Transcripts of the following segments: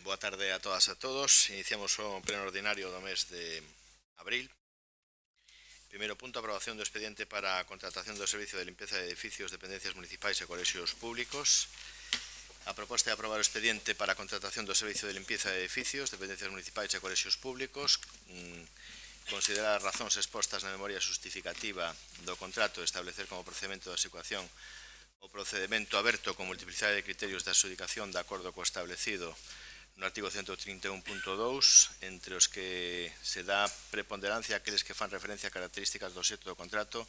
Boa tarde a todas e a todos. Iniciamos o pleno ordinario do mes de abril. Primeiro punto, aprobación do expediente para a contratación do servicio de limpeza de edificios, dependencias municipais e colexios públicos. A proposta é aprobar o expediente para a contratación do servicio de limpeza de edificios, dependencias municipais e colexios públicos. Considerar as razóns expostas na memoria justificativa do contrato e establecer como procedimento da situación o procedimento aberto con multiplicidade de criterios de adxudicación de acordo co establecido no artigo 131.2, entre os que se dá preponderancia àqueles que fan referencia a características do obxecto do contrato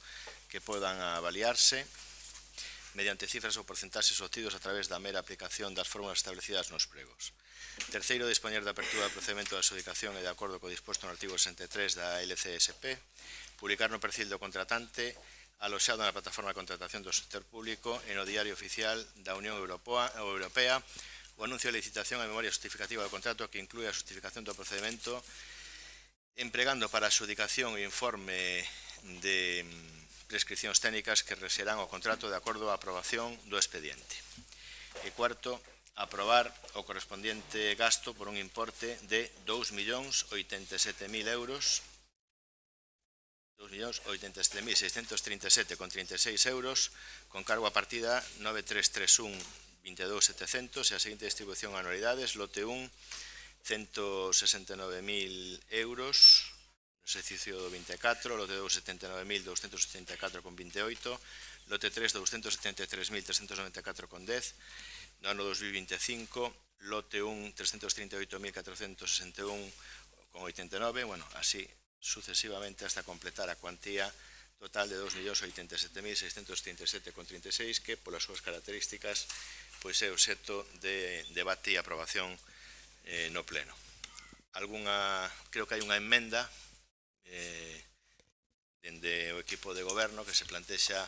que podan avaliarse mediante cifras ou porcentaxes obtidos a través da mera aplicación das fórmulas establecidas nos pregos. Terceiro, dispoñer da apertura do procedimento de adxudicación e de acordo co disposto no artigo 63 da LCSP, publicar no perfil do contratante aloxado na plataforma de contratación do sector público e no diario oficial da Unión Europea o anuncio de licitación a memoria justificativa do contrato que inclúe a justificación do procedimento empregando para a adxudicación o informe de prescripcións técnicas que rexerán o contrato de acordo á aprobación do expediente. E cuarto, aprobar o correspondiente gasto por un importe de 2.087.000 euros 2.087.637,36 euros con cargo a partida 9331 22.700 e a seguinte distribución a anualidades. Lote 1, 169.000 euros no exercicio do 24, lote 2, 79.284,28, lote 3, 273.394,10 no ano 2025, lote 1, 338.461,89, bueno, así sucesivamente hasta completar a cuantía total de 2.087.637,36 que, polas súas características, pois é obxecto de debate e aprobación no pleno. Creo que hai unha emenda dende o equipo de goberno que se plantexa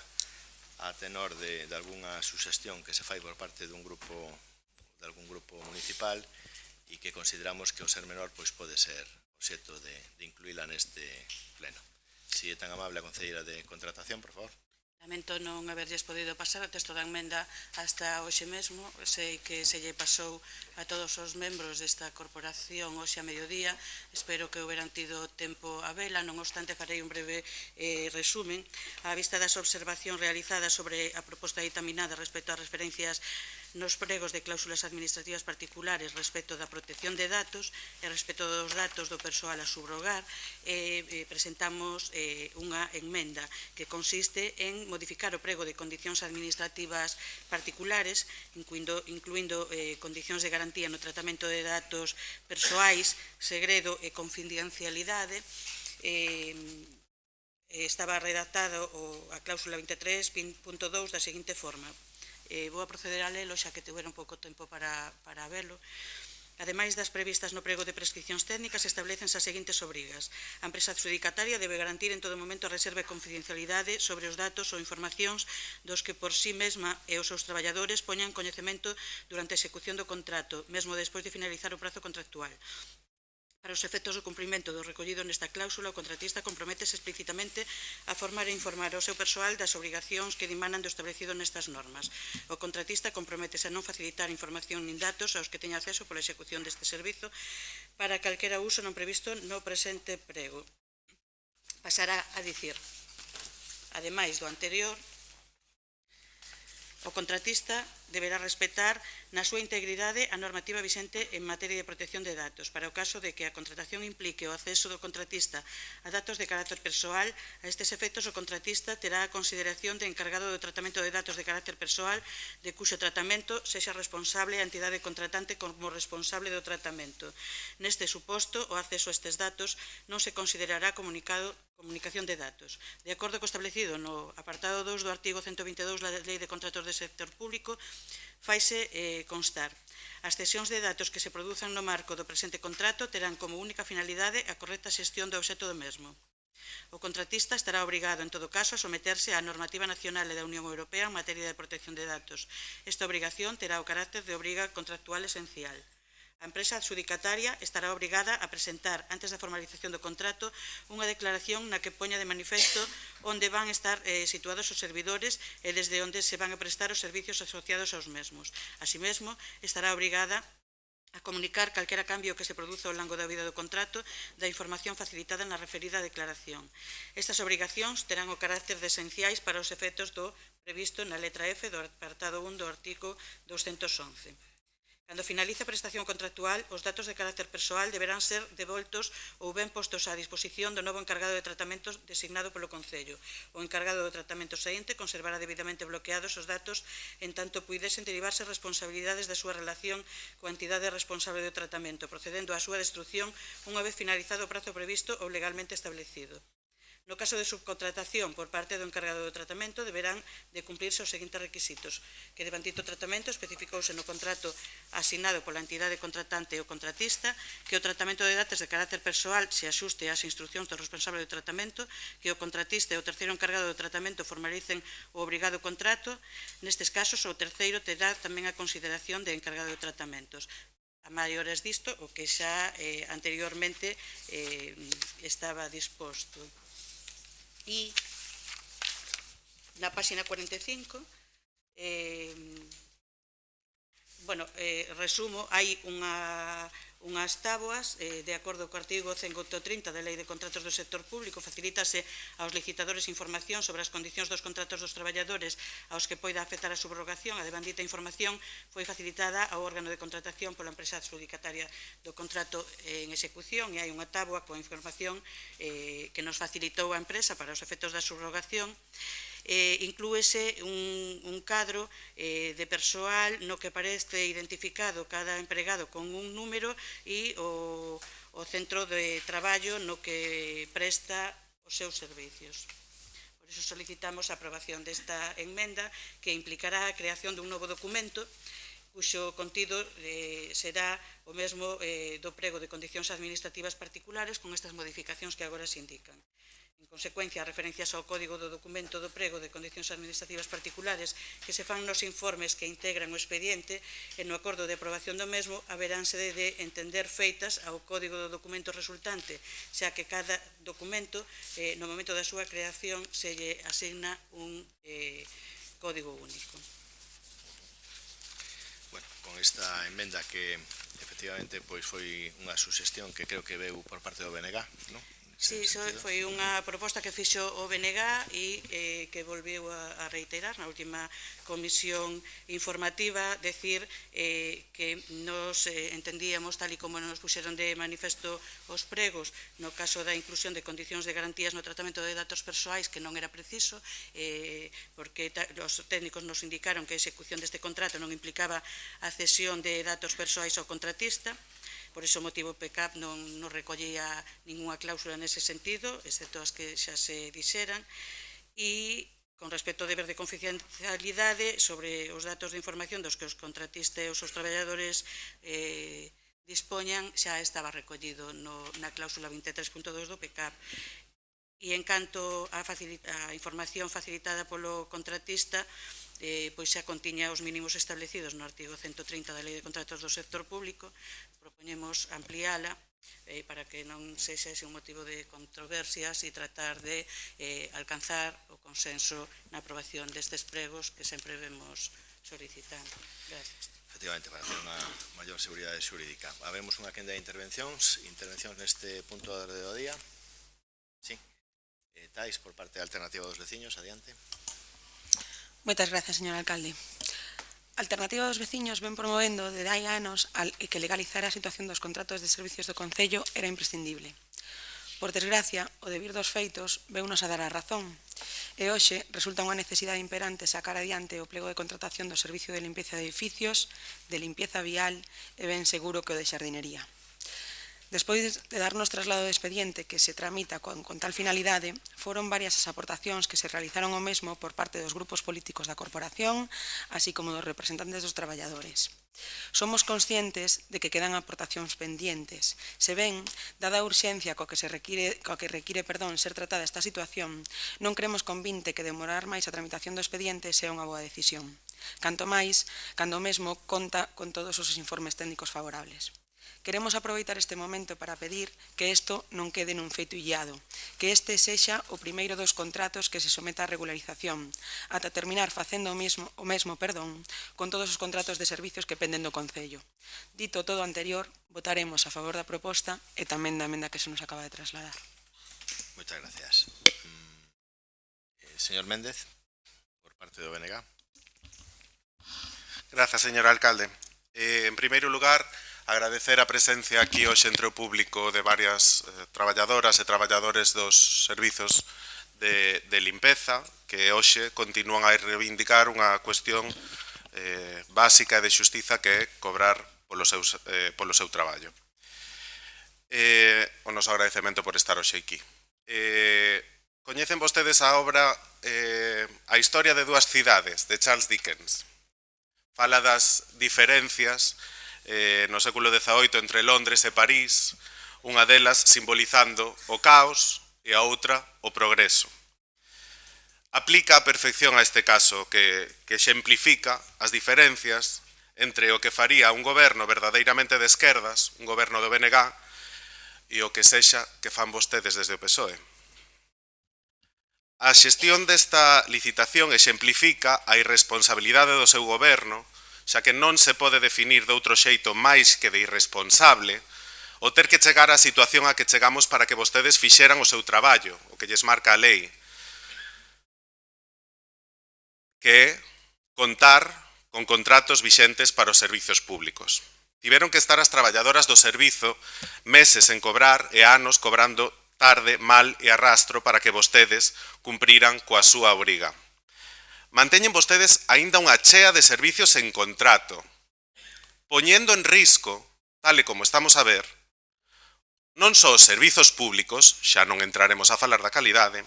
a tenor de algunha suxestión que se fai por parte de algún grupo municipal e que consideramos que o ser menor pois pode ser obxecto de incluíla neste pleno. Si é tan amable a concelleira de contratación, por favor. Lamento non haberlles podido pasar o texto da emenda hasta hoxe mesmo. Sei que se lle pasou a todos os membros desta corporación hoxe a mediodía. Espero que houberan tido tempo a vela. Non obstante, farei un breve resumen. A vista das observacións realizadas sobre a proposta ditaminada respecto ás referencias nos pregos de cláusulas administrativas particulares respecto da protección de datos e respecto dos datos do persoal a subrogar, presentamos unha emenda que consiste en modificar o prego de condicións administrativas particulares, incluindo condicións de garantía no tratamento de datos persoais, segredo e confidencialidade. Estaba redactado a cláusula 23.2 da seguinte forma. Vou a proceder a lelo, xa que tiveron pouco tempo para velo. Ademais das previstas no prego de prescripcións técnicas, establecense as seguintes obrigas. A empresa adxudicataria debe garantir en todo momento a reserva e confidencialidade sobre os datos ou informacións dos que por si mesma e os seus traballadores poñan coñecemento durante a execución do contrato, mesmo despois de finalizar o prazo contractual. Para os efectos do cumprimento do recollido nesta cláusula, o contratista comprométese explícitamente a formar e informar ao seu persoal das obrigacións que dimanan do establecido nestas normas. O contratista comprométese a non facilitar información nin datos aos que teña acceso pola execución deste servizo para calquera uso non previsto no presente prego. Pasará a dicir, ademais do anterior, o contratista deberá respetar na súa integridade a normativa vixente en materia de protección de datos. Para o caso de que a contratación implique o acceso do contratista a datos de carácter persoal, a estes efectos o contratista terá a consideración de encargado do tratamento de datos de carácter persoal de cuxo tratamento sexa responsable a entidade contratante como responsable do tratamento. Neste suposto, o acceso a estes datos non se considerará comunicación de datos. De acordo co establecido no apartado 2 do artigo 122 da Lei de Contratos do Sector Público, faise constar. As cesións de datos que se produzan no marco do presente contrato terán como única finalidade a correcta xestión do obxecto do mesmo. O contratista estará obrigado, en todo caso, a someterse á normativa nacional e da Unión Europea en materia de protección de datos. Esta obrigación terá o carácter de obriga contractual esencial. A empresa adxudicataria estará obrigada a presentar, antes da formalización do contrato, unha declaración na que poña de manifesto onde van estar situados os servidores e desde onde se van a prestar os servicios asociados aos mesmos. Así mesmo, estará obrigada a comunicar calquera cambio que se produza ao longo da vida do contrato da información facilitada na referida declaración. Estas obrigacións terán o carácter de esenciais para os efectos do previsto na letra F do apartado 1 do artigo 211. Cando finaliza a prestación contractual, os datos de carácter persoal deberán ser devoltos ou ben postos á disposición do novo encargado de tratamentos designado polo Concello. O encargado do tratamento saínte conservará debidamente bloqueados os datos en tanto puidesen derivarse responsabilidades da súa relación coa entidade responsable do tratamento, procedendo á súa destrucción unha vez finalizado o prazo previsto ou legalmente establecido. No caso de subcontratación por parte do encargado do tratamento, deberán de cumplirse os seguintes requisitos: que devantito tratamento especificouse no contrato asignado pola entidade contratante ou contratista, que o tratamento de datos de carácter persoal se axuste ás instruccións do responsable do tratamento, que o contratista e o terceiro encargado do tratamento formalicen o obrigado contrato. Nestes casos, o terceiro terá tamén a consideración de encargado de tratamentos. A maiores disto, o que xa anteriormente estaba disposto. E na páxina 45, resumo, hai unhas táboas de acordo co artigo 130 da Lei de Contratos do Sector Público. Facilítase aos licitadores información sobre as condicións dos contratos dos traballadores aos que poida afectar a subrogación. A devandita información foi facilitada ao órgano de contratación pola empresa adxudicataria do contrato en execución, e hai unha táboa coa información que nos facilitou a empresa para os efectos da subrogación. Inclúese un cadro de persoal no que aparece identificado cada empregado con un número e o centro de traballo no que presta os seus servicios. Por iso solicitamos a aprobación desta enmenda, que implicará a creación dun novo documento cuxo contido será o mesmo do prego de condicións administrativas particulares, con estas modificacións que agora se indican. En consecuencia, as referencias ao código do documento do prego de condicións administrativas particulares que se fan nos informes que integran o expediente e no acordo de aprobación do mesmo haberánse de entender feitas ao código do documento resultante, xa que cada documento, no momento da súa creación, se lle asigna un código único. Bueno, con esta enmenda que efectivamente foi unha suxestión que creo que veu por parte do BNG, non? Sí, foi unha proposta que fixo o BNG e que volveu a reiterar na última comisión informativa, decir que nos entendíamos, tal e como nos puxeron de manifesto os pregos, no caso da inclusión de condicións de garantías no tratamento de datos persoais, que non era preciso, porque os técnicos nos indicaron que a execución deste contrato non implicaba a cesión de datos persoais ao contratista. Por ese motivo o PECAP non recollía ninguna cláusula nese sentido, excepto as que xa se dixeran. E con respecto ao deber de confidencialidade sobre os datos de información dos que os contratistas e os seus traballadores dispoñan, xa estaba recollido na cláusula 23.2 do PECAP. E en canto á información facilitada polo contratista, pois xa contiña os mínimos establecidos no artigo 130 da Lei de Contratos do Sector Público. Propoñemos ampliála para que non sexa ese un motivo de controversias e tratar de alcanzar o consenso na aprobación destes pregos que sempre vemos solicitando. Gracias. Efectivamente, para ter unha maior seguridade xurídica. Habemos unha quenda de intervencións neste punto de orde do día. Sí. Tais, por parte da Alternativa dos Veciños, adiante. Moitas grazas, señor alcalde. A Alternativa dos Veciños ven promovendo desde hai anos que legalizar a situación dos contratos de servicios do Concello era imprescindible. Por desgracia, o debir dos feitos veunos a dar a razón, e hoxe resulta unha necesidade imperante sacar adiante o plego de contratación do servicio de limpieza de edificios, de limpieza vial e ben seguro que o de xardinería. Despois de darnos traslado de expediente que se tramita con tal finalidade, foron varias as aportacións que se realizaron o mesmo por parte dos grupos políticos da corporación, así como dos representantes dos traballadores. Somos conscientes de que quedan aportacións pendientes. Se ven, dada a urxencia coa que require ser tratada esta situación, non cremos convinte que demorar máis a tramitación do expediente sea unha boa decisión. Canto máis, cando o mesmo conta con todos os informes técnicos favorables. Queremos aproveitar este momento para pedir que isto non quede nun feito illado, que este sexa o primeiro dos contratos que se someta á regularización, ata terminar facendo o mesmo con todos os contratos de servicios que penden do Concello. Dito todo o anterior, votaremos a favor da proposta e tamén da emenda que se nos acaba de trasladar. Muchas gracias. Señor Méndez, por parte do BNG. Grazas, señor alcalde. En primeiro lugar, agradecer a presencia aquí hoxe entre o público de varias traballadoras e traballadores dos servizos de limpeza que hoxe continúan a reivindicar unha cuestión básica e de xustiza que é cobrar polo seu traballo. O noso agradecemento por estar hoxe aquí. Coñecen vostedes a obra A historia de dúas cidades, de Charles Dickens. Fala das diferencias no século XVIII entre Londres e París, unha delas simbolizando o caos e a outra o progreso. Aplica a perfección a este caso que exemplifica as diferencias entre o que faría un goberno verdadeiramente de esquerdas, un goberno do BNG, e o que sexa que fan vostedes desde o PSOE. A xestión desta licitación exemplifica a irresponsabilidade do seu goberno, xa que non se pode definir de outro xeito máis que de irresponsable o ter que chegar á situación a que chegamos para que vostedes fixeran o seu traballo, o que lles marca a lei, que é contar con contratos vixentes para os servizos públicos. Tiveron que estar as traballadoras do servizo meses en cobrar e anos cobrando tarde, mal e arrastro para que vostedes cumpriran coa súa obriga. Manteñen vostedes aínda unha chea de servicios en contrato, poñendo en risco, tal e como estamos a ver, non só os servizos públicos, xa non entraremos a falar da calidade,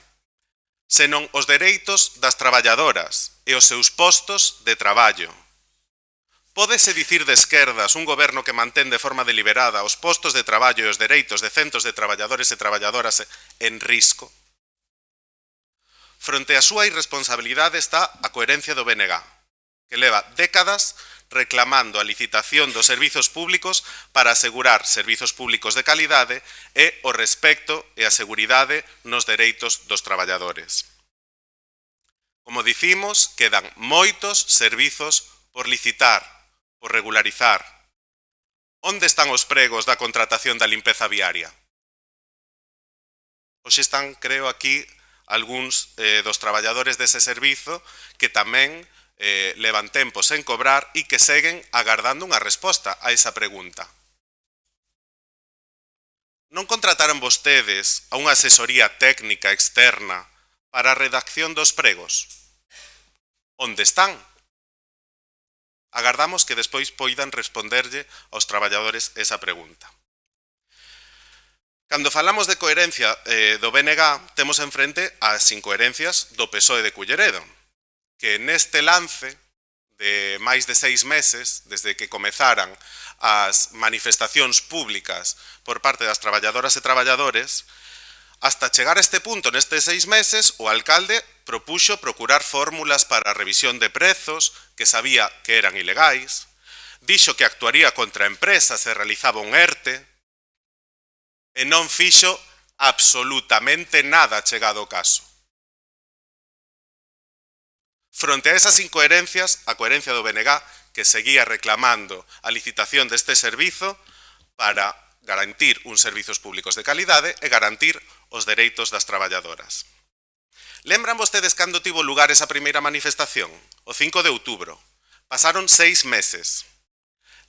senón os dereitos das traballadoras e os seus postos de traballo. Pódese dicir de esquerdas un goberno que mantén de forma deliberada os postos de traballo e os dereitos de centos de traballadores e traballadoras en risco? Fronte á súa irresponsabilidade está a coherencia do BNG, que leva décadas reclamando a licitación dos servizos públicos para asegurar servizos públicos de calidade e o respecto e a seguridade nos dereitos dos traballadores. Como dicimos, quedan moitos servizos por licitar, por regularizar. Onde están os pregos da contratación da limpeza viaria? Hoxe están, creo, aquí algúns dos traballadores dese servizo que tamén levan tempo sen cobrar e que seguen agardando unha resposta a esa pregunta. Non contrataron vostedes a unha asesoría técnica externa para a redacción dos pregos? Onde están? Agardamos que despois poidan responderlle aos traballadores esa pregunta. Cando falamos de coherencia do BNG, temos enfrente as incoherencias do PSOE de Culleredo, que neste lance de máis de 6 meses, desde que comezaran as manifestacións públicas por parte das traballadoras e traballadores, hasta chegar a este punto, nestes 6 meses, o alcalde propuxo procurar fórmulas para a revisión de prezos que sabía que eran ilegais, dixo que actuaría contra a empresa se realizaba un ERTE, e non fixo absolutamente nada chegado o caso. Fronte a esas incoherencias, a coherencia do BNG, que seguía reclamando a licitación deste servizo para garantir uns servizos públicos de calidade e garantir os dereitos das traballadoras. Lembran vostedes cando tivo lugar esa primeira manifestación? O 5 de outubro. Pasaron 6 meses.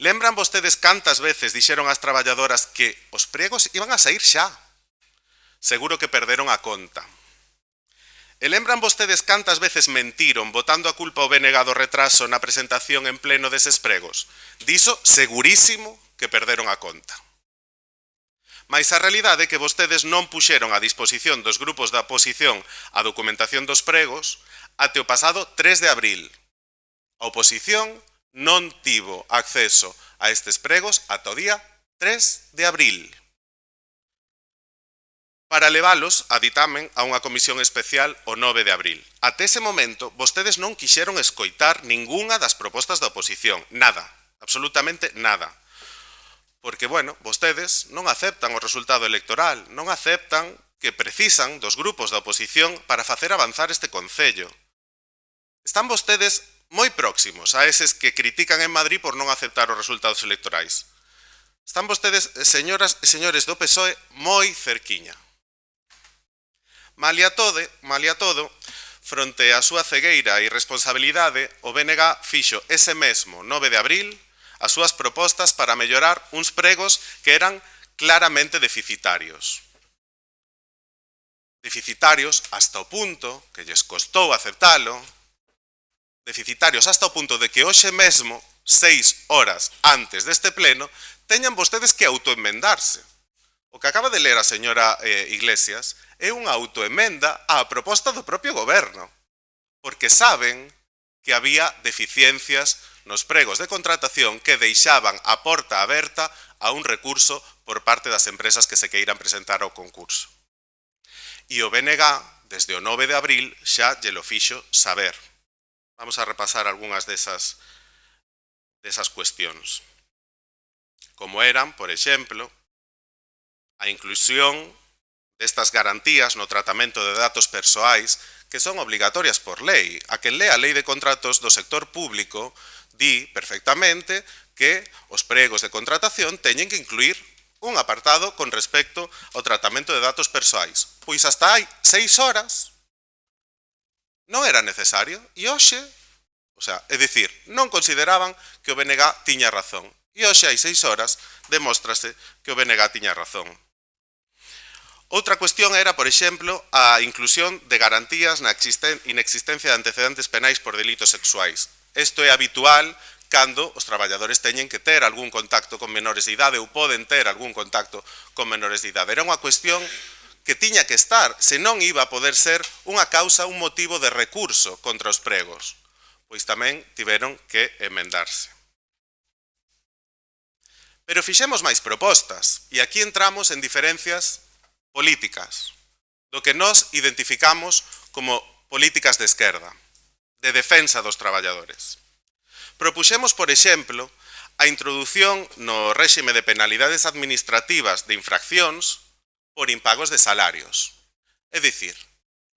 Lembran vostedes cantas veces dixeron as traballadoras que os pregos iban a saír xa? Seguro que perderon a conta. E lembran vostedes cantas veces mentiron botando a culpa ao BNG do retraso na presentación en pleno deses pregos? Diso segurísimo que perderon a conta. Mais a realidade é que vostedes non puxeron a disposición dos grupos da oposición a documentación dos pregos até o pasado 3 de abril. A oposición non tivo acceso a estes pregos ata o día 3 de abril. Para levalos a ditamen a unha comisión especial o 9 de abril. Até ese momento, vostedes non quixeron escoitar ningunha das propostas da oposición. Nada, absolutamente nada. Porque, bueno, vostedes non aceptan o resultado electoral, non aceptan que precisan dos grupos da oposición para facer avanzar este concello. Están vostedes moi próximos a eses que critican en Madrid por non aceptar os resultados electorais. Están vostedes, señoras e señores do PSOE, moi cerquiña. Malia todo, fronte á súa cegueira e irresponsabilidade, o BNG fixo ese mesmo 9 de abril as súas propostas para mellorar uns pregos que eran claramente deficitarios. Deficitarios hasta o punto, que lles costou aceptalo, deficitarios hasta o punto de que hoxe mesmo, 6 horas antes deste pleno, teñan vostedes que autoenmendarse. O que acaba de ler a señora Iglesias é unha autoemenda á proposta do propio goberno, porque saben que había deficiencias nos pregos de contratación que deixaban a porta aberta a un recurso por parte das empresas que se queiran presentar ao concurso. E o BNG, desde o 9 de abril, xa lle lo fixo saber. Vamos a repasar algunhas desas cuestións. Como eran, por exemplo, a inclusión destas garantías no tratamento de datos persoais que son obligatorias por lei. A quen lea a Lei de Contratos do Sector Público di perfectamente que os pregos de contratación teñen que incluir un apartado con respecto ao tratamento de datos persoais. Pois hasta hai 6 horas non era necesario e hoxe, é dicir, non consideraban que o BNG tiña razón. E hoxe hai 6 horas demóstrase que o BNG tiña razón. Outra cuestión era, por exemplo, a inclusión de garantías na inexistencia de antecedentes penais por delitos sexuais. Isto é habitual cando os traballadores teñen que ter algún contacto con menores de idade ou poden ter algún contacto con menores de idade. Era unha cuestión que tiña que estar, senón iba a poder ser unha causa, un motivo de recurso contra os pregos. Pois tamén tiveron que emendarse. Pero fixemos máis propostas, e aquí entramos en diferencias políticas, do que nós identificamos como políticas de esquerda, de defensa dos traballadores. Propuxemos, por exemplo, a introdución no réxime de penalidades administrativas de infraccións por impagos de salarios. É dicir,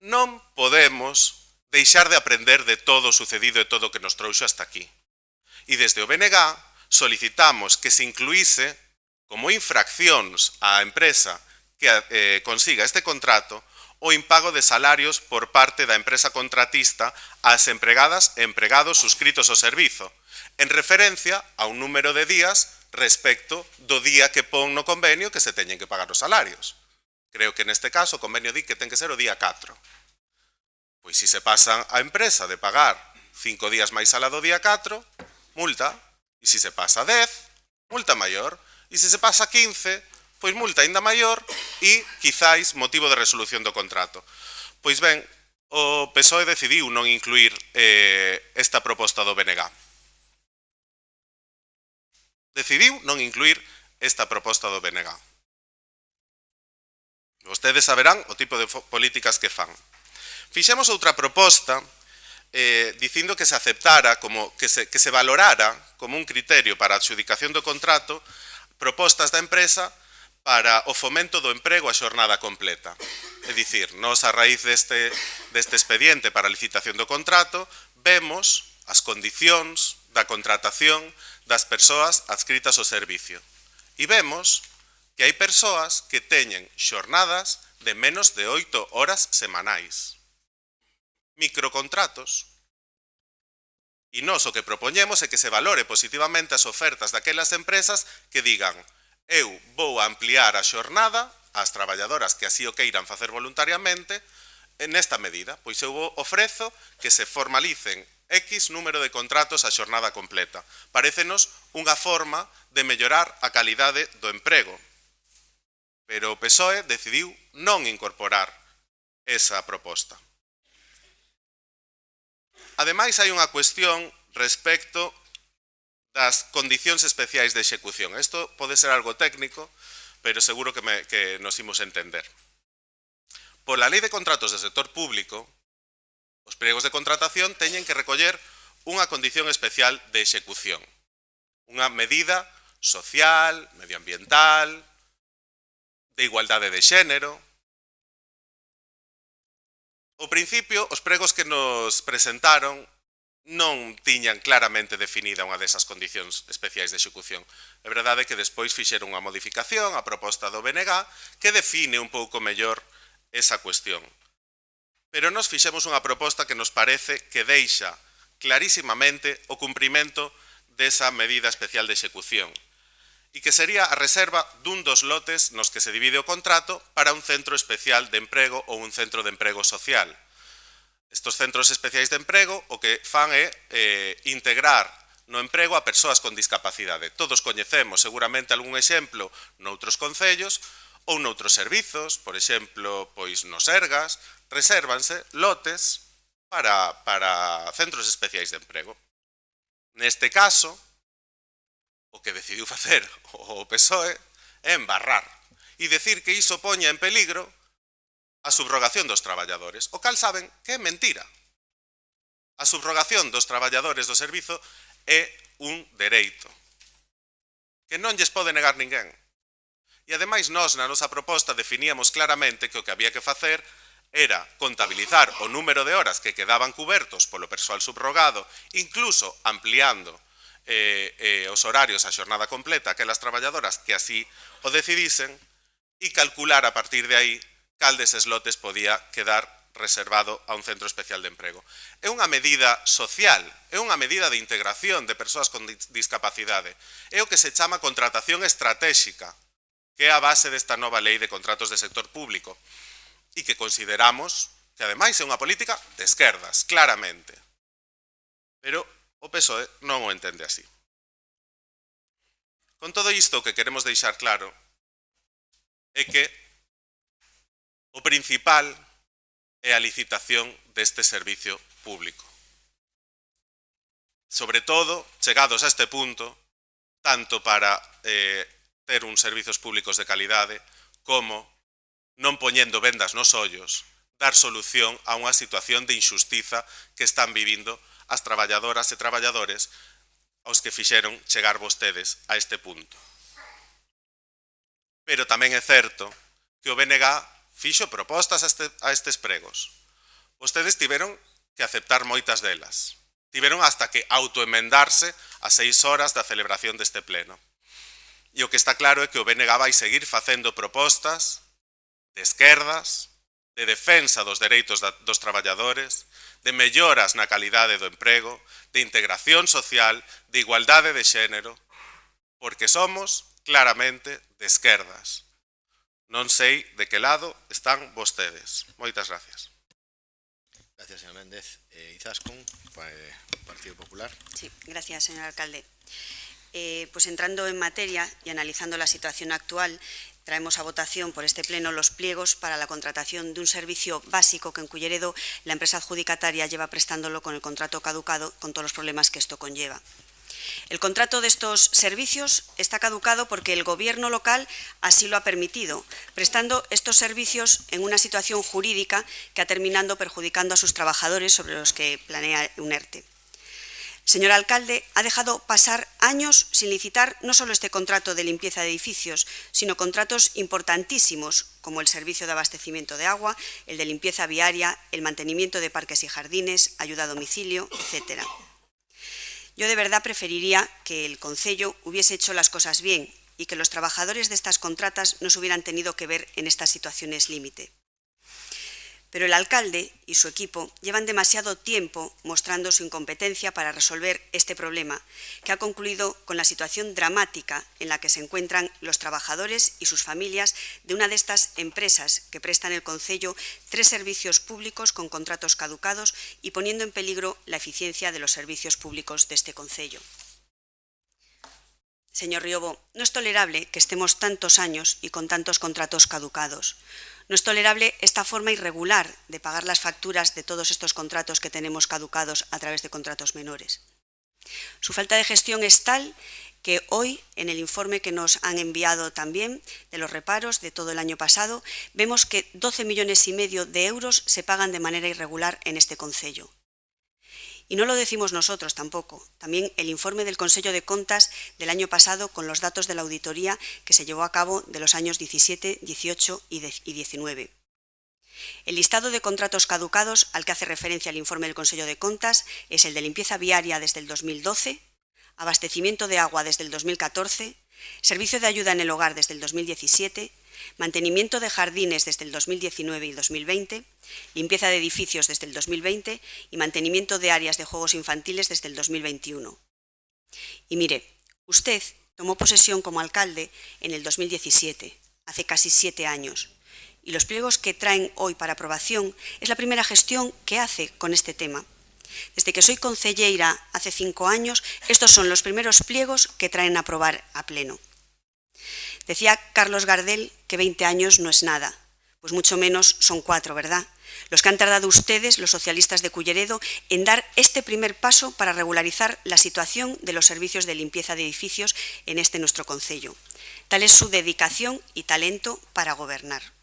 non podemos deixar de aprender de todo o sucedido e todo o que nos trouxo hasta aquí. E desde o BNG solicitamos que se incluíse como infraccións á empresa que consiga este contrato o impago de salarios por parte da empresa contratista ás empregadas e empregados suscritos ao servizo, en referencia a un número de días respecto do día que pon no convenio que se teñen que pagar os salarios. Creo que neste caso o convenio di que ten que ser o día 4. Pois se se pasan a empresa de pagar 5 días máis alá do día 4, multa. E se se pasa 10, multa maior. E se se pasa 15, pois multa ainda maior e, quizáis, motivo de resolución do contrato. Pois ben, o PSOE decidiu non incluir esta proposta do BNG. Decidiu non incluir esta proposta do BNG. Vostedes saberán o tipo de políticas que fan. Fixemos outra proposta dicindo que se aceptara, que se valorara como un criterio para a adxudicación do contrato propostas da empresa para o fomento do emprego a xornada completa. É dicir, nós a raíz deste expediente para a licitación do contrato vemos as condicións da contratación das persoas adscritas ao servicio. E vemos que hai persoas que teñen xornadas de menos de 8 horas semanais. Microcontratos. E nós o que propoñemos é que se valore positivamente as ofertas daquelas empresas que digan: eu vou ampliar a xornada ás traballadoras que así o queiran facer voluntariamente nesta medida, pois eu ofrezo que se formalicen X número de contratos a xornada completa. Parécenos unha forma de mellorar a calidade do emprego. Pero o PSOE decidiu non incorporar esa proposta. Ademais, hai unha cuestión respecto das condicións especiais de execución. Isto pode ser algo técnico, pero seguro que nos imos entender. Pola Lei de Contratos do Sector Público, os pregos de contratación teñen que recoller unha condición especial de execución, unha medida social, medioambiental, de igualdade de xénero. Ao principio, os pregos que nos presentaron non tiñan claramente definida unha desas condicións especiais de execución. É verdade que despois fixeron unha modificación a proposta do BNG que define un pouco mellor esa cuestión. Pero nos fixemos unha proposta que nos parece que deixa clarísimamente o cumprimento desa medida especial de execución e que sería a reserva dun dos lotes nos que se divide o contrato para un centro especial de emprego ou un centro de emprego social. Estos centros especiais de emprego o que fan é integrar no emprego a persoas con discapacidade. Todos coñecemos seguramente algún exemplo noutros concellos ou noutros servizos, por exemplo, pois nos Sergas, resérvanse lotes para centros especiais de emprego. Neste caso, o que decidiu facer o PSOE é embarrar e decir que iso poña en peligro a subrogación dos traballadores, o cal saben que é mentira. A subrogación dos traballadores do servizo é un dereito que non lles pode negar ninguén. E ademais nós na nosa proposta definíamos claramente que o que había que facer era contabilizar o número de horas que quedaban cubertos polo persoal subrogado, incluso ampliando os horarios a xornada completa a aquelas traballadoras que así o decidisen e calcular a partir de aí cal deses lotes podía quedar reservado a un centro especial de emprego. É unha medida social, é unha medida de integración de persoas con discapacidade. É o que se chama contratación estratégica, que é a base desta nova lei de contratos de sector público e que consideramos que ademais é unha política de esquerdas, claramente. Pero o PSOE non o entende así. Con todo isto, o que queremos deixar claro é que o principal é a licitación deste servicio público. Sobre todo, chegados a este punto, tanto para ter uns servizos públicos de calidade como non poñendo vendas nos ollos, dar solución a unha situación de injustiza que están vivindo as traballadoras e traballadores aos que fixeron chegar vostedes a este punto. Pero tamén é certo que o BNG fixo propostas a estes pregos. Vostedes tiveron que aceptar moitas delas. Tiveron hasta que autoemendarse a 6 horas da celebración deste pleno. E o que está claro é que o BNG vai seguir facendo propostas de esquerdas, de defensa dos dereitos dos traballadores, de melloras na calidade do emprego, de integración social, de igualdade de xénero, porque somos claramente de esquerdas. Non sei de que lado están vostedes. Moitas gracias. Gracias, señor Méndez. Izaskun, Partido Popular. Sí, gracias, señor alcalde. Pues entrando en materia y analizando la situación actual, traemos a votación por este pleno los pliegos para la contratación de un servicio básico que en Culleredo la empresa adjudicataria lleva prestándolo con el contrato caducado, con todos los problemas que esto conlleva. El contrato de estos servicios está caducado porque el Gobierno local así lo ha permitido, prestando estos servicios en una situación jurídica que ha terminado perjudicando a sus trabajadores sobre los que planea un ERTE. Señor alcalde, ha dejado pasar años sin licitar no solo este contrato de limpieza de edificios, sino contratos importantísimos como el servicio de abastecimiento de agua, el de limpieza viaria, el mantenimiento de parques y jardines, ayuda a domicilio, etcétera. Yo de verdad preferiría que el concello hubiese hecho las cosas bien y que los trabajadores de estas contratas no se hubieran tenido que ver en estas situaciones límite. Pero el alcalde y su equipo llevan demasiado tiempo mostrando su incompetencia para resolver este problema, que ha concluido con la situación dramática en la que se encuentran los trabajadores y sus familias de una de estas empresas que prestan el concello 3 servicios públicos con contratos caducados y poniendo en peligro la eficiencia de los servicios públicos de este concello. Señor Riobo, no es tolerable que estemos tantos años y con tantos contratos caducados. No es tolerable esta forma irregular de pagar las facturas de todos estos contratos que tenemos caducados a través de contratos menores. Su falta de gestión es tal que hoy, en el informe que nos han enviado también de los reparos de todo el año pasado, vemos que 12,5 millones de euros se pagan de manera irregular en este concello. Y no lo decimos nosotros tampoco, también el informe del Consejo de Contas del año pasado con los datos de la auditoría que se llevó a cabo de los años 17, 18 y 19. El listado de contratos caducados al que hace referencia el informe del Consejo de Contas es el de limpieza viaria desde el 2012, abastecimiento de agua desde el 2014, servicio de ayuda en el hogar desde el 2017, mantenimiento de jardines desde el 2019 y 2020, limpieza de edificios desde el 2020 y mantenimiento de áreas de juegos infantiles desde el 2021. Y mire, usted tomó posesión como alcalde en el 2017, hace casi 7 años, y los pliegos que traen hoy para aprobación es la primera gestión que hace con este tema. Desde que soy concelleira hace 5 años, estos son los primeros pliegos que traen a aprobar a pleno. Decía Carlos Gardel que 20 años no es nada, pues mucho menos son 4, ¿verdad? Los que han tardado ustedes, los socialistas de Culleredo, en dar este primer paso para regularizar la situación de los servicios de limpieza de edificios en este nuestro concello. Tal es su dedicación y talento para gobernar.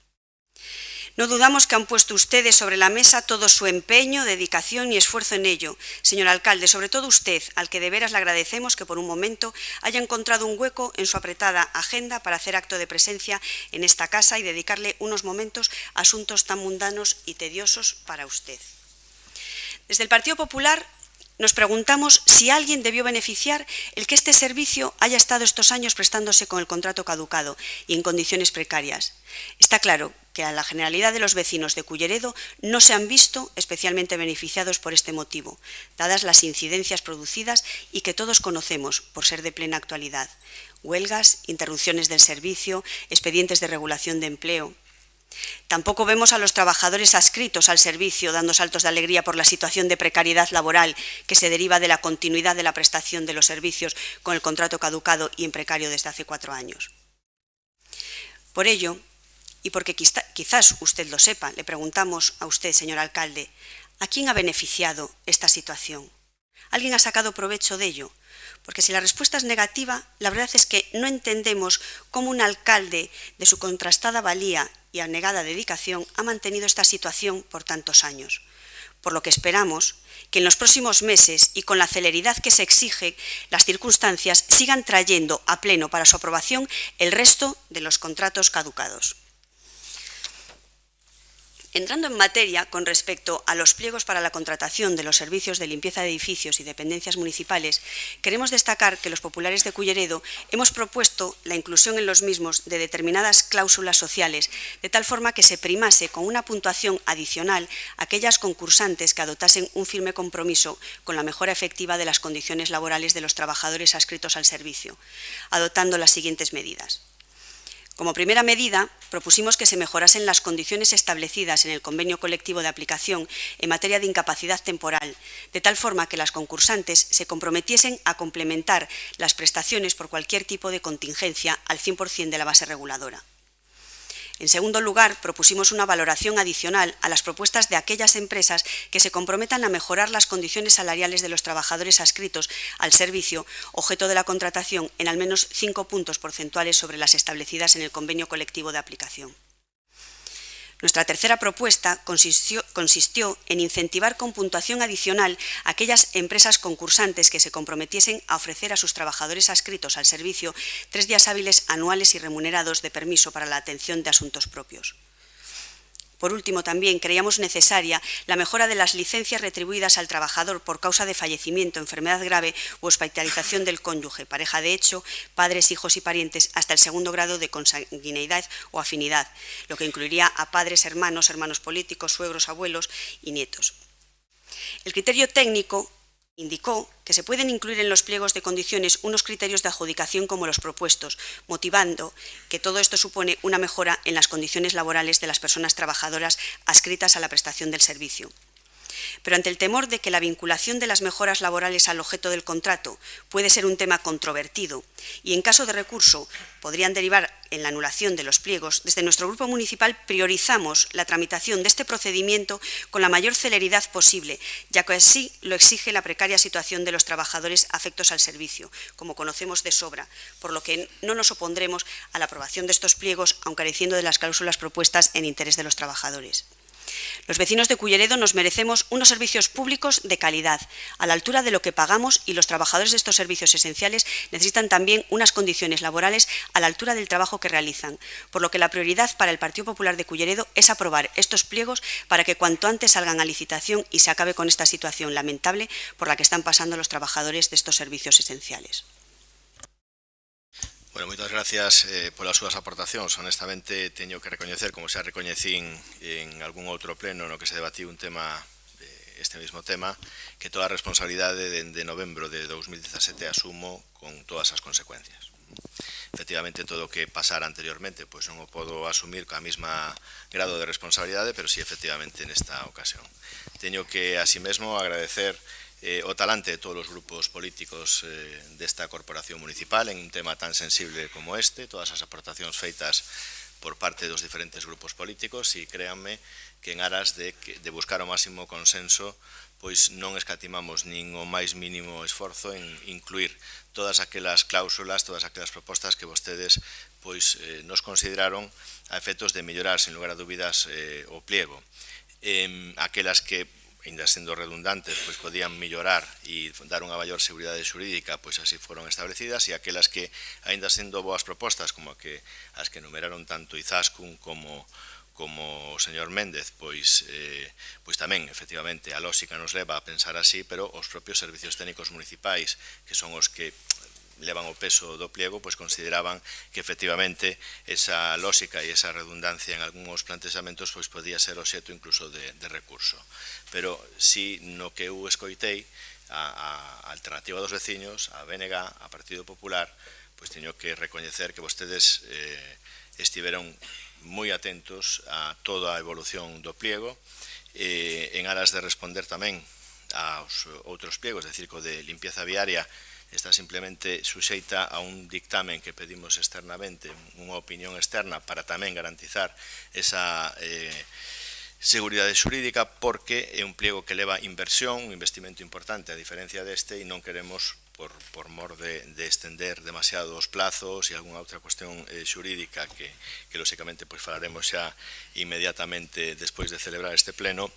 No dudamos que han puesto ustedes sobre la mesa todo su empeño, dedicación y esfuerzo en ello. Señor alcalde, sobre todo usted, al que de veras le agradecemos que por un momento haya encontrado un hueco en su apretada agenda para hacer acto de presencia en esta casa y dedicarle unos momentos a asuntos tan mundanos y tediosos para usted. Desde el Partido Popular nos preguntamos si alguien debió beneficiar el que este servicio haya estado estos años prestándose con el contrato caducado y en condiciones precarias. Está claro que a la generalidad de los vecinos de Culleredo no se han visto especialmente beneficiados por este motivo, dadas las incidencias producidas y que todos conocemos por ser de plena actualidad. Huelgas, interrupciones del servicio, expedientes de regulación de empleo. Tampoco vemos a los trabajadores adscritos al servicio dando saltos de alegría por la situación de precariedad laboral que se deriva de la continuidad de la prestación de los servicios con el contrato caducado y en precario desde hace 4 años. Por ello, y porque quizás usted lo sepa, le preguntamos a usted, señor alcalde, ¿a quién ha beneficiado esta situación? ¿Alguien ha sacado provecho de ello? Porque si la respuesta es negativa, la verdad es que no entendemos cómo un alcalde de su contrastada valía y abnegada dedicación ha mantenido esta situación por tantos años. Por lo que esperamos que en los próximos meses y con la celeridad que se exige, las circunstancias sigan trayendo a pleno para su aprobación el resto de los contratos caducados. Entrando en materia con respecto a los pliegos para la contratación de los servicios de limpieza de edificios y dependencias municipales, queremos destacar que los populares de Culleredo hemos propuesto la inclusión en los mismos de determinadas cláusulas sociales, de tal forma que se primase con una puntuación adicional a aquellas concursantes que adoptasen un firme compromiso con la mejora efectiva de las condiciones laborales de los trabajadores adscritos al servicio, adoptando las siguientes medidas. Como primera medida, propusimos que se mejorasen las condiciones establecidas en el convenio colectivo de aplicación en materia de incapacidad temporal, de tal forma que las concursantes se comprometiesen a complementar las prestaciones por cualquier tipo de contingencia al 100% de la base reguladora. En segundo lugar, propusimos una valoración adicional a las propuestas de aquellas empresas que se comprometan a mejorar las condiciones salariales de los trabajadores adscritos al servicio objeto de la contratación en al menos 5 puntos porcentuales sobre las establecidas en el convenio colectivo de aplicación. Nuestra tercera propuesta consistió en incentivar con puntuación adicional a aquellas empresas concursantes que se comprometiesen a ofrecer a sus trabajadores adscritos al servicio 3 días hábiles anuales y remunerados de permiso para la atención de asuntos propios. Por último, también creíamos necesaria la mejora de las licencias retribuidas al trabajador por causa de fallecimiento, enfermedad grave u hospitalización del cónyuge, pareja de hecho, padres, hijos y parientes hasta el 2º grado de consanguineidad o afinidad, lo que incluiría a padres, hermanos políticos, suegros, abuelos y nietos. El criterio técnico indicó que se pueden incluir en los pliegos de condiciones unos criterios de adjudicación como los propuestos, motivando que todo esto supone una mejora en las condiciones laborales de las personas trabajadoras adscritas a la prestación del servicio. Pero ante el temor de que la vinculación de las mejoras laborales al objeto del contrato puede ser un tema controvertido y en caso de recurso podrían derivar en la anulación de los pliegos, desde nuestro grupo municipal priorizamos la tramitación de este procedimiento con la mayor celeridad posible, ya que así lo exige la precaria situación de los trabajadores afectos al servicio, como conocemos de sobra, por lo que no nos opondremos a la aprobación de estos pliegos, aun careciendo de las cláusulas propuestas en interés de los trabajadores. Los vecinos de Culleredo nos merecemos unos servicios públicos de calidad, a la altura de lo que pagamos, y los trabajadores de estos servicios esenciales necesitan también unas condiciones laborales a la altura del trabajo que realizan, por lo que la prioridad para el Partido Popular de Culleredo es aprobar estos pliegos para que cuanto antes salgan a licitación y se acabe con esta situación lamentable por la que están pasando los trabajadores de estos servicios esenciales. Bueno, moitas gracias polas súas aportacións. Honestamente, teño que recoñecer, como xa recoñecín en algún outro pleno no que se debatiu un tema, este mismo tema, que toda a responsabilidade de novembro de 2017 asumo con todas as consecuencias. Efectivamente, todo o que pasara anteriormente, pois non o podo asumir ca mesma grado de responsabilidade, pero sí, efectivamente, nesta ocasión. Teño que, así mesmo, agradecer o talante de todos os grupos políticos desta corporación municipal en un tema tan sensible como este, todas as aportacións feitas por parte dos diferentes grupos políticos, e créanme que en aras de buscar o máximo consenso, pois non escatimamos nin o máis mínimo esforzo en incluir todas aquelas cláusulas, todas aquelas propostas que vostedes pois nos consideraron a efectos de mellorar, sin lugar a dúbidas, o pliego. Aquelas que, ainda sendo redundantes, pois podían mellorar e dar unha maior seguridade xurídica, pois así foron establecidas, e aquelas que, ainda sendo boas propostas, como as que enumeraron tanto Izaskun como o señor Méndez, pois tamén, efectivamente, a lógica nos leva a pensar así, pero os propios servicios técnicos municipais, que son os que levan o peso do pliego, pois consideraban que efectivamente esa lógica e esa redundancia en algúns plantexamentos pois podía ser obxecto incluso de recurso. Pero si no que eu escoitei a Alternativa dos Veciños, a BNG, a Partido Popular, pois teño que recoñecer que vostedes estiveron moi atentos a toda a evolución do pliego, en aras de responder tamén aos outros pliegos, é dicir, co de limpieza viaria está simplemente suxeita a un dictamen que pedimos externamente, unha opinión externa para tamén garantizar esa seguridade xurídica, porque é un pliego que leva inversión, un investimento importante a diferencia deste, e non queremos, por mor de estender demasiado os plazos e algunha outra cuestión xurídica que lóxicamente falaremos xa inmediatamente despois de celebrar este pleno,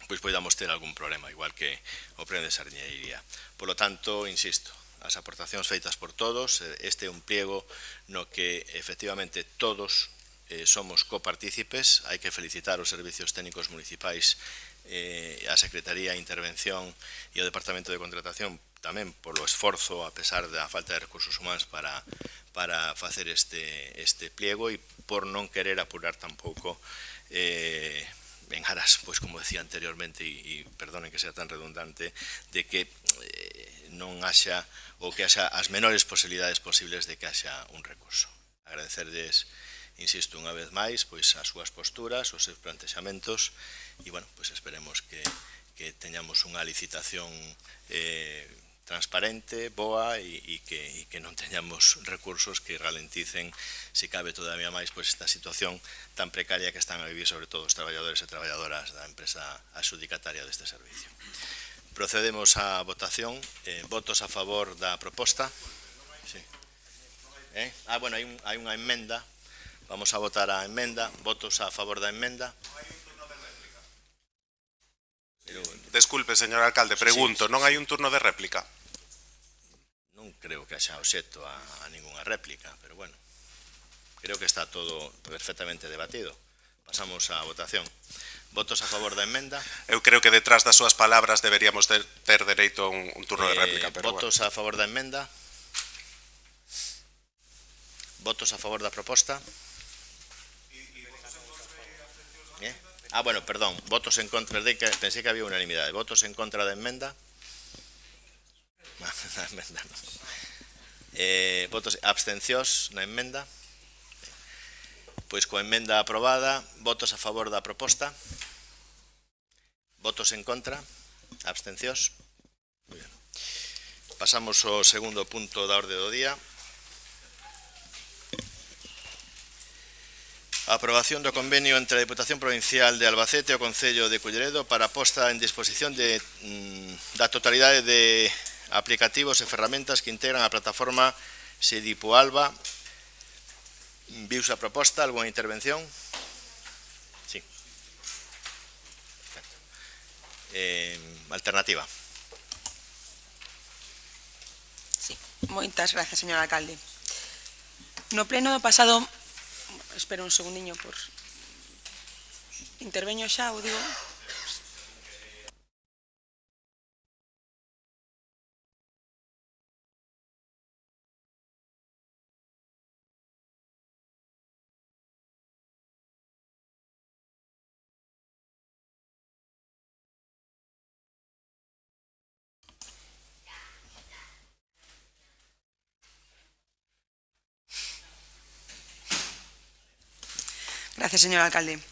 pois podamos ter algún problema, igual que o pleno de Sardiñeiría. Por lo tanto, insisto, as aportacións feitas por todos, este é un pliego no que efectivamente todos somos copartícipes. Hai que felicitar os servicios técnicos municipais, a Secretaría de Intervención e o Departamento de Contratación tamén polo esforzo, a pesar da falta de recursos humanos, para facer este pliego, e por non querer apurar tampouco en aras, pois como decía anteriormente, e perdonen que sea tan redundante, de que non haxa, ou que haxa as menores posibilidades posibles de que haxa un recurso. Agradecerles, insisto, unha vez máis, pois as súas posturas, os seus plantexamentos, e, bueno, pois esperemos que teñamos unha licitación transparente, boa, e que non teñamos recursos que ralenticen, se cabe todavía máis, pois esta situación tan precaria que están a vivir sobre todo os traballadores e traballadoras da empresa adxudicataria deste servicio. Procedemos á votación. Votos a favor da proposta? Sí. Bueno, hai unha enmenda. Vamos a votar a enmenda. Votos a favor da enmenda? Desculpe, señor alcalde, pregunto, non hai un turno de réplica? Non creo que haxa obxecto a ninguna réplica, pero bueno, creo que está todo perfectamente debatido. Pasamos á votación. Votos a favor da enmenda? Eu creo que detrás das súas palabras deberíamos ter dereito a un turno de réplica. Pero votos a favor da enmenda? Votos a favor da proposta? Bueno, perdón, votos en contra, pensei que había unanimidade. Votos en contra da enmenda? Na enmenda non. Votos, abstencións na enmenda? Pois coa enmenda aprobada, votos a favor da proposta? Votos en contra? Abstencións? Moi ben. Pasamos ao segundo punto da orde do día. A aprobación do convenio entre a Diputación Provincial de Albacete e o Concello de Culleredo para a posta en disposición da totalidade de aplicativos e ferramentas que integran a plataforma Sedipo Alba. Viuse a proposta, algunha intervención? Sí. Alternativa. Sí, moitas grazas, señor alcalde. No pleno do pasado... Espera un segundiño por... Interveño xa, o digo... Gracias, señor alcalde.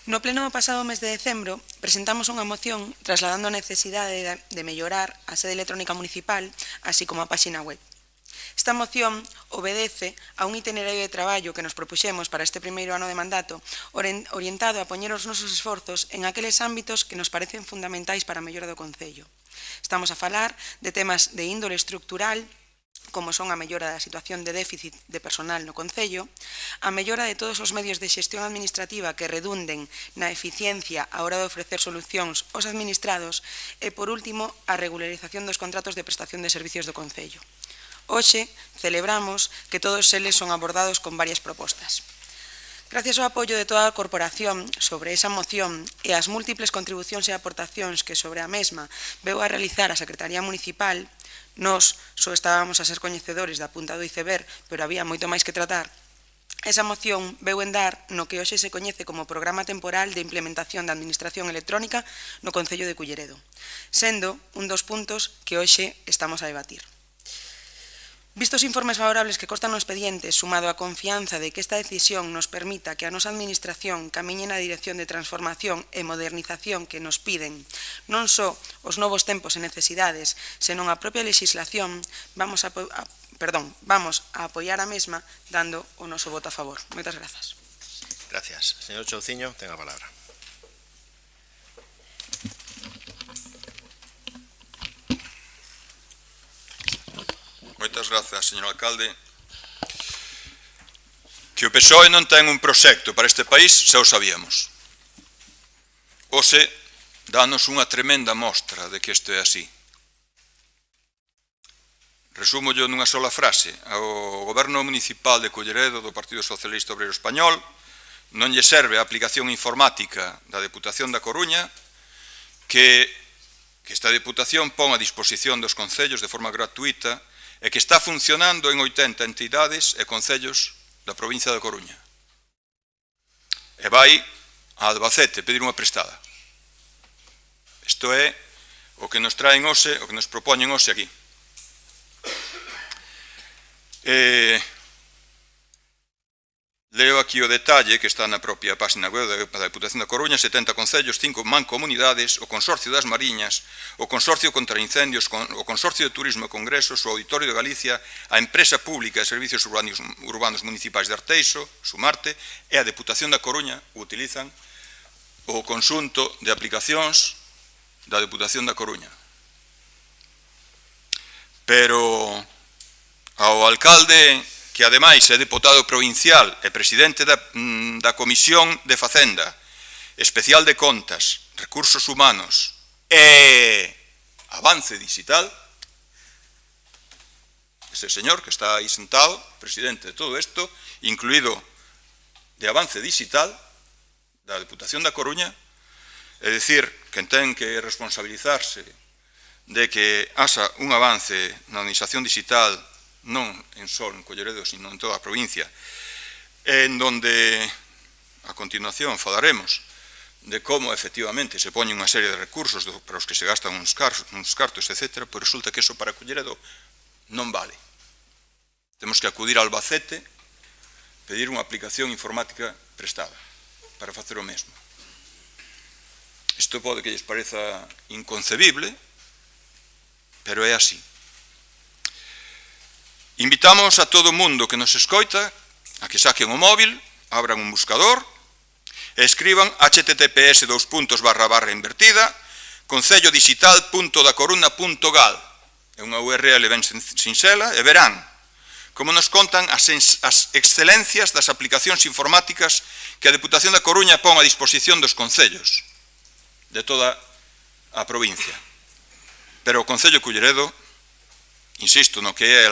No pleno do pasado mes de decembro presentamos unha moción trasladando a necesidade de mellorar a sede electrónica municipal, así como a páxina web. Esta moción obedece a un itinerario de traballo que nos propuxemos para este primeiro ano de mandato, orientado a poñer os nosos esforzos en aqueles ámbitos que nos parecen fundamentais para a mellora do Concello. Estamos a falar de temas de índole estructural, como son a mellora da situación de déficit de personal no Concello, a mellora de todos os medios de xestión administrativa que redunden na eficiencia a hora de ofrecer solucións aos administrados e, por último, a regularización dos contratos de prestación de servicios do Concello. Hoxe celebramos que todos eles son abordados con varias propostas. Gracias ao apoio de toda a corporación sobre esa moción e as múltiples contribucións e aportacións que sobre a mesma veu a realizar a Secretaría Municipal, nós só estábamos a ser coñecedores da punta do iceberg, pero había moito máis que tratar. Esa moción veu en dar no que hoxe se coñece como Programa Temporal de Implementación da Administración Electrónica no Concello de Culleredo, sendo un dos puntos que hoxe estamos a debatir. Vistos informes favorables que constan no expediente, sumado a confianza de que esta decisión nos permita que a nosa administración camiñe na dirección de transformación e modernización que nos piden non só os novos tempos e necesidades, senón a propia legislación, vamos a apoiar a mesma dando o noso voto a favor. Moitas grazas. Gracias. Señor Chouciño, ten a palabra. Moitas grazas, señor alcalde. Que o PSOE non ten un proxecto para este país, xa o sabíamos. Hoxe, danos unha tremenda mostra de que isto é así. Resúmollo nunha sola frase. Ao goberno municipal de Culleredo do Partido Socialista Obreiro Español non lle serve a aplicación informática da Deputación da Coruña que esta Deputación pon a disposición dos concellos de forma gratuita e que está funcionando en 80 entidades e concellos da provincia da Coruña. E vai a Albacete pedir unha prestada. Isto é o que nos traen hoxe, o que nos propoñen hoxe aquí. Leo aquí o detalle que está na propia página web da Deputación da Coruña: 70 concellos, 5 mancomunidades, o Consorcio das Mariñas, o Consorcio contra Incendios, o Consorcio de Turismo e Congresos, o Auditorio de Galicia, a Empresa Pública de Servicios Urbanos Municipais de Arteixo, Sumarte, e a Deputación da Coruña utilizan o conxunto de aplicacións da Deputación da Coruña. Pero ao alcalde, que ademais é deputado provincial e presidente da Comisión de Facenda, Especial de Contas, Recursos Humanos e Avance Digital, ese señor que está aí sentado, presidente de todo isto, incluído de Avance Digital, da Deputación da Coruña, é dicir, que ten que responsabilizarse de que haxa un avance na administración digital non en só en Culleredo, sino en toda a provincia, en donde a continuación falaremos de como efectivamente se poñen unha serie de recursos para os que se gastan uns cartos, etc., pois resulta que eso para Culleredo non vale. Temos que acudir a Albacete, pedir unha aplicación informática prestada para facer o mesmo. Isto pode que lles pareza inconcebible, pero é así. Invitamos a todo o mundo que nos escoita a que saquen o móvil, abran un buscador e escriban https://consellodigital.dacoruna.gal. É unha URL ben sinxela e verán como nos contan as excelencias das aplicacións informáticas que a Deputación da Coruña pon a disposición dos concellos de toda a provincia. Pero o Concello de Culleredo, insisto, no que é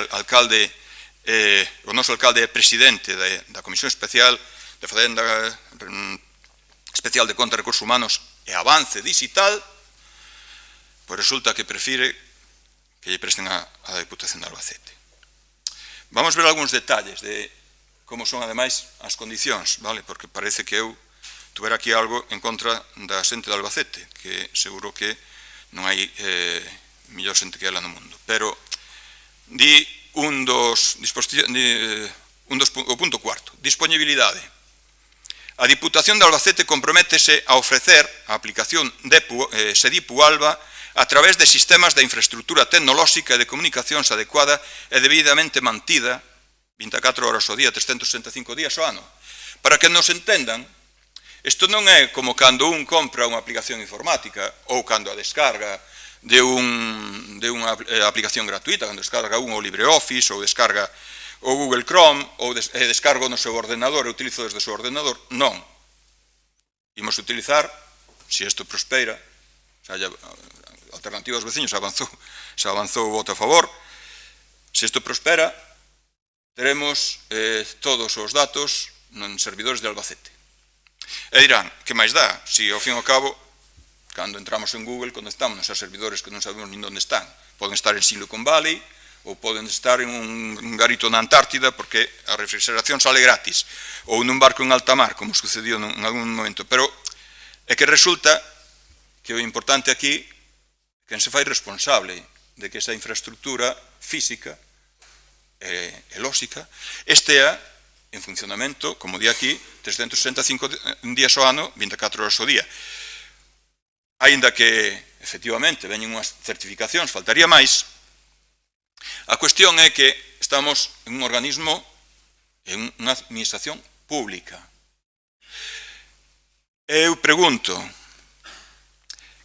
o noso alcalde é presidente da Comisión Especial de Facenda Especial de Conta de Recursos Humanos e Avance Digital, pois resulta que prefire que lle presten a Deputación de Albacete. Vamos ver algúns detalles de como son, ademais, as condicións, vale? Porque parece que eu tuvera aquí algo en contra da xente de Albacete, que seguro que non hai mellor xente que ela no mundo. Pero di o punto cuarto, disponibilidade. A Diputación de Albacete comprométese a ofrecer a aplicación de SEDIPU Alba a través de sistemas de infraestructura tecnolóxica e de comunicacións adecuada e debidamente mantida 24 horas ao día, 365 días ao ano. Para que nos entendan, isto non é como cando un compra unha aplicación informática ou cando a descarga de unha aplicación gratuita, cando descarga un o LibreOffice ou descarga o Google Chrome ou descargo no seu ordenador e utilizo desde o seu ordenador. Non. Imos utilizar, se isto prospera, a alternativa aos veciños se avanzou o voto a favor, se isto prospera, teremos todos os datos en servidores de Albacete. E dirán, que máis dá? Si ao fin e ao cabo, cando entramos en Google, conectámonos a servidores que non sabemos nin onde están. Poden estar en Silicon Valley ou poden estar en un garito na Antártida porque a refrigeración sale gratis, ou nun barco en alta mar, como sucedió en algún momento. Pero é que resulta que o importante aquí é quen se fai responsable de que esa infraestructura física e lóxica estea en funcionamento, como di aquí, 365 días ao ano, 24 horas ao día. Aínda que, efectivamente, veñen unhas certificacións, faltaría máis, a cuestión é que estamos en un organismo, en unha administración pública. Eu pregunto,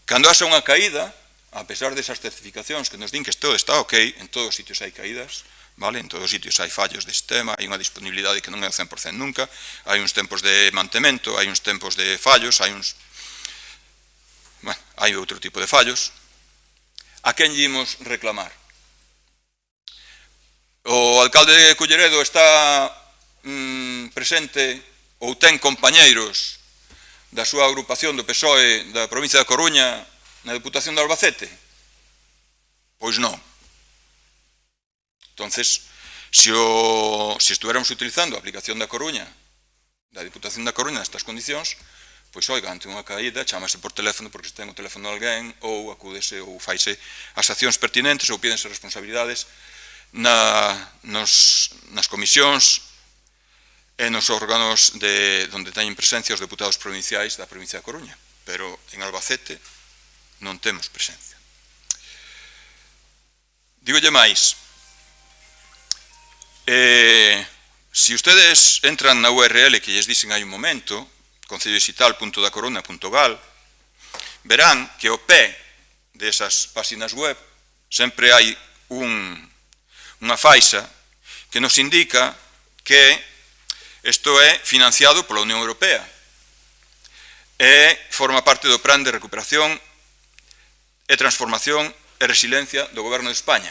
cando haxa unha caída, a pesar desas certificacións que nos din que todo está ok, en todos os sitios hai caídas, vale? En todos os sitios hai fallos de sistema, hai unha disponibilidade que non é o 100% nunca, hai uns tempos de mantemento, hai uns tempos de fallos, hai outro tipo de fallos. A quen lle imos reclamar? O alcalde de Culleredo está presente ou ten compañeiros da súa agrupación do PSOE da provincia da Coruña na Deputación de Albacete? Pois non. Entonces, se estuéramos utilizando a aplicación da Coruña, da Deputación da Coruña nestas condicións, pois, oiga, ante unha caída, chámase por teléfono porque se ten o teléfono de alguén, ou acúdese, ou faise as accións pertinentes, ou pídense responsabilidades nas comisións e nos órganos onde teñen presencia os deputados provinciais da provincia da Coruña. Pero en Albacete non temos presencia. Dígolle máis. Se ustedes entran na URL que lles dixen hai un momento, concellodigital.dacorona.gal, verán que ao pé desas páxinas web sempre hai unha faixa que nos indica que isto é financiado pola Unión Europea e forma parte do Plan de Recuperación e Transformación e Resiliencia do Goberno de España.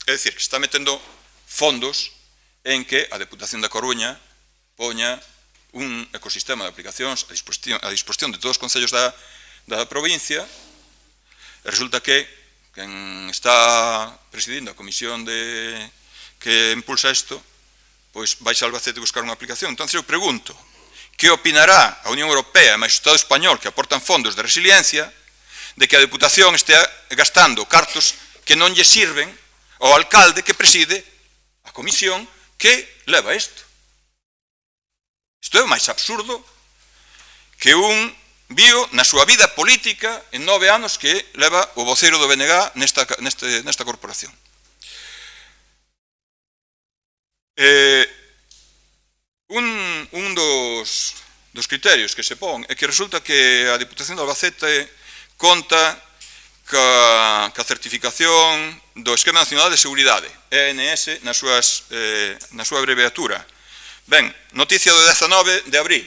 É dicir, que está metendo fondos en que a Deputación da Coruña poña un ecosistema de aplicacións a disposición de todos os concellos da provincia. E resulta que quen está presidindo a comisión que impulsa isto, pois vai a Albacete buscar unha aplicación. Entón, eu pregunto, que opinará a Unión Europea e máis o Estado español que aportan fondos de resiliencia de que a Deputación estea gastando cartos que non lle sirven ao alcalde que preside a comisión que leva isto? Isto é o máis absurdo que un vio na súa vida política en 9 anos que leva o voceiro do BNG nesta corporación. Un dos criterios que se pon é que resulta que a Deputación de Albacete conta ca certificación do Esquema Nacional de Seguridade, ENS, na súa abreviatura. Ben, noticia do 19 de abril,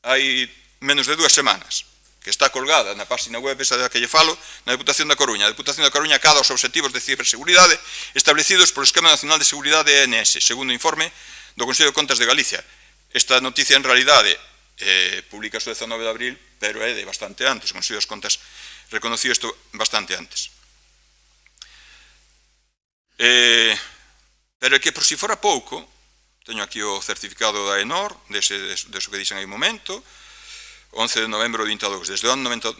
hai menos de 2 semanas, que está colgada na página web esa da que lle falo, na Deputación da Coruña. A Deputación da Coruña acada os obxectivos de ciberseguridade establecidos polo Esquema Nacional de Seguridade ENS, segundo o informe do Consello de Contas de Galicia. Esta noticia, en realidade, publica o 19 de abril, pero é de bastante antes. O Consello das Contas reconociu isto bastante antes. Pero é que, por si fora pouco, teño aquí o certificado da ENOR, deso que dixen aí un momento, 11 de novembro de 22. Desde o ano 22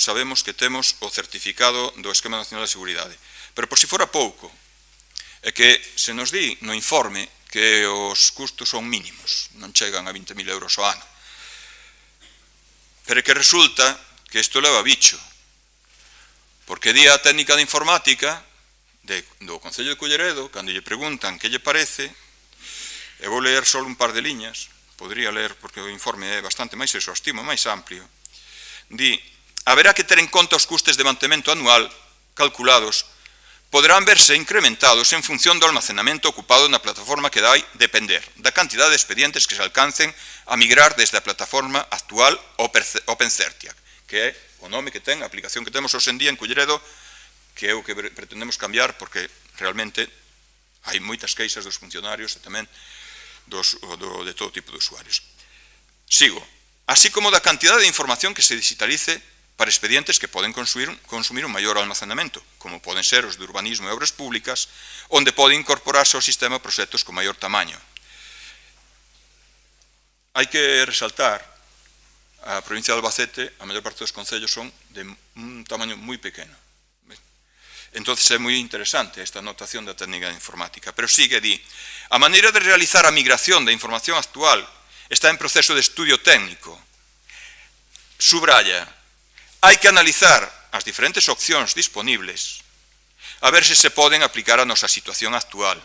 sabemos que temos o certificado do Esquema Nacional de Seguridade. Pero por si fora pouco, é que se nos di no informe que os custos son mínimos, non chegan a 20.000 euros ao ano. Pero é que resulta que isto leva bicho, porque di a técnica de informática do Concello de Culleredo, cando lle preguntan que lle parece, e vou ler só un par de liñas, podría ler porque o informe é bastante máis exhaustivo, máis amplio, di, haberá que ter en conta os custes de mantemento anual calculados, poderán verse incrementados en función do almacenamento ocupado na plataforma que dai depender da cantidade de expedientes que se alcancen a migrar desde a plataforma actual OpenCertiac, que é o nome que ten a aplicación que temos hoxe en día en Culleredo, que é o que pretendemos cambiar porque realmente hai moitas queixas dos funcionarios e tamén de todo tipo de usuarios. Sigo. Así como da cantidad de información que se digitalice para expedientes que poden consumir un maior almacenamento, como poden ser os de urbanismo e obras públicas, onde pode incorporarse ao sistema proxectos con maior tamaño. Hai que resaltar, a provincia de Albacete, a maior parte dos concellos son de un tamaño moi pequeno. Entonces é moi interesante esta anotación da técnica de informática. Pero sigue, di, a maneira de realizar a migración da información actual está en proceso de estudio técnico. Subraya, hai que analizar as diferentes opcións disponibles a ver se se poden aplicar a nosa situación actual.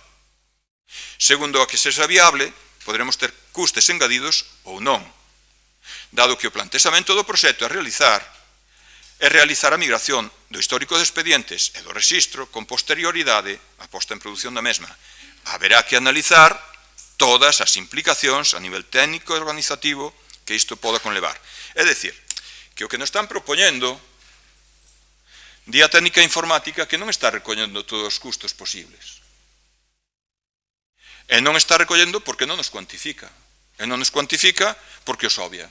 Segundo a que sexa viable, poderemos ter custes engadidos ou non, dado que o plantexamento do proxecto a realizar a migración do histórico de expedientes e do rexistro con posterioridade á posta en produción da mesma. Haberá que analizar todas as implicacións a nivel técnico e organizativo que isto poda conlevar. É dicir, que o que nos están propoñendo di a técnica informática que non está recollendo todos os custos posibles. E non está recollendo porque non nos cuantifica. E non nos cuantifica porque os obvia,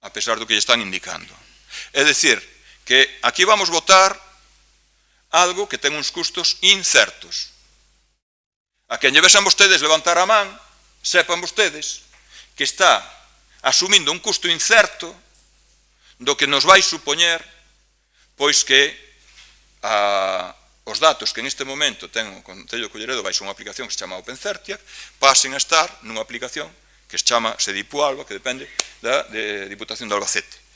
a pesar do que lle están indicando. É dicir, que aquí vamos votar algo que ten uns custos incertos. A quen lle vexan vostedes levantar a man, sepan vostedes que está asumindo un custo incerto do que nos vai supoñer pois que os datos que neste momento ten o Concello de Culleredo baixo unha aplicación que se chama OpenCertiac pasen a estar nunha aplicación que se chama Sedipualba, que depende da Diputación de Albacete.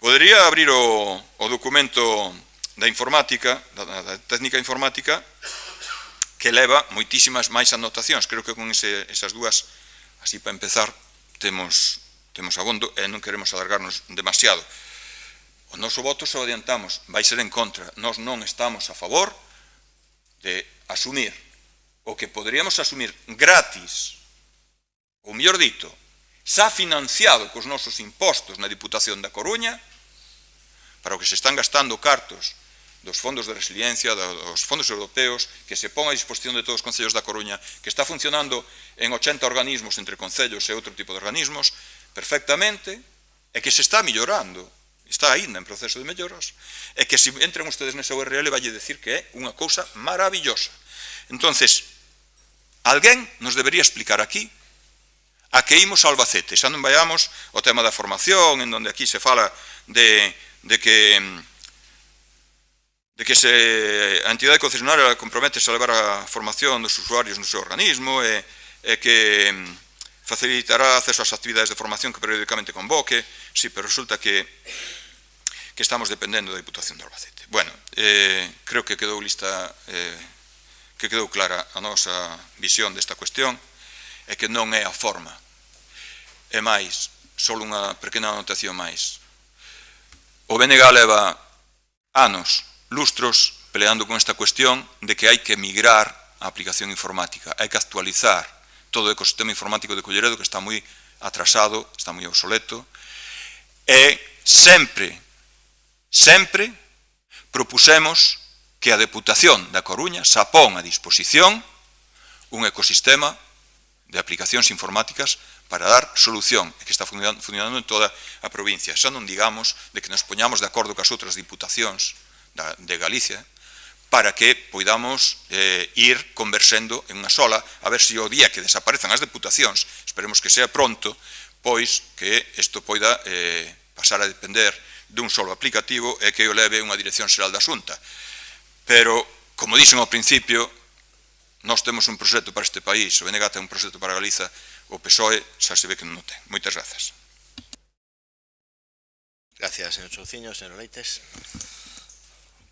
Podería abrir o documento da informática, da técnica informática, que leva moitísimas máis anotacións. Creo que con esas dúas, así para empezar, temos abondo e non queremos alargarnos demasiado. O noso voto, se o adiantamos, vai ser en contra. Nós non estamos a favor de asumir o que poderíamos asumir gratis, ou mellor dito, xa financiado cos nosos impostos na Diputación da Coruña, para o que se están gastando cartos dos fondos de resiliencia, dos fondos europeos, que se pon a disposición de todos os concellos da Coruña, que está funcionando en 80 organismos entre concellos e outro tipo de organismos, perfectamente, e que se está millorando, está aínda en proceso de melloras, e que se entren ustedes nese URL vai decir que é unha cousa maravillosa. Entonces, alguén nos debería explicar aquí a que imos a Albacete. Xa non vayamos ao tema da formación, en donde aquí se fala de que a entidade concesionaria comprometese a levar a formación dos usuarios no seu organismo e que facilitará acceso ás actividades de formación que periódicamente convoque. Sí, pero resulta que estamos dependendo da Diputación de Albacete. Bueno, creo que quedou clara a nosa visión desta cuestión e que non é a forma. E máis, só unha pequena anotación máis. O BNG leva anos, lustros, peleando con esta cuestión de que hai que migrar a aplicación informática, hai que actualizar todo o ecosistema informático de Culleredo, que está moi atrasado, está moi obsoleto, E sempre propusemos que a Deputación da Coruña se pon a disposición un ecosistema de aplicacións informáticas para dar solución, e que está funcionando en toda a provincia. Xa non digamos de que nos poñamos de acordo cas outras diputacións de Galicia para que poidamos ir conversendo en unha sola, a ver se o día que desaparezan as deputacións, esperemos que sea pronto, pois que isto poida pasar a depender dun solo aplicativo e que o leve unha dirección xeral da Xunta. Pero, como dixen ao principio, nós temos un proxecto para este país, o BNG ten un proxecto para Galiza, o PSOE xa se ve que non o ten. Moitas grazas. Gracias, señor Chouciño. Señor Leites.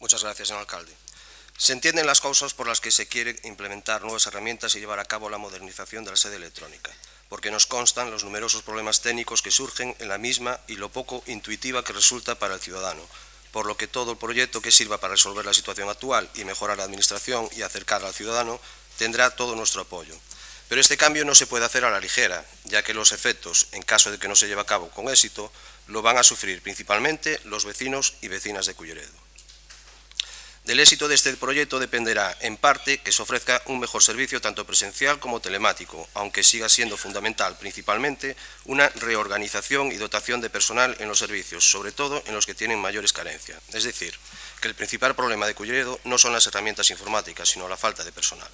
Muchas gracias, señor alcalde. Se entienden las causas por las que se quiere implementar nuevas herramientas y llevar a cabo la modernización de la sede electrónica, porque nos constan los numerosos problemas técnicos que surgen en la misma y lo poco intuitiva que resulta para el ciudadano, por lo que todo el proyecto que sirva para resolver la situación actual y mejorar la administración y acercar al ciudadano tendrá todo nuestro apoyo. Pero este cambio no se puede hacer a la ligera, ya que los efectos, en caso de que no se lleve a cabo con éxito, lo van a sufrir principalmente los vecinos y vecinas de Culleredo. Del éxito de este proyecto dependerá, en parte, que se ofrezca un mejor servicio tanto presencial como telemático, aunque siga siendo fundamental, principalmente, una reorganización y dotación de personal en los servicios, sobre todo en los que tienen mayores carencias. Es decir, que el principal problema de Culleredo no son las herramientas informáticas, sino la falta de personal.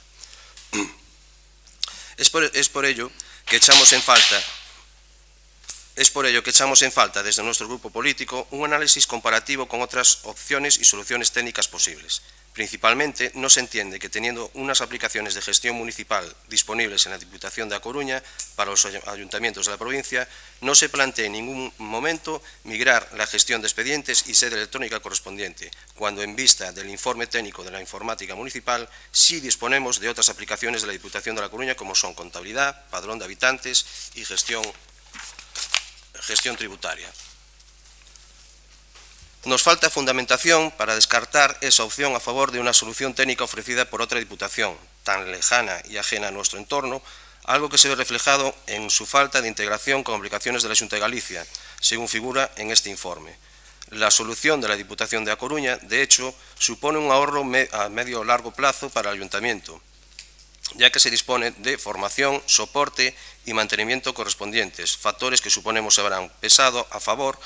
Es por ello que echamos en falta desde nuestro grupo político un análisis comparativo con otras opciones y soluciones técnicas posibles. Principalmente, no se entiende que teniendo unas aplicaciones de gestión municipal disponibles en la Diputación de A Coruña para los ayuntamientos de la provincia, no se plantee en ningún momento migrar la gestión de expedientes y sede electrónica correspondiente, cuando en vista del informe técnico de la informática municipal sí disponemos de otras aplicaciones de la Diputación de La Coruña como son contabilidad, padrón de habitantes y gestión tributaria. Nos falta fundamentación para descartar esa opción a favor de una solución técnica ofrecida por otra diputación, tan lejana y ajena a nuestro entorno, algo que se ve reflejado en su falta de integración con obligaciones de la Xunta de Galicia, según figura en este informe. La solución de la Diputación de A Coruña, de hecho, supone un ahorro a medio o largo plazo para el ayuntamiento, ya que se dispone de formación, soporte y mantenimiento correspondientes, factores que suponemos se habrán pesado a favor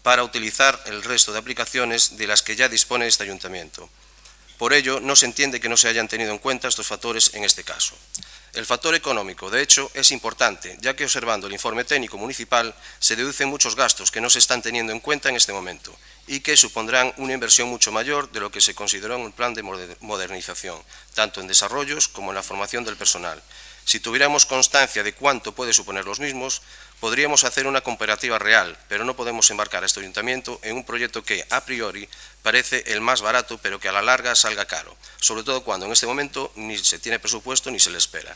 para utilizar el resto de aplicaciones de las que ya dispone este ayuntamiento. Por ello, no se entiende que no se hayan tenido en cuenta estos factores en este caso. El factor económico, de hecho, es importante, ya que observando el informe técnico municipal se deducen muchos gastos que no se están teniendo en cuenta en este momento y que supondrán una inversión mucho mayor de lo que se consideró en el plan de modernización, tanto en desarrollos como en la formación del personal. Si tuviéramos constancia de cuánto puede suponer los mismos, podríamos hacer una comparativa real, pero no podemos embarcar a este ayuntamiento en un proyecto que, a priori, parece el más barato, pero que a la larga salga caro, sobre todo cuando en este momento ni se tiene presupuesto ni se le espera.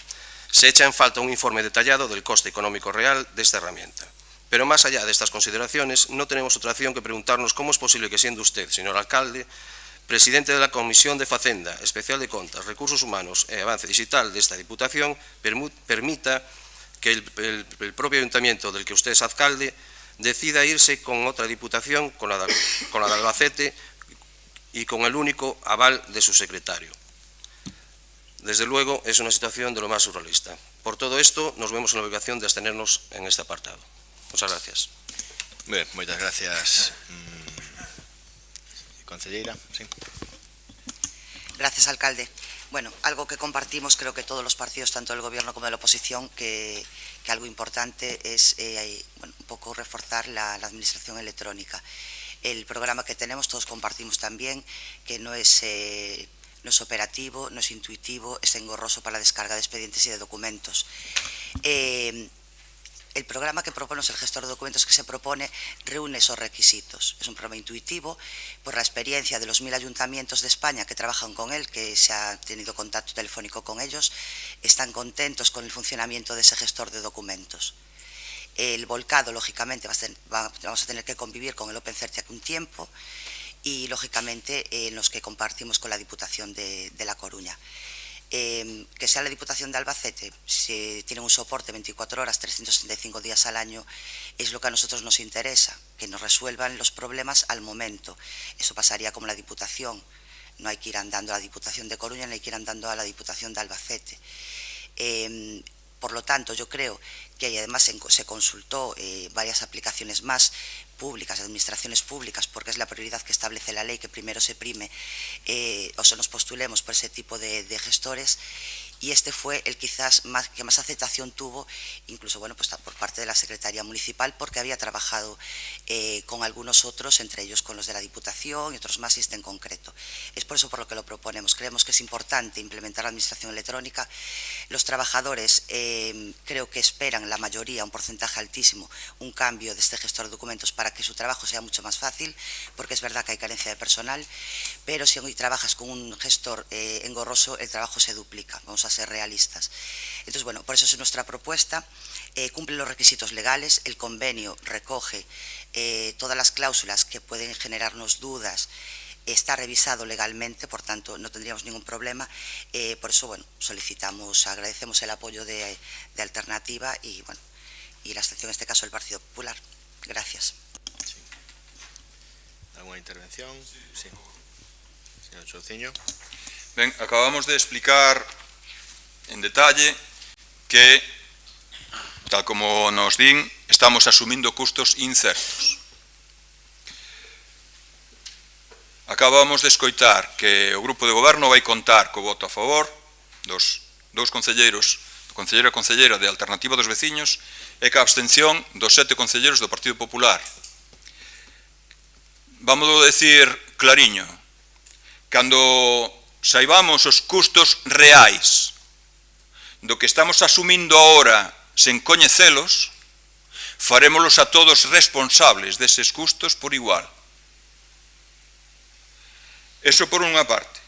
Se echa en falta un informe detallado del coste económico real de esta herramienta. Pero más allá de estas consideraciones, no tenemos otra opción que preguntarnos cómo es posible que, siendo usted, señor alcalde, presidente de la Comisión de Facenda, Especial de Contas, Recursos Humanos e Avance Digital de esta Diputación, permita que el propio ayuntamiento del que usted es alcalde decida irse con otra diputación, con la de Albacete, y con el único aval de su secretario. Desde luego, es una situación de lo más surrealista. Por todo esto, nos vemos en la obligación de abstenernos en este apartado. Muchas gracias. Bien, muchas gracias. Concelleira, sí. Gracias, alcalde. Bueno, algo que compartimos, creo que todos los partidos, tanto del Gobierno como de la oposición, que algo importante es un poco reforzar la administración electrónica. El programa que tenemos, todos compartimos también, que no es operativo, no es intuitivo, es engorroso para la descarga de expedientes y de documentos. El programa que propone el gestor de documentos que se propone reúne esos requisitos. Es un programa intuitivo por la experiencia de los 1000 ayuntamientos de España que trabajan con él, que se ha tenido contacto telefónico con ellos, están contentos con el funcionamiento de ese gestor de documentos. El volcado, lógicamente, vamos a tener que convivir con el OpenCertiac un tiempo y, lógicamente, en los que compartimos con la Diputación de La Coruña. que sea la Diputación de Albacete, si tienen un soporte 24 horas, 365 días al año, es lo que a nosotros nos interesa, que nos resuelvan los problemas al momento. Eso pasaría como la Diputación. No hay que ir andando a la Diputación de Coruña, no hay que ir andando a la Diputación de Albacete. Por lo tanto, yo creo que además se consultó varias aplicaciones más públicas, administraciones públicas, porque es la prioridad que establece la ley, que primero se prime o se nos postulemos por ese tipo de gestores, y este fue el quizás que más aceptación tuvo, incluso bueno, pues por parte de la Secretaría Municipal, porque había trabajado con algunos otros, entre ellos con los de la Diputación y otros más, y este en concreto. Es por eso por lo que lo proponemos. Creemos que es importante implementar la administración electrónica. Los trabajadores creo que esperan, la mayoría, un porcentaje altísimo, un cambio de este gestor de documentos para que su trabajo sea mucho más fácil, porque es verdad que hay carencia de personal, pero si hoy trabajas con un gestor engorroso, el trabajo se duplica. Vamos a ser realistas. Entonces, bueno, por eso es nuestra propuesta. Cumple los requisitos legales, el convenio recoge todas las cláusulas que pueden generarnos dudas, está revisado legalmente, por tanto no tendríamos ningún problema. Por eso, bueno, agradecemos el apoyo de Alternativa y, bueno, y la abstención en este caso del Partido Popular. Gracias. Sí. ¿Alguna intervención? Sí. Señor Chouciño. Ben, acabamos de explicar en detalle que, tal como nos din, estamos asumindo custos incertos. Acabamos de escoitar que o Grupo de Goberno vai contar co voto a favor dos dous concelleiros, do concelleiro e concelleira de Alternativa dos Veciños, e que a abstención dos 7 concelleiros do Partido Popular. Vamos a decir clariño, cando saibamos os custos reais do que estamos asumindo ahora sen coñecelos, farémolos a todos responsables deses custos por igual. Eso por unha parte.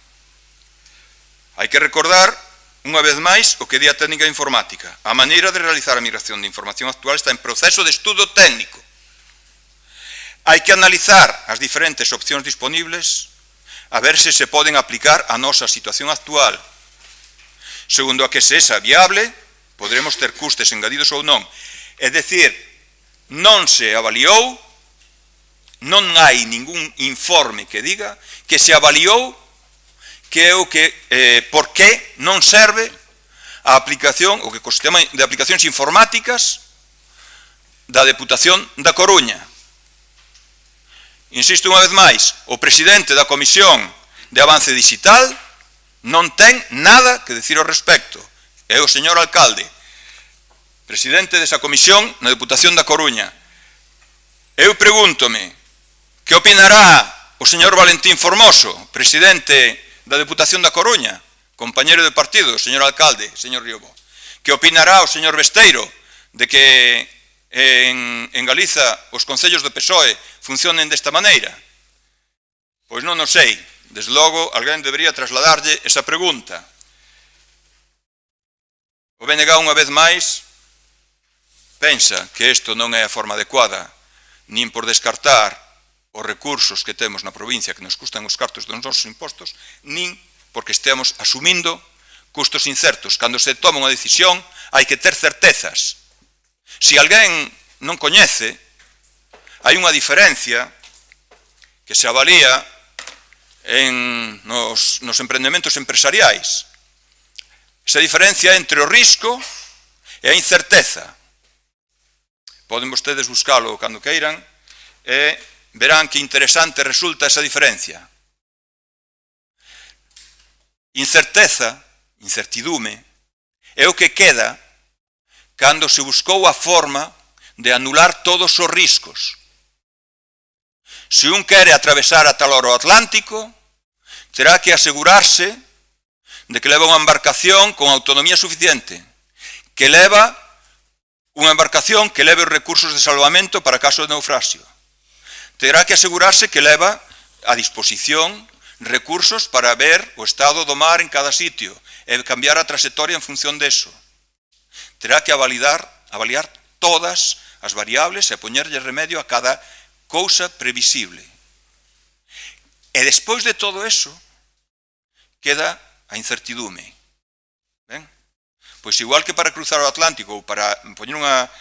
Hai que recordar, unha vez máis, o que di a técnica informática. A maneira de realizar a migración de información actual está en proceso de estudo técnico. Hai que analizar as diferentes opcións disponibles a ver se se poden aplicar a nosa situación actual. Segundo a que se esa viable, podremos ter custes engadidos ou non. É dicir, non se avaliou, non hai ningún informe que diga que se avaliou que é o que, por que non serve a aplicación, o que o sistema de aplicacións informáticas da Deputación da Coruña. Insisto unha vez máis, o presidente da Comisión de Avance Digital non ten nada que decir ao respecto. É o señor alcalde, presidente desa comisión na Deputación da Coruña. Eu pregúntome, que opinará o señor Valentín Formoso, presidente da Deputación da Coruña, compañeiro de partido, señor alcalde, señor Riobo? Que opinará o señor Besteiro de que en Galiza os concellos do PSOE funcionen desta maneira? Pois non o sei. Desde logo, alguén debería trasladarlle esa pregunta. O BNG, unha vez máis, pensa que isto non é a forma adecuada, nin por descartar os recursos que temos na provincia que nos custan os cartos dos nosos impostos, nin porque estemos asumindo custos incertos. Cando se toma unha decisión, hai que ter certezas. Se alguén non coñece, hai unha diferencia que se avalía nos empreendementos empresariais. Esa diferencia entre o risco e a incerteza. Poden vostedes buscalo cando queiran e verán que interesante resulta esa diferencia. Incerteza, incertidume, é o que queda cando se buscou a forma de anular todos os riscos. Se un quere atravesar a tal hora o Atlántico, terá que asegurarse de que leva unha embarcación con autonomía suficiente, que leva unha embarcación que leve os recursos de salvamento para caso de naufraxio. Terá que asegurarse que leva a disposición recursos para ver o estado do mar en cada sitio e cambiar a trayectoria en función deso. Terá que avaliar todas as variables e poñerlle remedio a cada cousa previsible. E despois de todo eso, queda a incertidume. Ben? Pois igual que para cruzar o Atlántico ou para poñer unha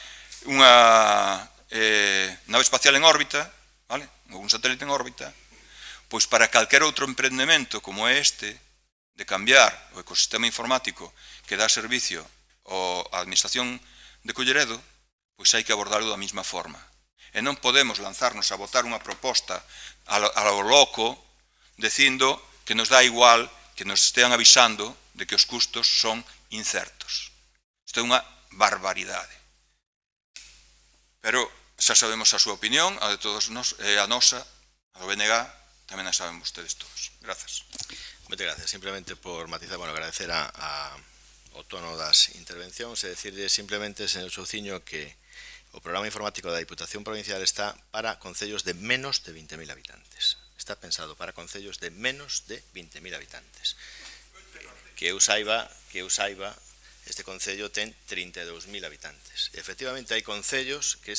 nave espacial en órbita, vale? Ou un satélite en órbita, pois para calquer outro emprendemento como este, de cambiar o ecosistema informático que dá servicio á Administración de Culleredo, pois hai que abordarlo da mesma forma. E non podemos lanzarnos a votar unha proposta a lo loco, dicindo que nos dá igual que nos estean avisando de que os custos son incertos. Isto é unha barbaridade. Pero xa sabemos a súa opinión, a de todos nós, e a nosa, a do BNG, tamén a saben vostedes todos. Grazas. Moitas gracias. Simplemente por matizar, agradecer o tono das intervencións e decirle simplemente, señor Souciño, que o programa informático da Diputación Provincial está para concellos de menos de 20.000 habitantes. Está pensado para concellos de menos de 20.000 habitantes. Que eu saiba, este concello ten 32.000 habitantes. Efectivamente, hai concellos que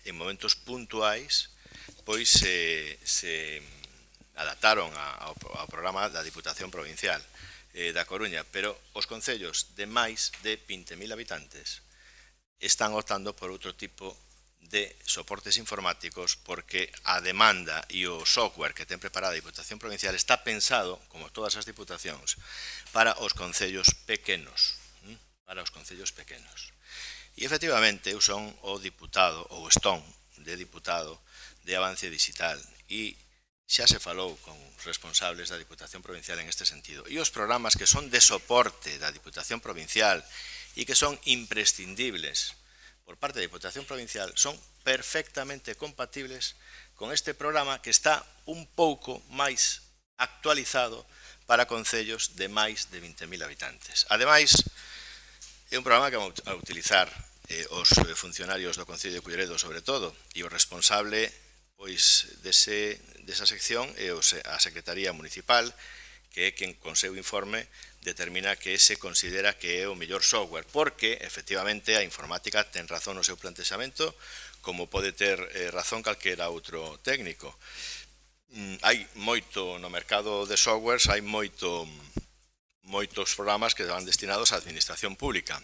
en momentos puntuais, pois se adaptaron ao programa da Diputación Provincial da Coruña, pero os concellos de máis de 20.000 habitantes están optando por outro tipo de soportes informáticos porque a demanda e o software que ten preparada a Diputación Provincial está pensado, como todas as diputacións, para os concellos pequenos. E, efectivamente, eu son o diputado, ou estou de diputado de Avance Digital, e xa se falou con responsables da Diputación Provincial en este sentido. E os programas que son de soporte da Diputación Provincial e que son imprescindibles por parte da Diputación Provincial son perfectamente compatibles con este programa que está un pouco máis actualizado para concellos de máis de 20.000 habitantes. Ademais, é un programa que van a utilizar os funcionarios do Concello de Culleredo, sobre todo, e o responsable pois desa sección é a Secretaría Municipal, que é quen con seu informe determina que se considera que é o mellor software, porque, efectivamente, a informática ten razón no seu plantexamento, como pode ter razón calquera outro técnico. Hai moito no mercado de softwares, hai moitos programas que van destinados á administración pública,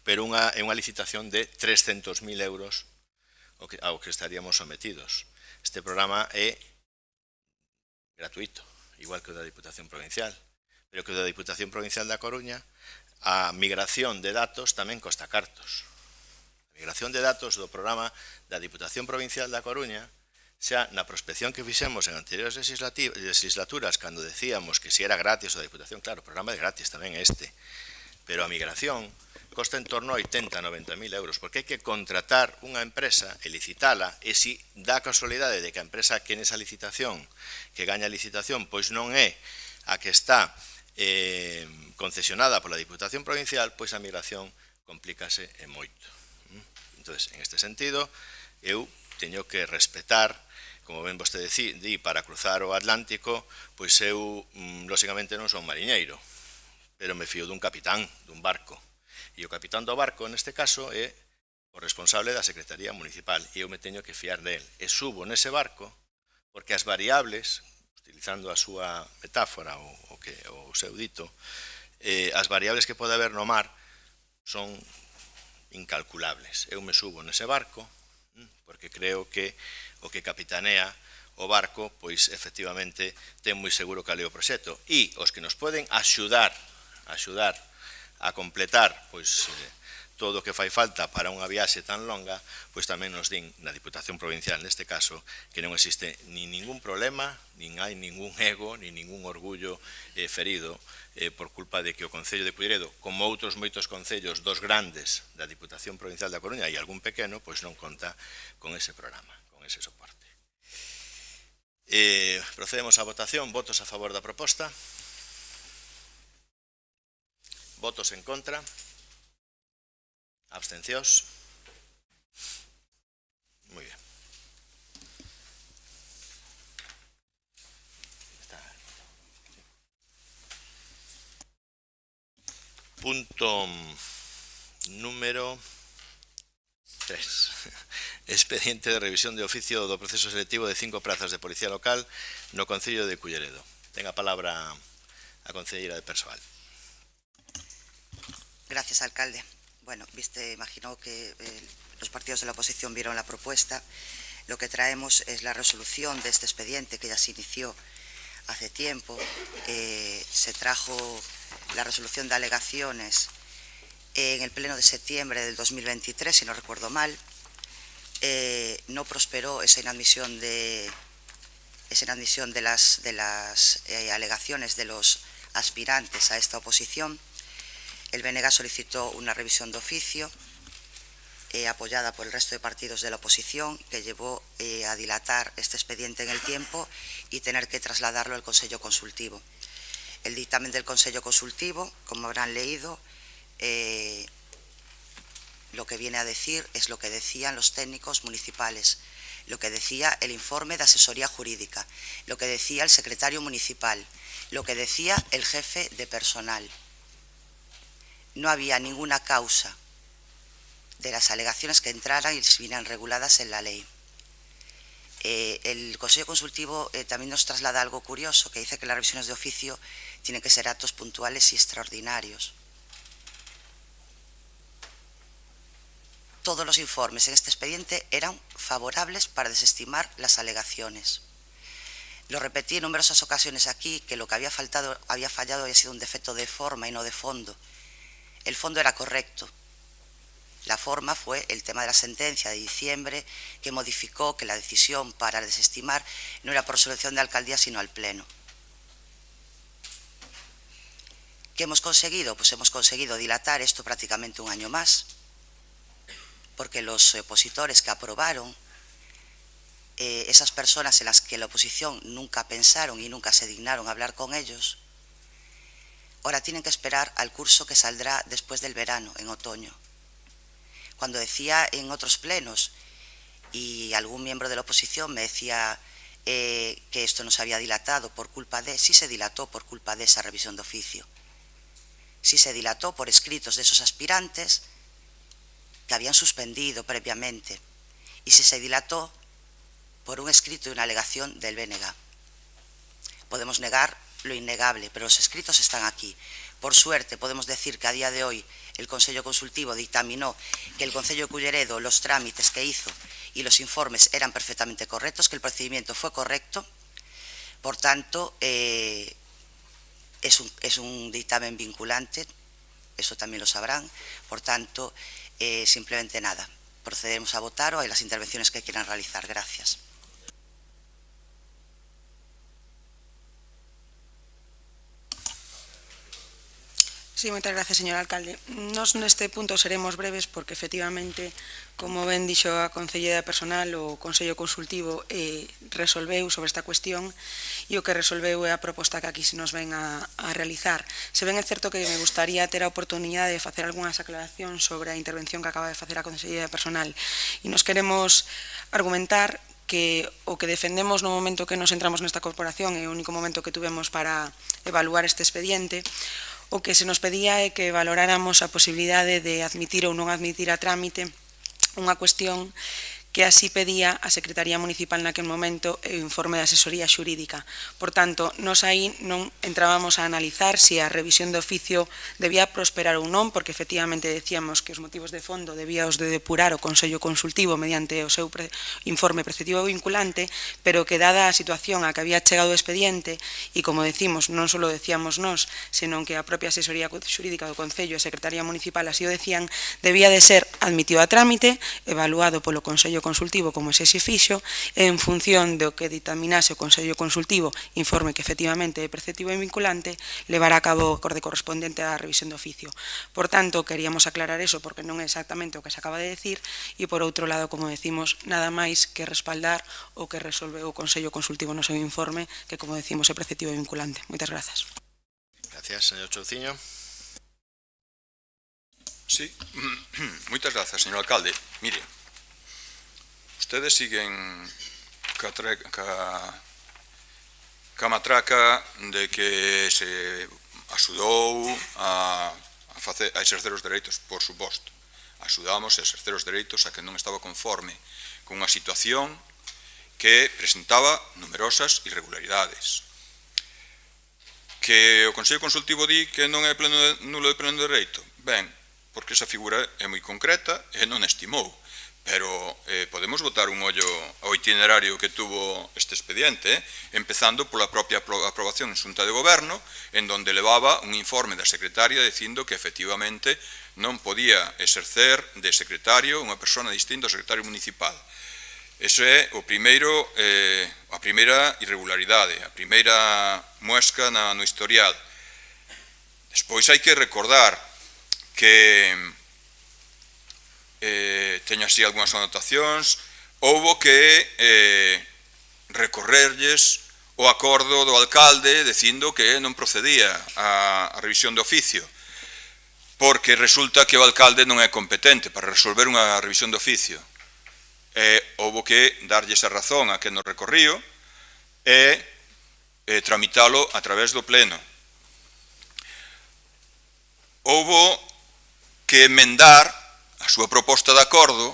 pero é unha licitación de 300.000 euros ao que estaríamos sometidos. Este programa é gratuito, igual que o da Diputación Provincial, pero que o da Diputación Provincial da Coruña, a migración de datos tamén costa cartos. A migración de datos do programa da Diputación Provincial da Coruña, xa na prospección que fixemos en anteriores legislaturas, cando decíamos que si era gratis o da Diputación, claro, o programa é gratis tamén este, pero a migración costa en torno a 80-90.000 euros, porque hai que contratar unha empresa e licitala, e se dá a casualidade de que a empresa que nesa licitación, que gaña a licitación, pois non é a que está concesionada pola Diputación Provincial, pois a migración complícase e moito. Entón, en este sentido, eu teño que respetar, como ben vostede di, para cruzar o Atlántico, pois eu, lóxicamente, non son mariñeiro, pero me fío dun capitán, dun barco. E o capitán do barco, neste caso, é o responsable da Secretaría Municipal, e eu me teño que fiar del. E subo nese barco, porque as variables, utilizando a súa metáfora, o seu dito, as variables que pode haber no mar son incalculables. Eu me subo nese barco, porque creo que o que capitanea o barco, pois, efectivamente, ten moi seguro cal é o proxecto. E os que nos poden axudar a completar pois todo o que fai falta para unha viaxe tan longa, pois tamén nos din na Diputación Provincial, neste caso, que non existe nin ningún problema, nin hai ningún ego, nin ningún orgullo ferido por culpa de que o Concello de Culleredo, como outros moitos concellos dos grandes da Diputación Provincial da Coruña e algún pequeno, pois non conta con ese programa, con ese soporte. Procedemos á votación. Votos a favor da proposta. Votos en contra. Abstencións. Moi ben. Punto número 3. Expediente de revisión de oficio do proceso selectivo de 5 prazas de Policía Local no Concello de Culleredo. Ten a palabra a concelleira de Persoal. Gracias, alcalde. Bueno, imagino que los partidos de la oposición vieron la propuesta. Lo que traemos es la resolución de este expediente que ya se inició hace tiempo. Se trajo la resolución de alegaciones en el pleno de septiembre del 2023, si no recuerdo mal. No prosperó esa inadmisión de las alegaciones de los aspirantes a esta oposición. El BNG solicitó una revisión de oficio apoyada por el resto de partidos de la oposición, que llevó a dilatar este expediente en el tiempo y tener que trasladarlo al Consejo Consultivo. El dictamen del Consejo Consultivo, como habrán leído, lo que viene a decir es lo que decían los técnicos municipales, lo que decía el informe de asesoría jurídica, lo que decía el secretario municipal, lo que decía el jefe de personal. No había ninguna causa de las alegaciones que entraran y vinieran reguladas en la ley. El Consejo Consultivo también nos traslada algo curioso, que dice que las revisiones de oficio tienen que ser actos puntuales y extraordinarios. Todos los informes en este expediente eran favorables para desestimar las alegaciones. Lo repetí en numerosas ocasiones aquí, que lo que había fallado había sido un defecto de forma y no de fondo. El fondo era correcto. La forma fue el tema de la sentencia de diciembre, que modificó que la decisión para desestimar no era por resolución de alcaldía, sino al Pleno. ¿Qué hemos conseguido? Pues hemos conseguido dilatar esto prácticamente un año más, porque los opositores que aprobaron, esas personas en las que la oposición nunca pensaron y nunca se dignaron a hablar con ellos, ahora tienen que esperar al curso que saldrá después del verano, en otoño. Cuando decía en otros plenos, y algún miembro de la oposición me decía que esto no se había dilatado por culpa de... Sí se dilató por culpa de esa revisión de oficio. Sí se dilató por escritos de esos aspirantes que habían suspendido previamente. Y sí se dilató por un escrito y una alegación del BNG. Podemos negar lo innegable, pero los escritos están aquí. Por suerte, podemos decir que a día de hoy el Consejo Consultivo dictaminó que el Concello de Culleredo, los trámites que hizo y los informes eran perfectamente correctos, que el procedimiento fue correcto. Por tanto, es un dictamen vinculante, eso también lo sabrán. Por tanto, simplemente nada, procederemos a votar o a las intervenciones que quieran realizar. Gracias. Sí, moitas gracias, señor alcalde. Nos neste punto seremos breves porque, efectivamente, como ben dixo a Concelleira Personal, o Consello Consultivo resolveu sobre esta cuestión e o que resolveu é a proposta que aquí se nos ven a realizar. Se ben é certo que me gustaría ter a oportunidade de facer algunhas aclaracións sobre a intervención que acaba de facer a Conselleira Personal, e nos queremos argumentar que o que defendemos no momento que nos entramos nesta corporación é o único momento que tuvemos para evaluar este expediente. O que se nos pedía é que valoráramos a posibilidade de admitir ou non admitir a trámite unha cuestión que así pedía a Secretaría Municipal naquel momento o informe de asesoría xurídica. Por tanto, nos aí non entrábamos a analizar se a revisión de oficio debía prosperar ou non, porque efectivamente decíamos que os motivos de fondo debía os de depurar o Consello Consultivo mediante o seu informe preceptivo vinculante, pero que dada a situación a que había chegado o expediente, e como decimos, non só decíamos nós, senón que a propia asesoría xurídica do Concello e a Secretaría Municipal así o decían, debía de ser admitido a trámite, evaluado polo Consello Consultivo como se fixo, en función do que dictaminase o Consello Consultivo, informe que efectivamente é preceptivo e vinculante, levar a cabo o acorde correspondente á revisión de oficio. Por tanto, queríamos aclarar eso porque non é exactamente o que se acaba de decir, e por outro lado, como decimos, nada máis que respaldar o que resolveu o Consello Consultivo no seu informe, que como decimos é preceptivo e vinculante. Moitas grazas. Gracias, señor Chouciño. Sí, moitas grazas, señor alcalde. Mire, ustedes siguen ca matraca de que se axudou a exercer os dereitos, por suposto. Axudamos a exercer os dereitos a que non estaba conforme con unha situación que presentaba numerosas irregularidades. Que o Consello Consultivo di que non é nulo de pleno dereito. Ben, porque esa figura é moi concreta e non estimou. Pero podemos botar un ollo ao itinerario que tuvo este expediente, empezando pola propia aprobación en Xunta de Goberno, en donde levaba un informe da secretaria dicindo que efectivamente non podía exercer de secretario unha persona distinta ao secretario municipal. Esa é a primeira irregularidade, a primeira muesca no historial. Despois hai que recordar que teño así algunhas anotacións, houbo que recorrerlles o acordo do alcalde dicindo que non procedía a revisión de oficio, porque resulta que o alcalde non é competente para resolver unha revisión de oficio. Houbo que darlles a razón a que no recorrío e tramitalo a través do pleno. Houbo que emendar a súa proposta de acordo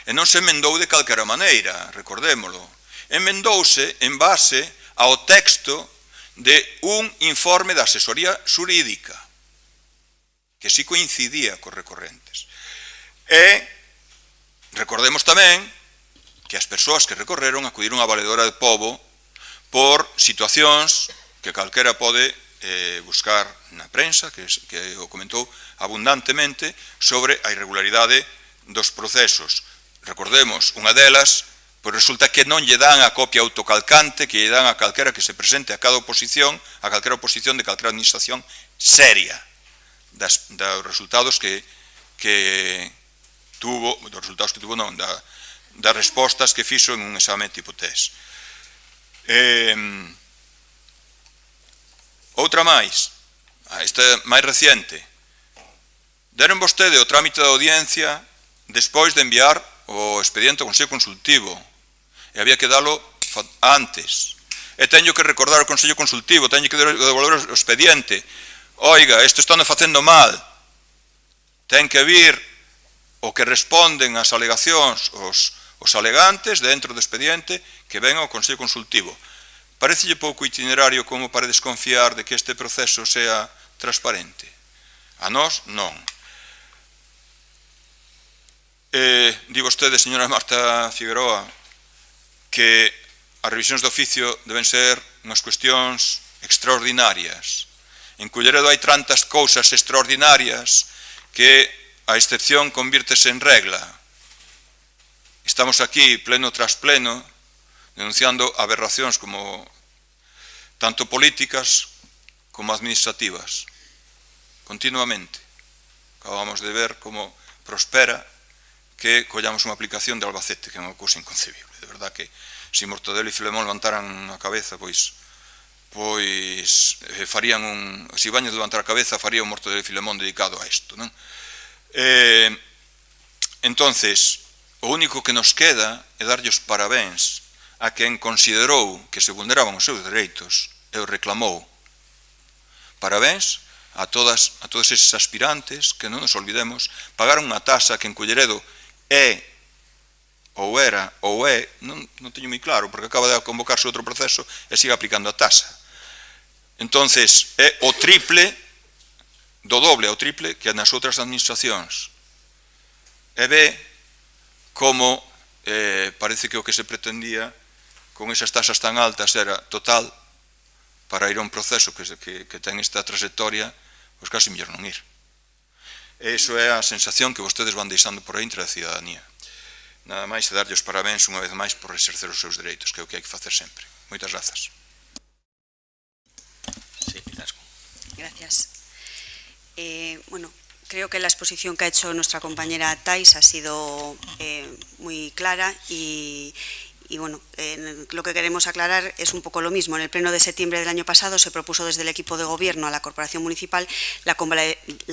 e non se emendou de calquera maneira, recordémolo. Emendouse en base ao texto de un informe da asesoría xurídica que si coincidía cos recorrentes. E recordemos tamén que as persoas que recorreron acudiron á valedora de pobo por situacións que calquera pode buscar na prensa, que o comentou abundantemente, sobre a irregularidade dos procesos. Recordemos, unha delas, pois resulta que non lle dan a copia autocalcante que lle dan a calquera que se presente a cada oposición, a calquera oposición de calquera administración seria, dos resultados que tuvo, non, das respostas que fixo en un exame tipo test. Outra máis, esta máis reciente. Deron vostede o trámite da audiencia despois de enviar o expediente ao Consello Consultivo e había que dalo antes. E teño que recordar ao Consello Consultivo, teño que devolver o expediente. Oiga, isto está facendo mal. Ten que vir o que responden as alegacións os alegantes dentro do expediente que ven ao Consello Consultivo. Parecelle pouco itinerario como para desconfiar de que este proceso sea transparente? A nós, non. Di vostede, señora Marta Figueroa, que as revisións de oficio deben ser unhas cuestións extraordinarias. En Culleredo hai tantas cousas extraordinarias que a excepción convírtese en regla. Estamos aquí, pleno tras pleno, denunciando aberracións como tanto políticas como administrativas, continuamente. Acabamos de ver como prospera que collamos unha aplicación de Albacete, que é unha cousa inconcebible. De verdad que se Mortadelo e Filemón levantaran a cabeza, pois farían se Ibáñez levantar a cabeza, faría un Mortadelo e Filemón dedicado a isto, non? Entonces, o único que nos queda é darlle os parabéns a quen considerou que se vulneraban os seus dereitos e o reclamou. Parabéns a todos eses aspirantes que non nos olvidemos, pagaron unha tasa que en Culleredo é, ou era, ou é, non teño moi claro, porque acaba de convocarse outro proceso e sigue aplicando a tasa. Entonces, é o triple, do doble ao triple, que nas outras administracións. E ve como parece que o que se pretendía con esas tasas tan altas era total para ir a un proceso que ten esta trayectoria, pois casi mellor non ir. E iso é a sensación que vostedes van deixando por aí entre a cidadanía. Nada máis e darlle os parabéns unha vez máis por exercer os seus dereitos, que é o que hai que facer sempre. Moitas grazas. Sí, Pinasco. Gracias. Bueno, creo que la exposición que ha hecho nuestra compañera Thais ha sido muy clara y bueno, lo que queremos aclarar es un poco lo mismo. En el pleno de septiembre del año pasado se propuso desde el equipo de gobierno a la Corporación Municipal la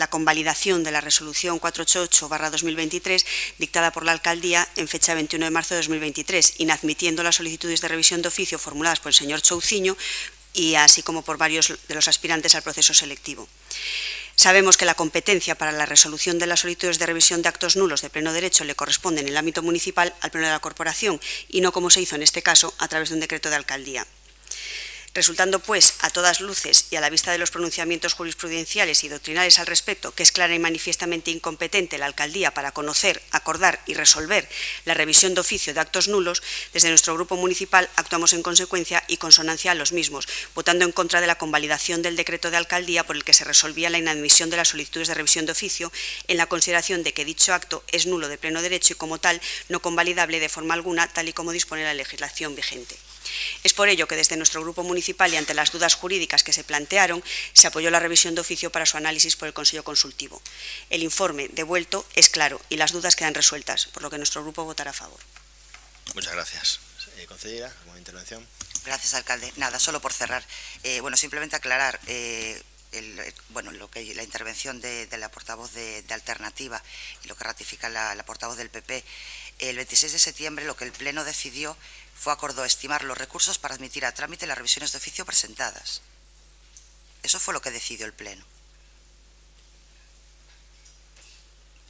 convalidación de la resolución 488/2023 dictada por la Alcaldía en fecha 21 de marzo de 2023, inadmitiendo las solicitudes de revisión de oficio formuladas por el señor Chouciño y así como por varios de los aspirantes al proceso selectivo. Sabemos que la competencia para la resolución de las solicitudes de revisión de actos nulos de pleno derecho le corresponde en el ámbito municipal al Pleno de la Corporación y no como se hizo en este caso a través de un decreto de alcaldía. Resultando, pues, a todas luces y a la vista de los pronunciamientos jurisprudenciales y doctrinales al respecto, que es clara y manifiestamente incompetente la Alcaldía para conocer, acordar y resolver la revisión de oficio de actos nulos, desde nuestro grupo municipal actuamos en consecuencia y consonancia a los mismos, votando en contra de la convalidación del decreto de Alcaldía por el que se resolvía la inadmisión de las solicitudes de revisión de oficio, en la consideración de que dicho acto es nulo de pleno derecho y, como tal, no convalidable de forma alguna, tal y como dispone la legislación vigente. Es por ello que desde nuestro grupo municipal y ante las dudas jurídicas que se plantearon, se apoyó la revisión de oficio para su análisis por el Consejo Consultivo. El informe devuelto es claro y las dudas quedan resueltas, por lo que nuestro grupo votará a favor. Muchas gracias. Concejala, ¿alguna intervención? Gracias, alcalde. Nada, solo por cerrar. Simplemente aclarar la intervención de la portavoz de Alternativa y lo que ratifica la portavoz del PP. El 26 de septiembre lo que el Pleno decidió acordó estimar los recursos para admitir a trámite las revisiones de oficio presentadas. Eso fue lo que decidió el Pleno.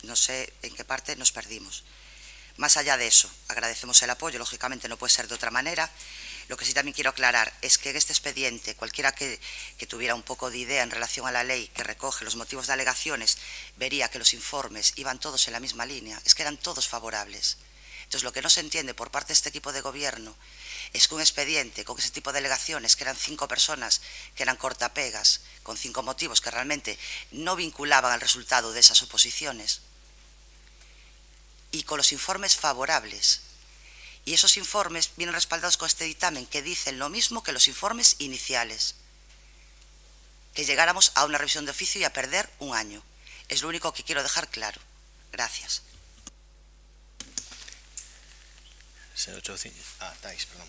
No sé en qué parte nos perdimos. Más allá de eso, agradecemos el apoyo, lógicamente no puede ser de otra manera. Lo que sí también quiero aclarar es que en este expediente, cualquiera que tuviera un poco de idea en relación a la ley que recoge los motivos de alegaciones, vería que los informes iban todos en la misma línea, es que eran todos favorables. Entonces, lo que no se entiende por parte de este equipo de gobierno es que un expediente con ese tipo de alegaciones, que eran 5 personas, que eran cortapegas, con 5 motivos que realmente no vinculaban al resultado de esas oposiciones, y con los informes favorables. Y esos informes vienen respaldados con este dictamen que dicen lo mismo que los informes iniciales. Que llegáramos a una revisión de oficio y a perder un año. Es lo único que quiero dejar claro. Gracias. Thais, perdón.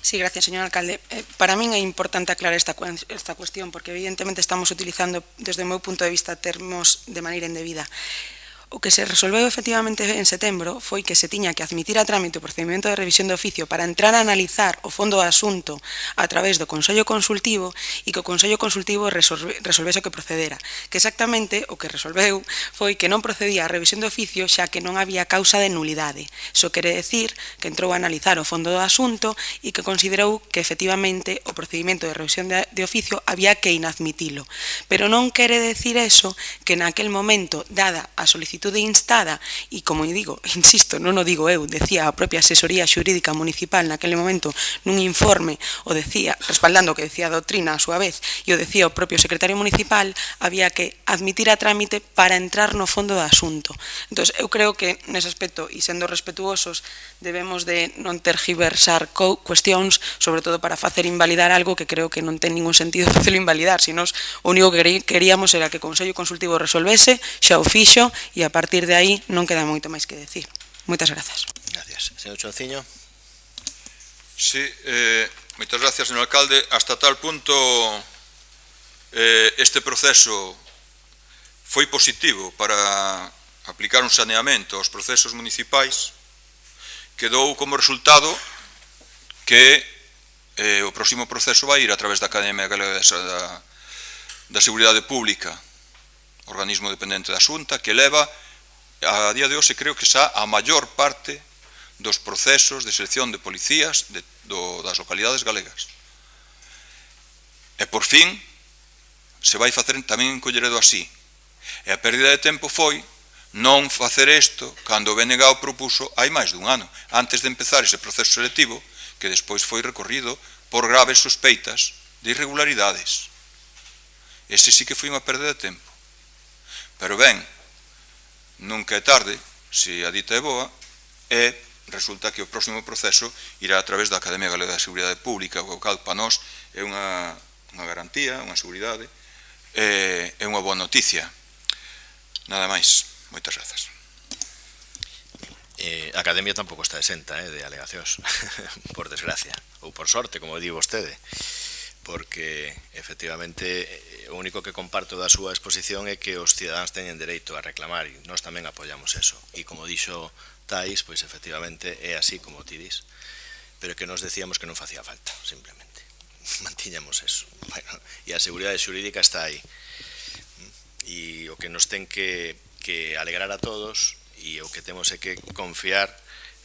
Sí, gracias, señor alcalde. Para min é importante aclarar esta cuestión, porque evidentemente estamos utilizando, desde o meu punto de vista, termos de maneira indebida. O que se resolveu efectivamente en setembro foi que se tiña que admitir a trámite o procedimento de revisión de oficio para entrar a analizar o fondo do asunto a través do Consello Consultivo e que o Consello Consultivo resolvese o que procedera. Que exactamente o que resolveu foi que non procedía a revisión de oficio xa que non había causa de nulidade. Iso quere decir que entrou a analizar o fondo do asunto e que considerou que efectivamente o procedimento de revisión de oficio había que inadmitilo. Pero non quere decir eso que naquel momento, dada a solicitud instada, e como digo, insisto, non o digo eu, decía a propia asesoría xurídica municipal naquele momento nun informe, o decía, respaldando o que decía a doutrina a súa vez, e o decía o propio secretario municipal, había que admitir a trámite para entrar no fondo do asunto. Entón, eu creo que nese aspecto, e sendo respetuosos, debemos de non tergiversar cuestións, sobre todo para facer invalidar algo que creo que non ten ningún sentido facelo invalidar, sino o único que queríamos era que o Consello Consultivo resolvese, xa o fixo, e a partir de aí non queda moito máis que decir. Moitas grazas. Gracias. Señor Chonciño. Sí, moitas gracias, señor alcalde. Hasta tal punto este proceso foi positivo para aplicar un saneamento aos procesos municipais que dou como resultado que o próximo proceso vai ir a través da Academia Galega da Seguridade Pública, organismo dependente da Xunta, que leva, a día de hoxe, creo que xa a maior parte dos procesos de selección de policías das localidades galegas. E, por fin, se vai facer tamén en Colleredo así. E a pérdida de tempo foi non facer isto cando o BNG o propuso hai máis dun ano, antes de empezar ese proceso selectivo, que despois foi recorrido por graves sospeitas de irregularidades. Ese sí que foi unha pérdida de tempo. Pero ben, nunca é tarde, se a dita é boa, e resulta que o próximo proceso irá a través da Academia Galega de Seguridade Pública, o cal para nós é unha garantía, unha seguridade, é unha boa noticia. Nada máis, moitas grazas. A Academia tampouco está exenta de alegacións, por desgracia, ou por sorte, como di vostede, porque, efectivamente, o único que comparto da súa exposición é que os cidadáns teñen dereito a reclamar, e nós tamén apoiamos eso. E, como dixo Thais, pois, efectivamente, é así como ti dis, pero que nos decíamos que non facía falta, simplemente. Mantiñamos eso. Bueno, e a seguridade xurídica está aí. E o que nos ten que alegrar a todos, e o que temos é que confiar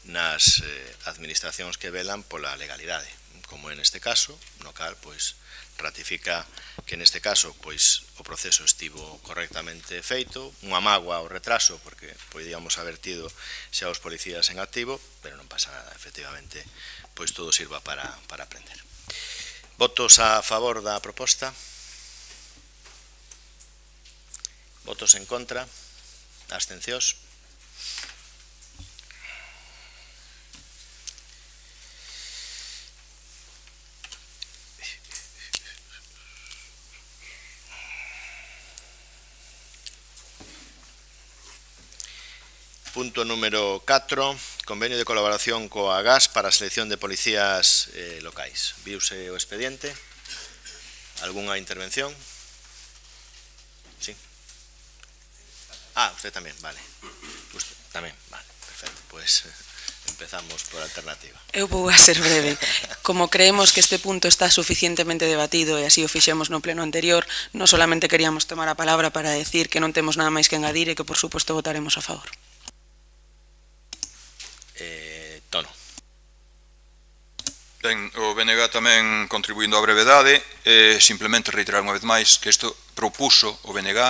nas administracións que velan pola legalidade, como en este caso, no cal, pois, ratifica que neste caso, pois, o proceso estivo correctamente feito, unha mágoa ao retraso, porque podíamos haber tido xa os policías en activo, pero non pasa nada, efectivamente, pois todo sirva para aprender. Votos a favor da proposta? Votos en contra? Abstencións? Punto número 4, convenio de colaboración coa GAS para a selección de policías locais. Viuse o expediente? Algunha intervención? Sí. Usted tamén, vale. Usted tamén, vale, perfecto. Pois empezamos por alternativa. Eu vou a ser breve. Como creemos que este punto está suficientemente debatido e así o fixemos no pleno anterior, non solamente queríamos tomar a palabra para decir que non temos nada máis que engadir e que, por suposto, votaremos a favor. Tono. Ben, o BNG tamén contribuindo á brevedade, simplemente reiterar unha vez máis que isto propuso o BNG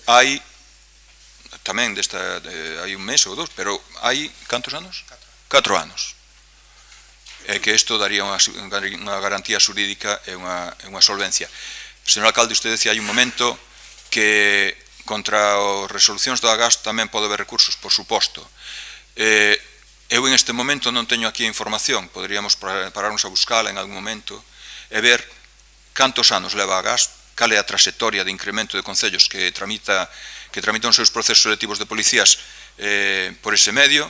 hai tamén hai un mes ou dous, pero hai cantos anos? 4 anos. E que isto daría unha garantía xurídica e unha solvencia. Señor alcalde, usted decía hai un momento que contra as resolucións do AGAS tamén pode haber recursos, por suposto. Eu en este momento non teño aquí a información, poderíamos pararnos a buscala en algún momento e ver cantos anos leva a GAS, cal é a trayectoria de incremento de concellos que tramitan os seus procesos selectivos de policías por ese medio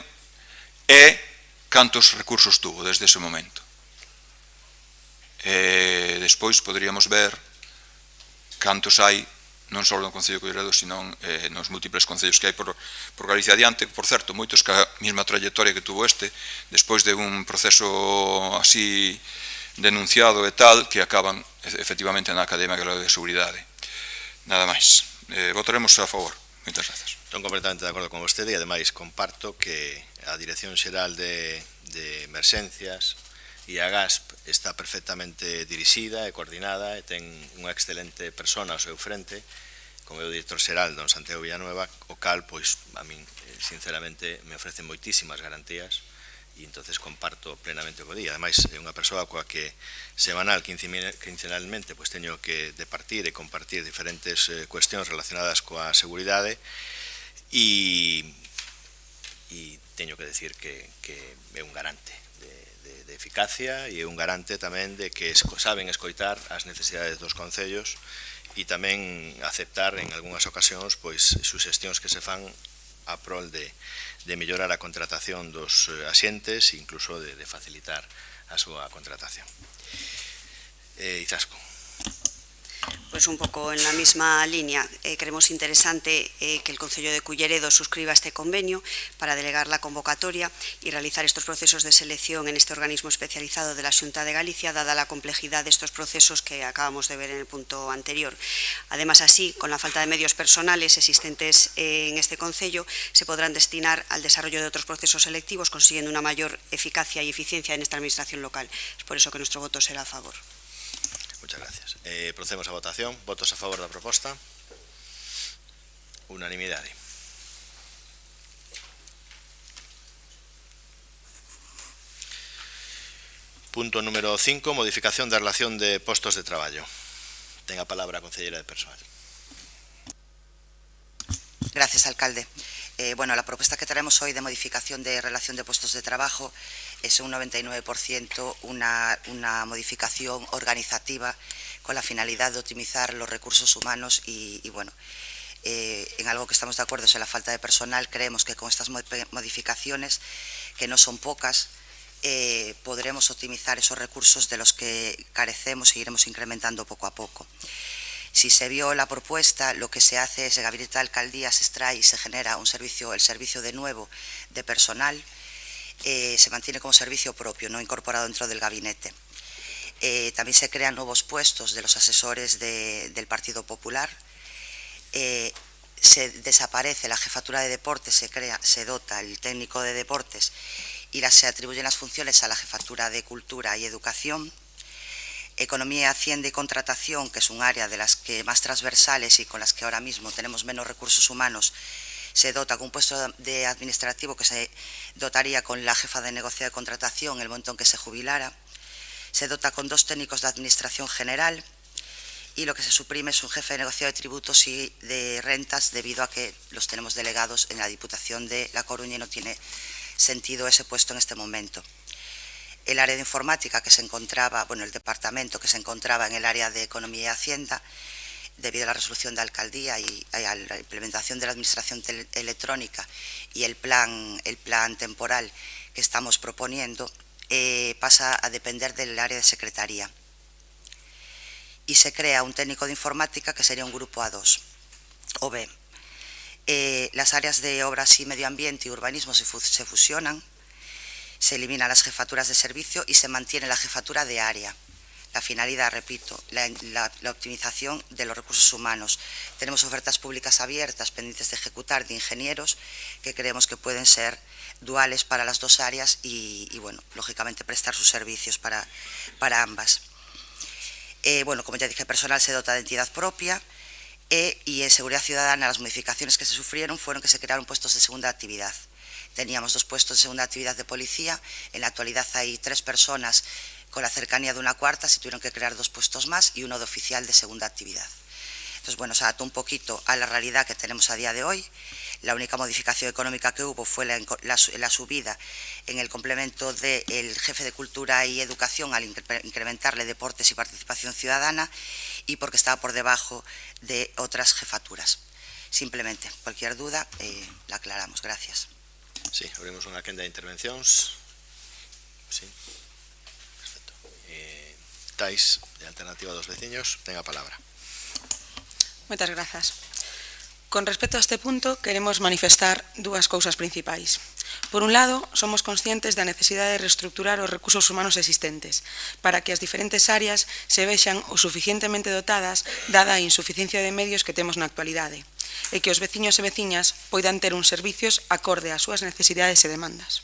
e cantos recursos tuvo desde ese momento. Despois poderíamos ver cantos hai non só no Concello de Culleredo, sino nos múltiples concellos que hai por Galicia adiante, por certo, moitos que a mesma trayectoria que tuvo despois de un proceso así denunciado e tal, que acaban efectivamente na Academia Galega de Seguridade. Nada máis. Votaremos a favor. Moitas grazas. Estou completamente de acordo con vostede e, ademais, comparto que a Dirección Xeral de Emerxencias e a GASP está perfectamente dirixida e coordinada e ten unha excelente persona ao seu frente, como é o director xeral, don Santiago Villanueva, o cal, pois, a min, sinceramente, me ofrece moitísimas garantías e entonces comparto plenamente o que di. Ademais, é unha persoa coa que semanal, quincenalmente, pois teño que departir e compartir diferentes cuestións relacionadas coa seguridade e teño que decir que é un garante de eficacia e é un garante tamén de que saben escoitar as necesidades dos concellos e tamén aceptar en algunhas ocasións pois suxestións que se fan a prol de mellorar a contratación dos axentes e incluso de facilitar a súa contratación. Izasco. Pues un poco en la misma línea, creemos interesante que el Concello de Culleredo suscriba este convenio para delegar la convocatoria y realizar estos procesos de selección en este organismo especializado de la Xunta de Galicia, dada la complejidad de estos procesos que acabamos de ver en el punto anterior. Además, así, con la falta de medios personales existentes en este concello, se podrán destinar al desarrollo de otros procesos selectivos, consiguiendo una mayor eficacia y eficiencia en esta administración local. Es por eso que nuestro voto será a favor. Muchas gracias. Procedemos a votación. Votos a favor da proposta? Unanimidade. Punto número 5. Modificación da relación de postos de traballo. Ten a palabra a concelleira de Persoal. Gracias, alcalde. Bueno, la propuesta que traemos hoy de modificación de relación de puestos de trabajo es un 99% una modificación organizativa con la finalidad de optimizar los recursos humanos y bueno, en algo que estamos de acuerdo es en la falta de personal. Creemos que con estas modificaciones, que no son pocas, podremos optimizar esos recursos de los que carecemos y iremos incrementando poco a poco. Si se vio la propuesta, lo que se hace es, el gabinete de alcaldía se extrae y se genera el servicio de nuevo de personal, se mantiene como servicio propio, no incorporado dentro del gabinete. También se crean nuevos puestos de los asesores del Partido Popular, se desaparece la jefatura de deportes, se dota el técnico de deportes y se atribuyen las funciones a la Jefatura de Cultura y Educación. Economía, Hacienda y Contratación, que es un área de las que más transversales y con las que ahora mismo tenemos menos recursos humanos, se dota con un puesto de administrativo que se dotaría con la jefa de negociado de contratación en el momento en que se jubilara. Se dota con 2 técnicos de Administración General y lo que se suprime es un jefe de negociado de tributos y de rentas debido a que los tenemos delegados en la Diputación de La Coruña y no tiene sentido ese puesto en este momento. El área de informática que se encontraba, bueno, el departamento que se encontraba en el área de Economía y Hacienda, debido a la resolución de alcaldía y a la implementación de la administración electrónica y el plan temporal que estamos proponiendo, pasa a depender del área de secretaría. Y se crea un técnico de informática que sería un grupo A2 o B. Las áreas de obras y medio ambiente y urbanismo se fusionan, se eliminan las jefaturas de servicio y se mantiene la jefatura de área. La finalidad, repito, la optimización de los recursos humanos. Tenemos ofertas públicas abiertas pendientes de ejecutar de ingenieros que creemos que pueden ser duales para las 2 áreas y bueno, lógicamente prestar sus servicios para ambas. Bueno, como ya dije, personal se dota de entidad propia y en Seguridad Ciudadana las modificaciones que se sufrieron fueron que se crearon puestos de segunda actividad. Teníamos 2 puestos de segunda actividad de policía, en la actualidad hay 3 personas con la cercanía de una cuarta, se tuvieron que crear 2 puestos más y 1 de oficial de segunda actividad. Entonces, bueno, se adaptó un poquito a la realidad que tenemos a día de hoy. La única modificación económica que hubo fue la subida en el complemento del jefe de Cultura y Educación al incrementarle deportes y participación ciudadana y porque estaba por debajo de otras jefaturas. Simplemente, cualquier duda, la aclaramos. Gracias. Sí, abrimos unha quenda de intervencións. Sí. Perfecto. Tais, de Alternativa dos Veciños, ten a palabra. Moitas grazas. Con respecto a este punto, queremos manifestar 2 cousas principais. Por un lado, somos conscientes da necesidade de reestructurar os recursos humanos existentes para que as diferentes áreas se vexan o suficientemente dotadas dada a insuficiencia de medios que temos na actualidade e que os veciños e veciñas poidan ter uns servicios acorde ás súas necesidades e demandas.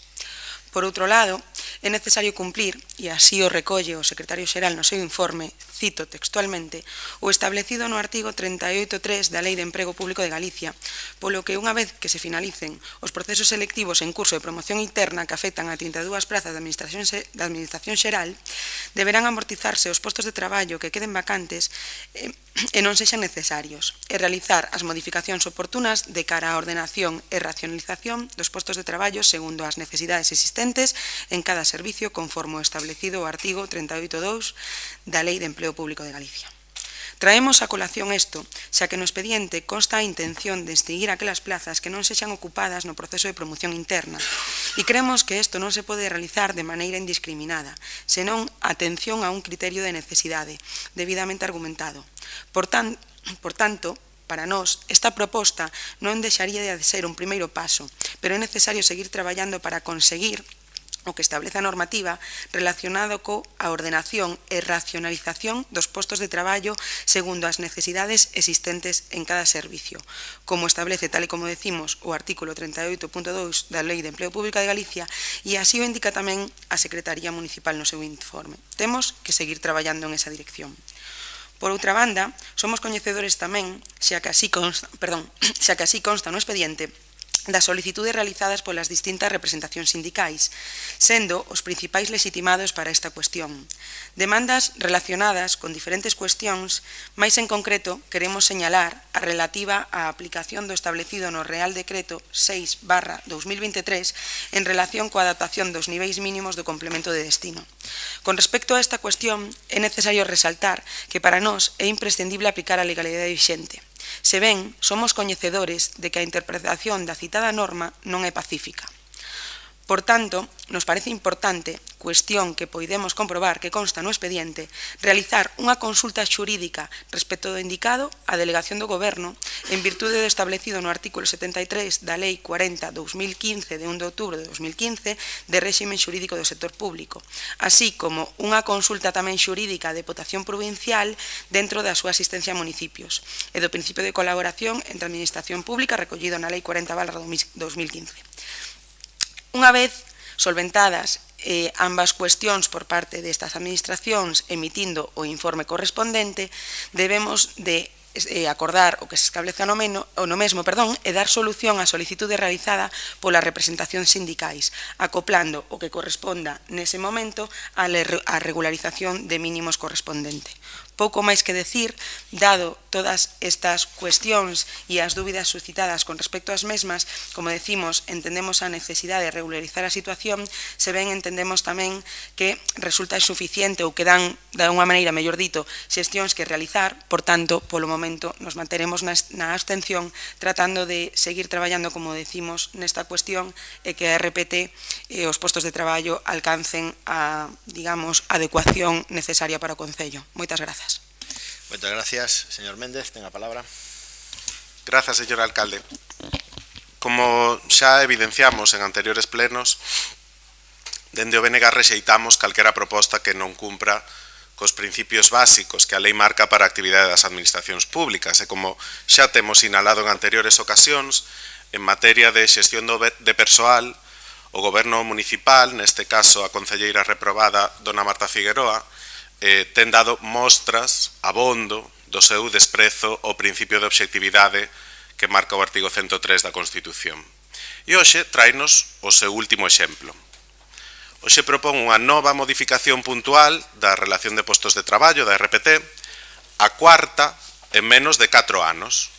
Por outro lado, é necesario cumplir, e así o recolle o secretario xeral no seu informe, cito textualmente, o establecido no artigo 38.3 da Lei de Emprego Público de Galicia, polo que unha vez que se finalicen os procesos selectivos en curso de promoción interna que afectan a 32 prazas da Administración Xeral, deberán amortizarse os postos de traballo que queden vacantes e non sexan necesarios, e realizar as modificacións oportunas de cara á ordenación e racionalización dos postos de traballo segundo as necesidades existentes en cada servicio conforme o establecido o artigo 38.2 da Lei de Empleo Público de Galicia. Traemos a colación isto, xa que no expediente consta a intención de extinguir aquelas plazas que non sexan ocupadas no proceso de promoción interna e creemos que isto non se pode realizar de maneira indiscriminada, senón atención a un criterio de necesidade debidamente argumentado. Por tanto, para nós, esta proposta non deixaría de ser un primeiro paso, pero é necesario seguir traballando para conseguir o que establece a normativa relacionado coa ordenación e racionalización dos postos de traballo segundo as necesidades existentes en cada servicio, como establece, tal e como decimos, o artículo 38.2 da Lei de Empleo Público de Galicia e así o indica tamén a Secretaría Municipal no seu informe. Temos que seguir traballando en esa dirección. Por outra banda, somos coñecedores tamén, xa que así consta no expediente, das solicitudes realizadas polas distintas representacións sindicais, sendo os principais legitimados para esta cuestión. Demandas relacionadas con diferentes cuestións, máis en concreto queremos señalar a relativa á aplicación do establecido no Real Decreto 6/2023 en relación coa adaptación dos niveis mínimos do complemento de destino. Con respecto a esta cuestión, é necesario resaltar que para nós é imprescindible aplicar a legalidade vixente. Se ben, somos coñecedores de que a interpretación da citada norma non é pacífica. Por tanto, nos parece importante, cuestión que poidemos comprobar que consta no expediente, realizar unha consulta xurídica respecto do indicado á delegación do Goberno en virtude do establecido no artículo 73 da Lei 40/2015 de 1 de outubro de 2015 de réxime xurídico do sector público, así como unha consulta tamén xurídica de Deputación Provincial dentro da súa asistencia a municipios e do principio de colaboración entre a Administración Pública recollido na Lei 40/2015. Unha vez Solventadas ambas cuestións por parte destas administracións emitindo o informe correspondente, debemos de acordar o que se estableza no mesmo e dar solución á solicitude realizada polas representacións sindicais, acoplando o que corresponda nese momento á regularización de mínimos correspondente. Pouco máis que decir, dado todas estas cuestións e as dúbidas suscitadas con respecto ás mesmas, como decimos, entendemos a necesidade de regularizar a situación, se ben entendemos tamén que resulta insuficiente ou que dan, de unha maneira, mellor dito, xestións que realizar, por tanto, polo momento, nos manteremos na abstención, tratando de seguir traballando, como decimos, nesta cuestión e que a RPT e os postos de traballo alcancen a, digamos, adecuación necesaria para o Concello. Moitas grazas. Muchas gracias. Señor Méndez, ten a palabra. Grazas, señor alcalde. Como xa evidenciamos en anteriores plenos, dende o BNG rexeitamos calquera proposta que non cumpra cos principios básicos que a lei marca para a actividade das administracións públicas e como xa temos sinalado en anteriores ocasións, en materia de xestión de persoal, o goberno municipal, neste caso a concelleira reprobada, dona Marta Figueroa, ten dado mostras abondo do seu desprezo ao principio de obxectividade que marca o artigo 103 da Constitución. E hoxe trainos o seu último exemplo. Hoxe propón unha nova modificación puntual da relación de postos de traballo da RPT, a cuarta en menos de 4 anos.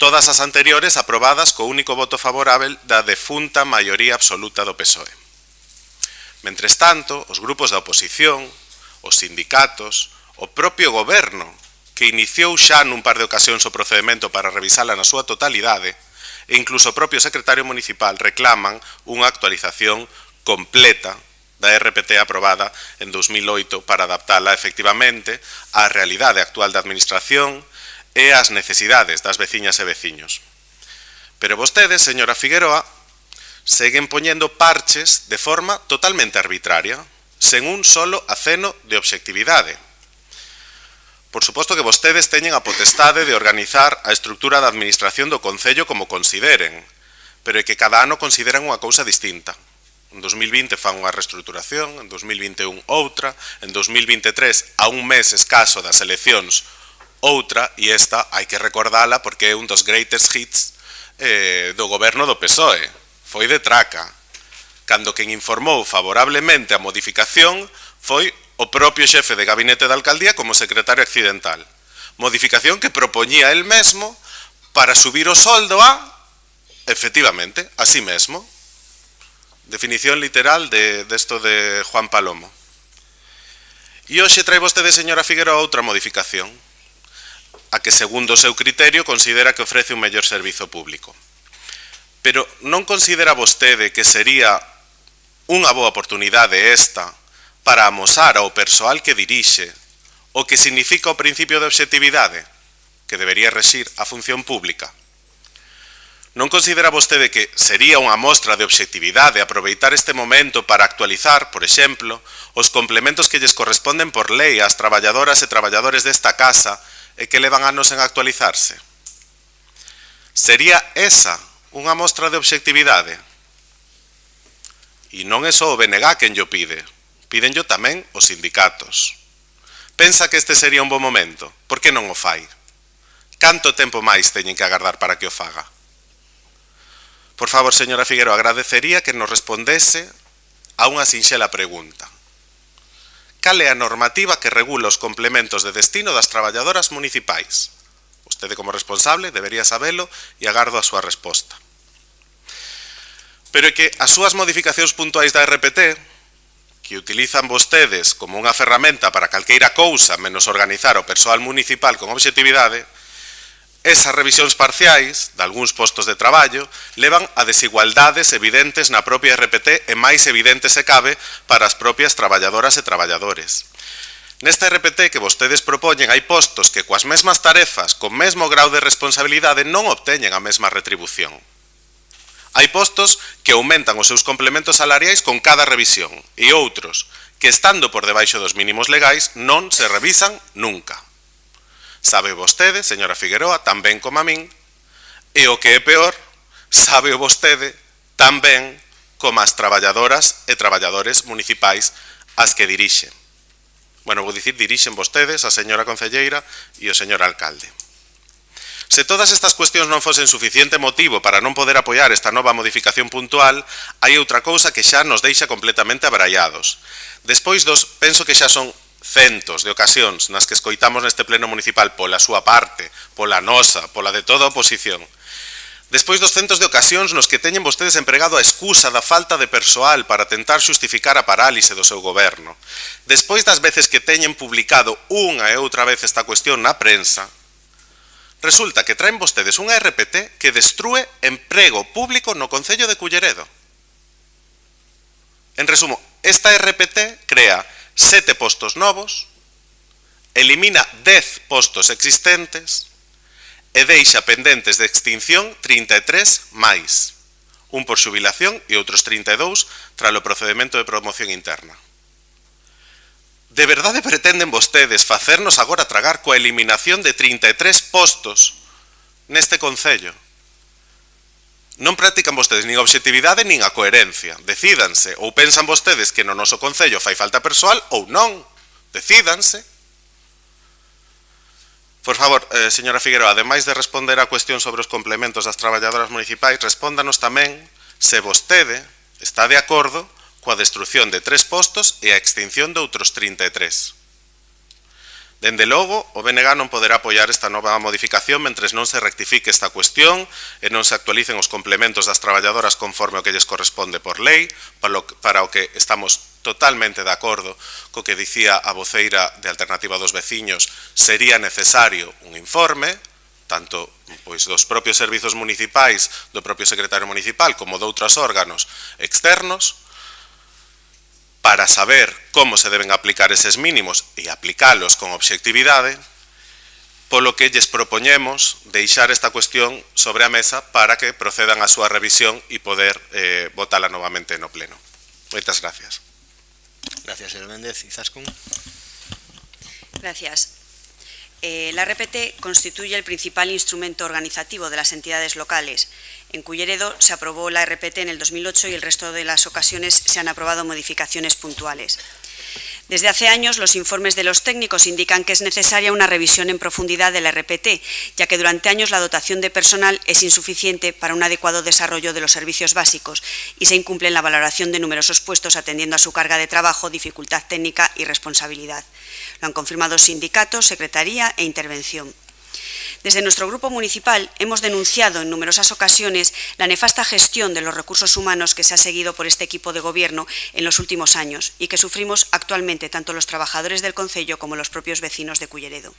Todas as anteriores aprobadas co único voto favorável da defunta maioría absoluta do PSOE. Mentres tanto, os grupos da oposición, os sindicatos, o propio goberno, que iniciou xa nun par de ocasións o procedimento para revisala na súa totalidade, e incluso o propio secretario municipal reclaman unha actualización completa da RPT aprobada en 2008 para adaptala efectivamente á realidade actual da administración e ás necesidades das veciñas e veciños. Pero vostedes, señora Figueroa, seguen poñendo parches de forma totalmente arbitraria, sen un solo aceno de obxectividade. Por suposto que vostedes teñen a potestade de organizar a estrutura da administración do Concello como consideren, pero é que cada ano consideran unha cousa distinta. En 2020 fan unha reestruturación, en 2021 outra, en 2023, a un mes escaso das eleccións, outra, e esta hai que recordala porque é un dos greatest hits do goberno do PSOE. Foi de traca. Cando quen informou favorablemente a modificación foi o propio xefe de gabinete da alcaldía como secretario accidental. Modificación que propoñía el mesmo para subir o soldo a, efectivamente, a sí mesmo. Definición literal de esto de Juan Palomo. E hoxe trae vostede, señora Figueroa, outra modificación, a que, segundo o seu criterio, considera que ofrece un mellor servizo público. Pero non considera vostede que sería unha boa oportunidade esta para amosar ao persoal que dirixe o que significa o principio de obxectividade que debería rexir a función pública? Non considera vostede que sería unha mostra de obxectividade aproveitar este momento para actualizar, por exemplo, os complementos que lles corresponden por lei ás traballadoras e traballadores desta casa e que levan anos en actualizarse? Sería esa unha mostra de obxectividade? E non é só o BNG quen llo pide, pídenllo tamén os sindicatos. Pensa que este sería un bo momento? Por que non o fai? Canto tempo máis teñen que agardar para que o faga? Por favor, señora Figueroa, agradecería que nos respondese a unha sinxela pregunta. Cal é a normativa que regula os complementos de destino das traballadoras municipais? Vostede, como responsable, debería sabelo e agardo a súa resposta. Pero é que as súas modificacións puntuais da RPT, que utilizan vostedes como unha ferramenta para calqueira cousa menos organizar o persoal municipal con obxectividade, esas revisións parciais de algúns postos de traballo levan a desigualdades evidentes na propia RPT e máis evidentes se cabe para as propias traballadoras e traballadores. Nesta RPT que vostedes propoñen hai postos que coas mesmas tarefas, con mesmo grau de responsabilidade, non obteñen a mesma retribución. Hai postos que aumentan os seus complementos salariais con cada revisión e outros que, estando por debaixo dos mínimos legais, non se revisan nunca. Sabe vostede, señora Figueroa, tan ben como a min, e o que é peor, sabe vostede tan ben como as traballadoras e traballadores municipais as que dirixen. Bueno, vou dicir, dirixen vostedes, a señora concelleira e o señor alcalde. Se todas estas cuestións non fosen suficiente motivo para non poder apoiar esta nova modificación puntual, hai outra cousa que xa nos deixa completamente abraiados. Despois penso que xa son centos de ocasións nas que escoitamos neste pleno municipal pola súa parte, pola nosa, pola de toda a oposición. Despois dos centos de ocasións nos que teñen vostedes empregado a excusa da falta de persoal para tentar xustificar a parálise do seu goberno. Despois das veces que teñen publicado unha e outra vez esta cuestión na prensa, resulta que traen vostedes unha RPT que destrúe emprego público no Concello de Culleredo. En resumo, esta RPT crea 7 postos novos, elimina 10 postos existentes e deixa pendentes de extinción 33 máis, un por xubilación e outros 32 tras o procedimento de promoción interna. De verdade pretenden vostedes facernos agora tragar coa eliminación de 33 postos neste Concello? Non practican vostedes nin a obxectividade nin a coherencia. Decídanse, ou pensan vostedes que no noso Concello fai falta persoal ou non. Decídanse. Por favor, señora Figueroa, ademais de responder á cuestión sobre os complementos das traballadoras municipais, respóndanos tamén se vostede está de acordo coa destrucción de 3 postos e a extinción de outros 33. Dende logo, o BNG non poderá apoiar esta nova modificación mentres non se rectifique esta cuestión e non se actualicen os complementos das traballadoras conforme o que lles corresponde por lei, para o que estamos totalmente de acordo co que dicía a voceira de Alternativa dos Veciños, sería necesario un informe, tanto dos propios servizos municipais, do propio secretario municipal, como de outros órganos externos, para saber como se deben aplicar eses mínimos e aplicalos con obxectividade, polo que lles propoñemos deixar esta cuestión sobre a mesa para que procedan a súa revisión e poder votala novamente no pleno. Moitas gracias. Gracias, señor Méndez. Izaskun. Gracias. La RPT constituye el principal instrumento organizativo de las entidades locales. En Culleredo se aprobó la RPT en el 2008 y el resto de las ocasiones se han aprobado modificaciones puntuales. Desde hace años, los informes de los técnicos indican que es necesaria una revisión en profundidad de la RPT, ya que durante años la dotación de personal es insuficiente para un adecuado desarrollo de los servicios básicos y se incumple en la valoración de numerosos puestos atendiendo a su carga de trabajo, dificultad técnica y responsabilidad. Lo han confirmado sindicatos, secretaría e intervención. Desde nuestro grupo municipal hemos denunciado en numerosas ocasiones la nefasta gestión de los recursos humanos que se ha seguido por este equipo de gobierno en los últimos años y que sufrimos actualmente tanto los trabajadores del concello como los propios vecinos de Culleredo.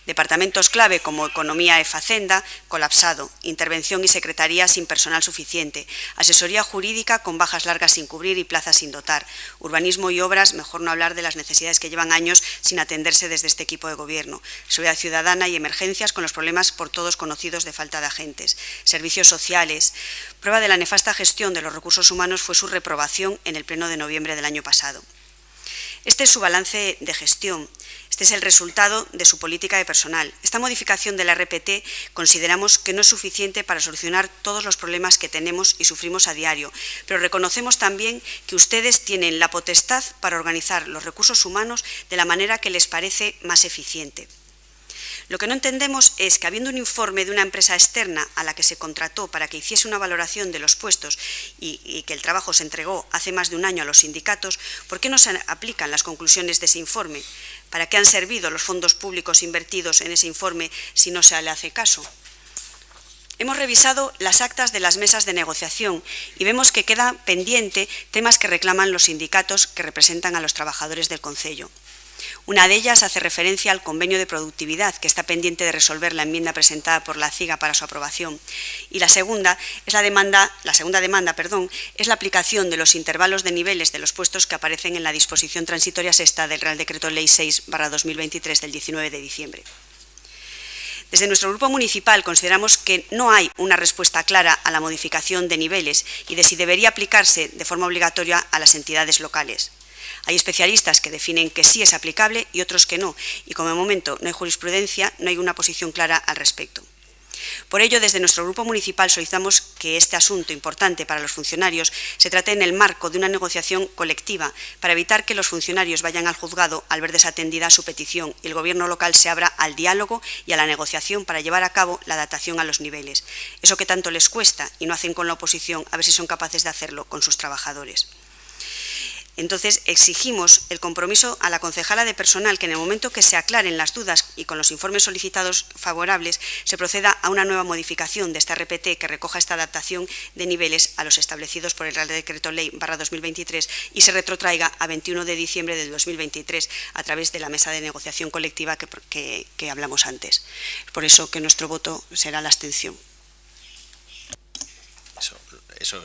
Departamentos clave como Economía e Facenda, colapsado, Intervención y Secretaría sin personal suficiente, Asesoría Jurídica con bajas largas sin cubrir y plazas sin dotar, Urbanismo y Obras, mejor no hablar de las necesidades que llevan años sin atenderse desde este equipo de gobierno, Seguridad Ciudadana y Emergencias con los problemas por todos conocidos de falta de agentes, Servicios Sociales. Prueba de la nefasta gestión de los recursos humanos fue su reprobación en el pleno de noviembre del año pasado. Este es su balance de gestión. Este es el resultado de su política de personal. Esta modificación de la RPT consideramos que no es suficiente para solucionar todos los problemas que tenemos y sufrimos a diario, pero reconocemos también que ustedes tienen la potestad para organizar los recursos humanos de la manera que les parece más eficiente. Lo que no entendemos es que, habiendo un informe de una empresa externa a la que se contrató para que hiciese una valoración de los puestos y que el trabajo se entregó hace más de un año a los sindicatos, ¿por qué no se aplican las conclusiones de ese informe? ¿Para qué han servido los fondos públicos invertidos en ese informe si no se le hace caso? Hemos revisado las actas de las mesas de negociación y vemos que queda pendiente temas que reclaman los sindicatos que representan a los trabajadores del concello. Una de ellas hace referencia al convenio de productividad, que está pendiente de resolver la enmienda presentada por la CIGA para su aprobación. Y la segunda demanda es la aplicación de los intervalos de niveles de los puestos que aparecen en la disposición transitoria sexta del Real Decreto Ley 6/2023 del 19 de diciembre. Desde nuestro grupo municipal consideramos que no hay una respuesta clara a la modificación de niveles y de si debería aplicarse de forma obligatoria a las entidades locales. Hay especialistas que definen que sí es aplicable y otros que no, y como de momento no hay jurisprudencia, no hay una posición clara al respecto. Por ello, desde nuestro grupo municipal solicitamos que este asunto importante para los funcionarios se trate en el marco de una negociación colectiva para evitar que los funcionarios vayan al juzgado al ver desatendida su petición y el Gobierno local se abra al diálogo y a la negociación para llevar a cabo la adaptación a los niveles. Eso que tanto les cuesta y no hacen con la oposición, a ver si son capaces de hacerlo con sus trabajadores. Entonces, exigimos el compromiso a la concejala de personal que en el momento que se aclaren las dudas y con los informes solicitados favorables se proceda a una nueva modificación de esta RPT que recoja esta adaptación de niveles a los establecidos por el Real Decreto Ley /2023 y se retrotraiga a 21 de diciembre de 2023 a través de la mesa de negociación colectiva que hablamos antes. Por eso que nuestro voto será la abstención. Eso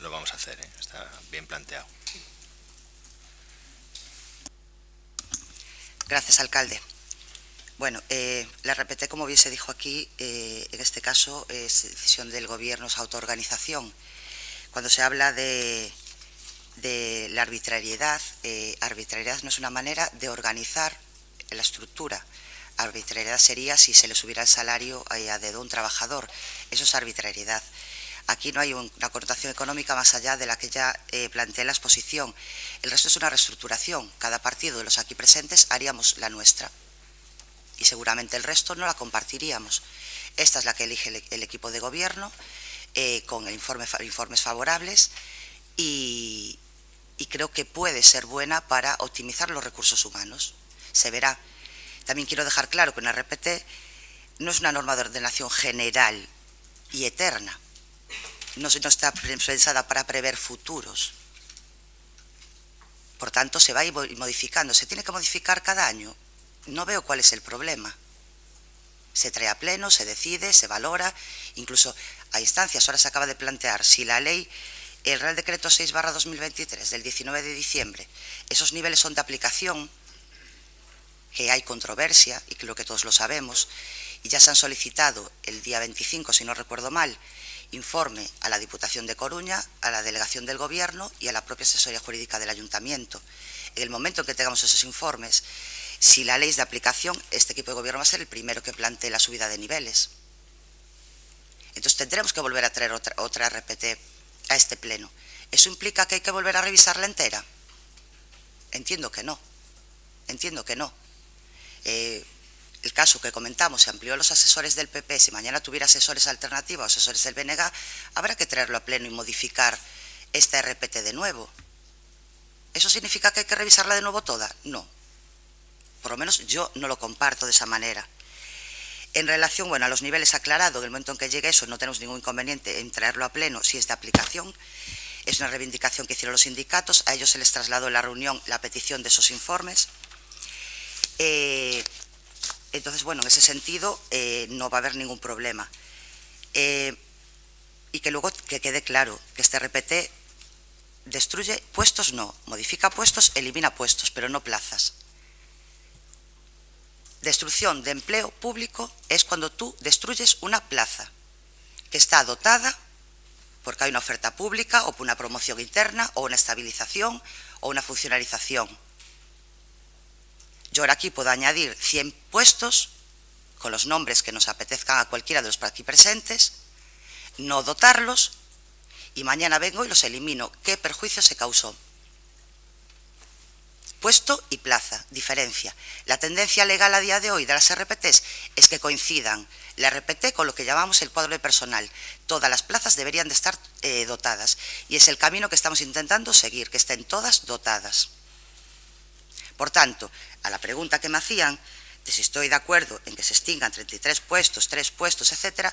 lo vamos a hacer, está bien planteado. Gracias, alcalde. Bueno, la RPT, como bien se dijo aquí, en este caso es decisión del Gobierno, es autoorganización. Cuando se habla de la arbitrariedad, arbitrariedad no es una manera de organizar la estructura. Arbitrariedad sería si se le subiera el salario a dedo a un trabajador. Eso es arbitrariedad. Aquí no hay una connotación económica más allá de la que ya planteé en la exposición. El resto es una reestructuración. Cada partido de los aquí presentes haríamos la nuestra. Y seguramente el resto no la compartiríamos. Esta es la que elige el equipo de gobierno, con informes favorables, y creo que puede ser buena para optimizar los recursos humanos. Se verá. También quiero dejar claro que una RPT no es una norma de ordenación general y eterna. No está pensada para prever futuros. Por tanto, se va a ir modificando. ¿Se tiene que modificar cada año? No veo cuál es el problema. Se trae a pleno, se decide, se valora, incluso a instancias. Ahora se acaba de plantear si la ley, el Real Decreto 6/2023 del 19 de diciembre, esos niveles son de aplicación, que hay controversia, y creo que todos lo sabemos, y ya se han solicitado el día 25, si no recuerdo mal, informe a la Diputación de Coruña, a la Delegación del Gobierno y a la propia Asesoría Jurídica del Ayuntamiento. En el momento en que tengamos esos informes, si la ley es de aplicación, este equipo de Gobierno va a ser el primero que plantee la subida de niveles. Entonces tendremos que volver a traer otra RPT a este pleno. ¿Eso implica que hay que volver a revisarla entera? Entiendo que no. Entiendo que no. El caso que comentamos, se amplió los asesores del PP, si mañana tuviera asesores alternativos o asesores del BNG, habrá que traerlo a pleno y modificar esta RPT de nuevo. ¿Eso significa que hay que revisarla de nuevo toda? No. Por lo menos yo no lo comparto de esa manera. En relación, bueno, a los niveles aclarados, en el momento en que llegue eso, no tenemos ningún inconveniente en traerlo a pleno si es de aplicación. Es una reivindicación que hicieron los sindicatos, a ellos se les trasladó en la reunión la petición de esos informes. Entonces, bueno, en ese sentido no va a haber ningún problema. Y que luego que quede claro que este RPT destruye puestos, no, modifica puestos, elimina puestos, pero no plazas. Destrucción de empleo público es cuando tú destruyes una plaza que está dotada porque hay una oferta pública o por una promoción interna o una estabilización o una funcionalización. Yo ahora aquí puedo añadir 100 puestos con los nombres que nos apetezcan a cualquiera de los aquí presentes, no dotarlos y mañana vengo y los elimino. ¿Qué perjuicio se causó? Puesto y plaza, diferencia. La tendencia legal a día de hoy de las RPTs es que coincidan la RPT con lo que llamamos el cuadro de personal. Todas las plazas deberían de estar dotadas y es el camino que estamos intentando seguir, que estén todas dotadas. Por tanto, a la pregunta que me hacían de si estoy de acuerdo en que se extingan 33 puestos, 3 puestos, etcétera,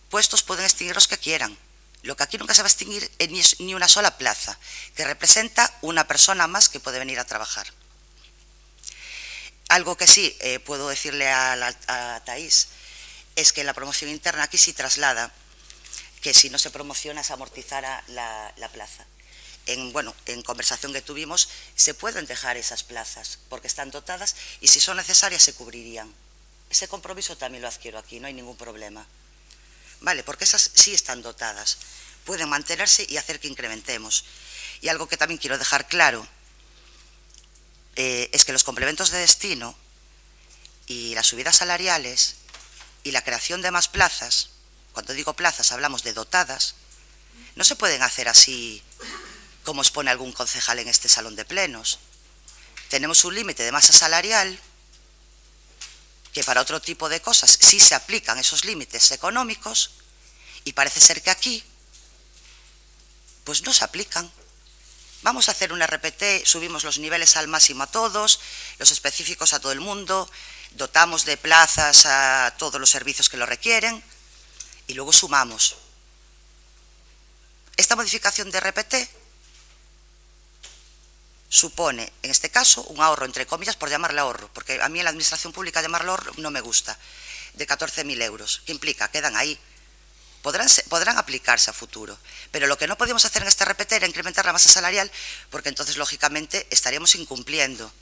puestos pueden extinguir los que quieran. Lo que aquí nunca se va a extinguir es ni una sola plaza, que representa una persona más que puede venir a trabajar. Algo que sí puedo decirle a Thais es que la promoción interna aquí sí traslada que si no se promociona se amortizará la plaza. En conversación que tuvimos, se pueden dejar esas plazas porque están dotadas y si son necesarias se cubrirían. Ese compromiso también lo adquiero aquí, no hay ningún problema. Vale, porque esas sí están dotadas, pueden mantenerse y hacer que incrementemos. Y algo que también quiero dejar claro es que los complementos de destino y las subidas salariales y la creación de más plazas, cuando digo plazas hablamos de dotadas, no se pueden hacer así como expone algún concejal en este salón de plenos. Tenemos un límite de masa salarial que para otro tipo de cosas sí se aplican esos límites económicos y parece ser que aquí pues no se aplican. Vamos a hacer un RPT, subimos los niveles al máximo a todos, los específicos a todo el mundo, dotamos de plazas a todos los servicios que lo requieren y luego sumamos. Esta modificación de RPT supone, en este caso, un ahorro, entre comillas, por llamarle ahorro, porque a mí en la administración pública llamarle ahorro no me gusta, de 14.000 euros. ¿Qué implica? Quedan ahí. Podrán aplicarse a futuro, pero lo que no podíamos hacer en este RPT era incrementar la masa salarial, porque entonces, lógicamente, estaríamos incumpliendo.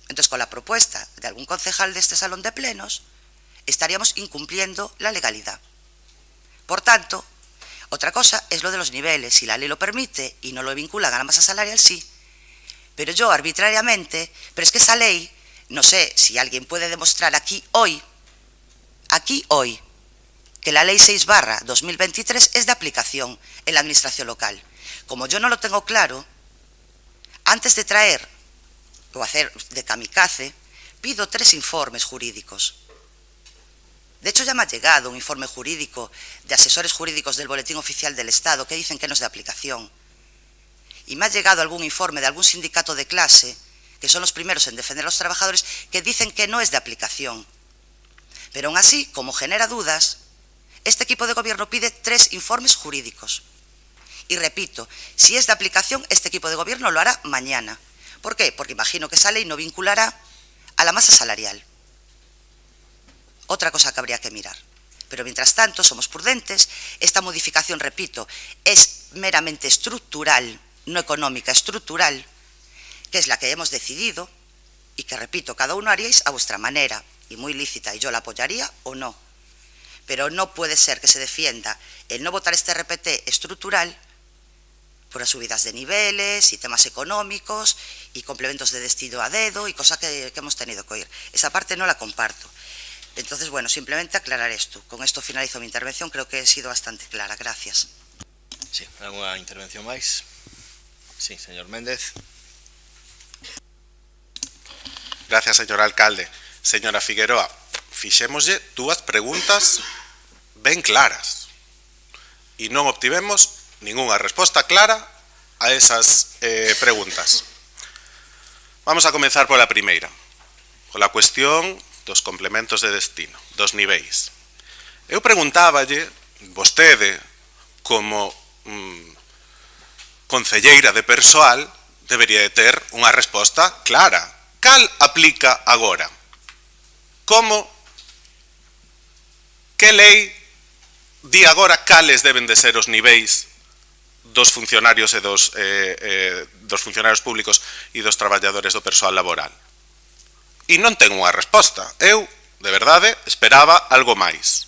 Entonces, con la propuesta de algún concejal de este salón de plenos, estaríamos incumpliendo la legalidad. Por tanto, otra cosa es lo de los niveles. Si la ley lo permite y no lo vinculan a la masa salarial, sí. Pero yo arbitrariamente, pero es que esa ley, no sé si alguien puede demostrar aquí hoy, que la ley 6/2023 es de aplicación en la administración local. Como yo no lo tengo claro, antes de traer o hacer de kamikaze, pido 3 informes jurídicos. De hecho, ya me ha llegado un informe jurídico de asesores jurídicos del Boletín Oficial del Estado que dicen que no es de aplicación. Y me ha llegado algún informe de algún sindicato de clase, que son los primeros en defender a los trabajadores, que dicen que no es de aplicación. Pero aún así, como genera dudas, este equipo de gobierno pide 3 informes jurídicos. Y repito, si es de aplicación, este equipo de gobierno lo hará mañana. ¿Por qué? Porque imagino que esa ley no vinculará a la masa salarial. Otra cosa que habría que mirar. Pero mientras tanto, somos prudentes. Esta modificación, repito, es meramente estructural, no económica, estructural, que es la que hemos decidido y que, repito, cada uno haríais a vuestra manera, y muy lícita, y yo la apoyaría o no. Pero no puede ser que se defienda el no votar este RPT estructural por las subidas de niveles y temas económicos y complementos de destino a dedo y cosas que hemos tenido que oír. Esa parte no la comparto. Entonces, bueno, simplemente aclarar esto. Con esto finalizo mi intervención, creo que he sido bastante clara. Gracias. Sí, ¿alguna intervención máis? Sí, señor Méndez. Gracias, señor alcalde. Señora Figueroa, fixémoslle 2 preguntas ben claras e non obtivemos ningunha resposta clara a esas preguntas. Vamos a comenzar pola primeira, pola cuestión dos complementos de destino, dos niveis. Eu preguntáballe, vostede, como concelleira de persoal, debería de ter unha resposta clara. Cal aplica agora? Como? Que lei di agora cales deben de ser os niveis dos funcionarios e dos funcionarios públicos e dos traballadores do persoal laboral? E non ten unha resposta. Eu, de verdade, esperaba algo máis.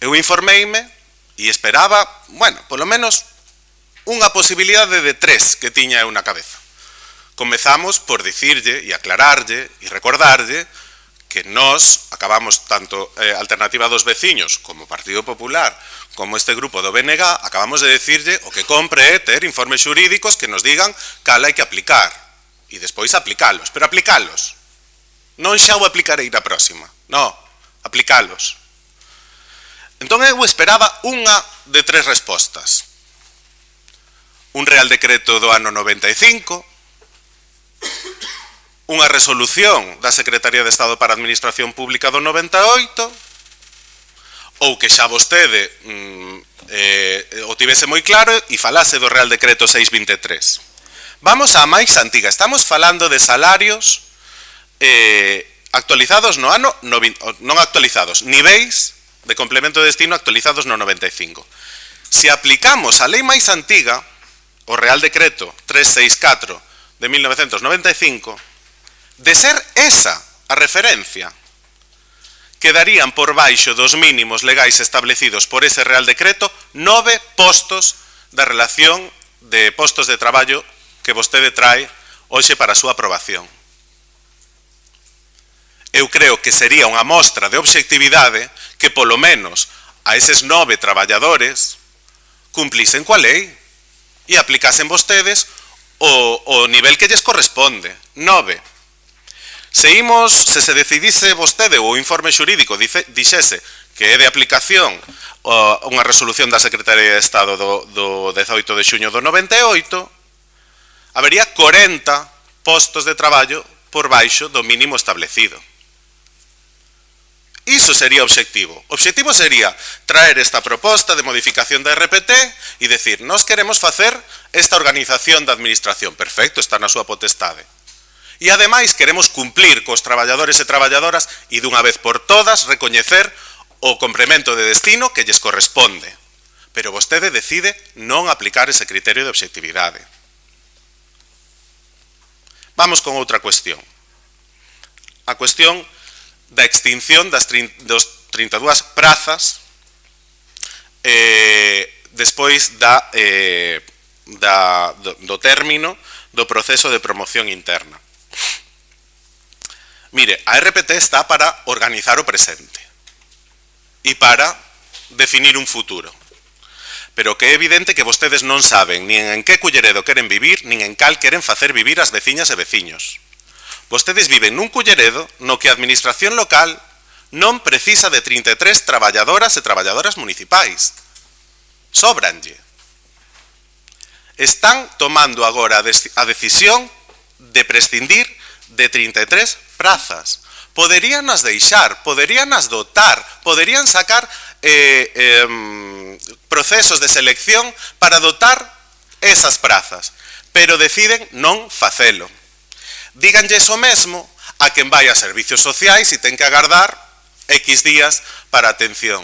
Eu informeime e esperaba, bueno, polo menos unha posibilidade de 3 que tiña eu na cabeza. Comezamos por dicirlle e aclararlle e recordarlle que nós acabamos, tanto Alternativa dos Veciños como Partido Popular, como este grupo do BNG, acabamos de dicirlle o que compre é ter informes xurídicos que nos digan cal hai que aplicar e despois aplicalos, pero aplicalos. Non xa o aplicarei na próxima, non, aplicalos. Entón eu esperaba unha de 3 respostas. Un Real Decreto do ano 95, unha resolución da Secretaría de Estado para a Administración Pública do 98, ou que xa vostede o tivese moi claro e falase do Real Decreto 623. Vamos á máis antiga. Estamos falando de salarios actualizados no ano, non actualizados, niveis de complemento de destino actualizados no 95. Se aplicamos a lei máis antiga, o Real Decreto 364 de 1995, de ser esa a referencia, quedarían por baixo dos mínimos legais establecidos por ese Real Decreto 9 postos da relación de postos de traballo que vostede trae hoxe para a súa aprobación. eu creo que sería unha mostra de obxectividade que polo menos a eses 9 traballadores cumplisen coa lei e aplicasen vostedes o nivel que lles corresponde. 9. Se se decidise vostede o informe xurídico dixese que é de aplicación unha resolución da Secretaría de Estado do 18 de xuño do 98, habería 40 postos de traballo por baixo do mínimo establecido. Iso sería o obxectivo. O obxectivo sería traer esta proposta de modificación da RPT e decir, nós queremos facer esta organización da administración. Perfecto, está na súa potestade. E ademais queremos cumplir cos traballadores e traballadoras e dunha vez por todas recoñecer o complemento de destino que lles corresponde. Pero vostede decide non aplicar ese criterio de obxectividade. Vamos con outra cuestión. A cuestión da extinción das 32 prazas despois do término do proceso de promoción interna. Mire, a RPT está para organizar o presente e para definir un futuro. Pero que é evidente que vostedes non saben nin en que culleredo queren vivir, nin en cal queren facer vivir as veciñas e veciños. Vostedes viven nun culleredo no que a administración local non precisa de 33 traballadoras e traballadoras municipais. Sóbranlle. Están tomando agora a decisión de prescindir de 33 prazas. Poderíanas deixar, poderíanas dotar, poderían sacar procesos de selección para dotar esas prazas, pero deciden non facelo. Díganlles o mesmo a quen vai a servicios sociais e ten que agardar X días para atención,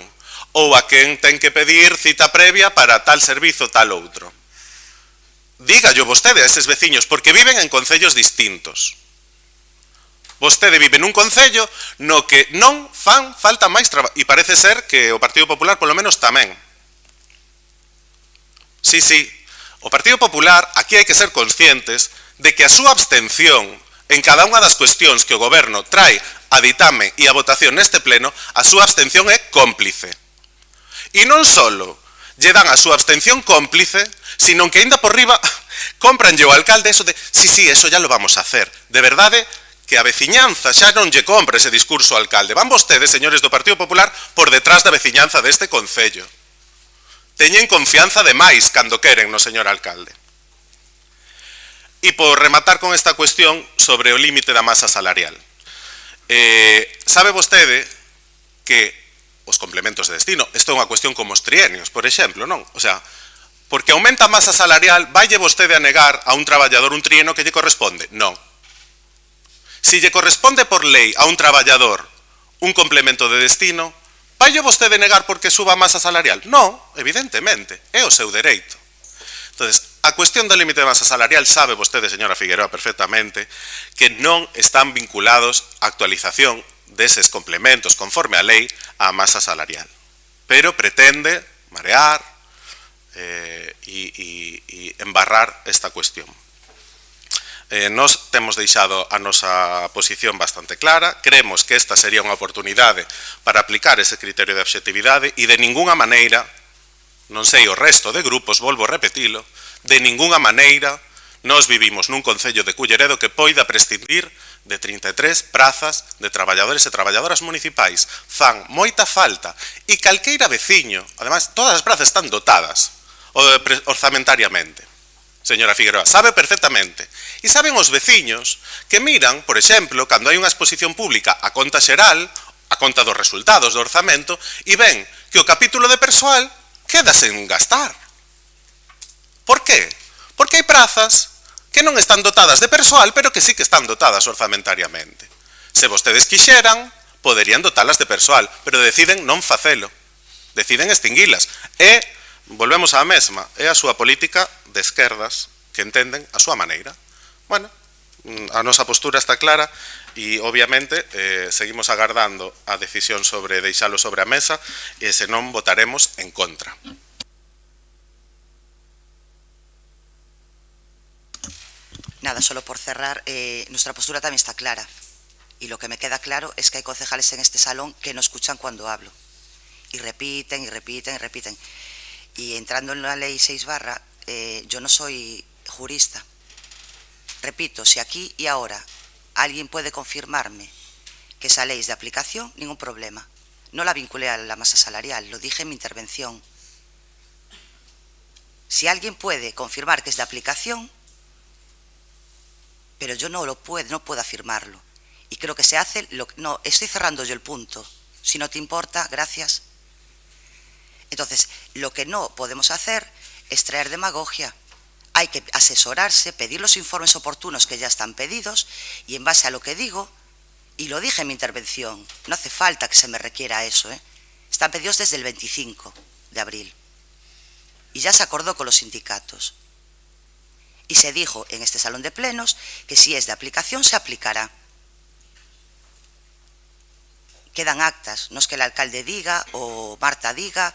ou a quen ten que pedir cita previa para tal servizo tal outro. Dígallo vostede a eses veciños, porque viven en concellos distintos. Vostede vive nun concello no que non fan falta máis traballo, e parece ser que o Partido Popular polo menos tamén. Sí, o Partido Popular, aquí hai que ser conscientes de que a súa abstención en cada unha das cuestións que o Goberno trae a ditame e a votación neste pleno, a súa abstención é cómplice. E non só lle dan a súa abstención cómplice, sino que ainda por riba compranlle ao alcalde eso de sí, eso ya lo vamos a hacer. De verdade que a veciñanza xa non lle compra ese discurso ao alcalde. Van vostedes, señores do Partido Popular, por detrás da veciñanza deste concello. Teñen confianza de máis cando queren no señor alcalde. E por rematar con esta cuestión sobre o límite da masa salarial. Sabe vostede que os complementos de destino, isto é unha cuestión como os trienios, por exemplo, non? O sea, porque aumenta a masa salarial, vaille vostede a negar a un traballador un trienio que lle corresponde? Non. Si lle corresponde por lei a un traballador un complemento de destino, vaille vostede negar porque suba a masa salarial? Non, evidentemente, é o seu dereito. Entonces, a cuestión do límite de masa salarial, sabe vostede, señora Figueroa, perfectamente, que non están vinculados á actualización deses complementos conforme a lei á masa salarial. Pero pretende marear e embarrar esta cuestión. Nos temos deixado a nosa posición bastante clara, creemos que esta sería unha oportunidade para aplicar ese criterio de obxectividade e de ningunha maneira, non sei o resto de grupos, volvo a repetilo, de ningunha maneira nos vivimos nun concello de Culleredo que poida prescindir de 33 prazas de traballadores e traballadoras municipais. Fan moita falta e calqueira veciño, ademais todas as prazas están dotadas orzamentariamente. Señora Figueroa, sabe perfectamente. E saben os veciños que miran, por exemplo, cando hai unha exposición pública a conta xeral, a conta dos resultados do orzamento, e ven que o capítulo de persoal queda sen gastar. Por qué? Porque hai prazas que non están dotadas de persoal, pero que sí que están dotadas orzamentariamente. Se vostedes quixeran, poderían dotalas de persoal, pero deciden non facelo. Deciden extinguilas. E, volvemos á mesma, é a súa política de esquerdas que entenden a súa maneira. Bueno, a nosa postura está clara e, obviamente, seguimos agardando a decisión sobre deixalo sobre a mesa e, se non, votaremos en contra. Nada, solo por cerrar, nuestra postura también está clara. Y lo que me queda claro es que hay concejales en este salón que no escuchan cuando hablo. Y repiten, y repiten, y repiten. Y entrando en la ley 6/, yo no soy jurista. Repito, si aquí y ahora alguien puede confirmarme que esa ley es de aplicación, ningún problema. No la vinculé a la masa salarial, lo dije en mi intervención. Si alguien puede confirmar que es de aplicación, pero yo no puedo afirmarlo. Y creo que se hace... No, estoy cerrando yo el punto. Si no te importa, gracias. Entonces, lo que no podemos hacer es traer demagogia. Hay que asesorarse, pedir los informes oportunos que ya están pedidos y en base a lo que digo, y lo dije en mi intervención, no hace falta que se me requiera eso, están pedidos desde el 25 de abril. Y ya se acordó con los sindicatos. Y se dijo en este salón de plenos que si es de aplicación, se aplicará. Quedan actas, no es que el alcalde diga o Marta diga,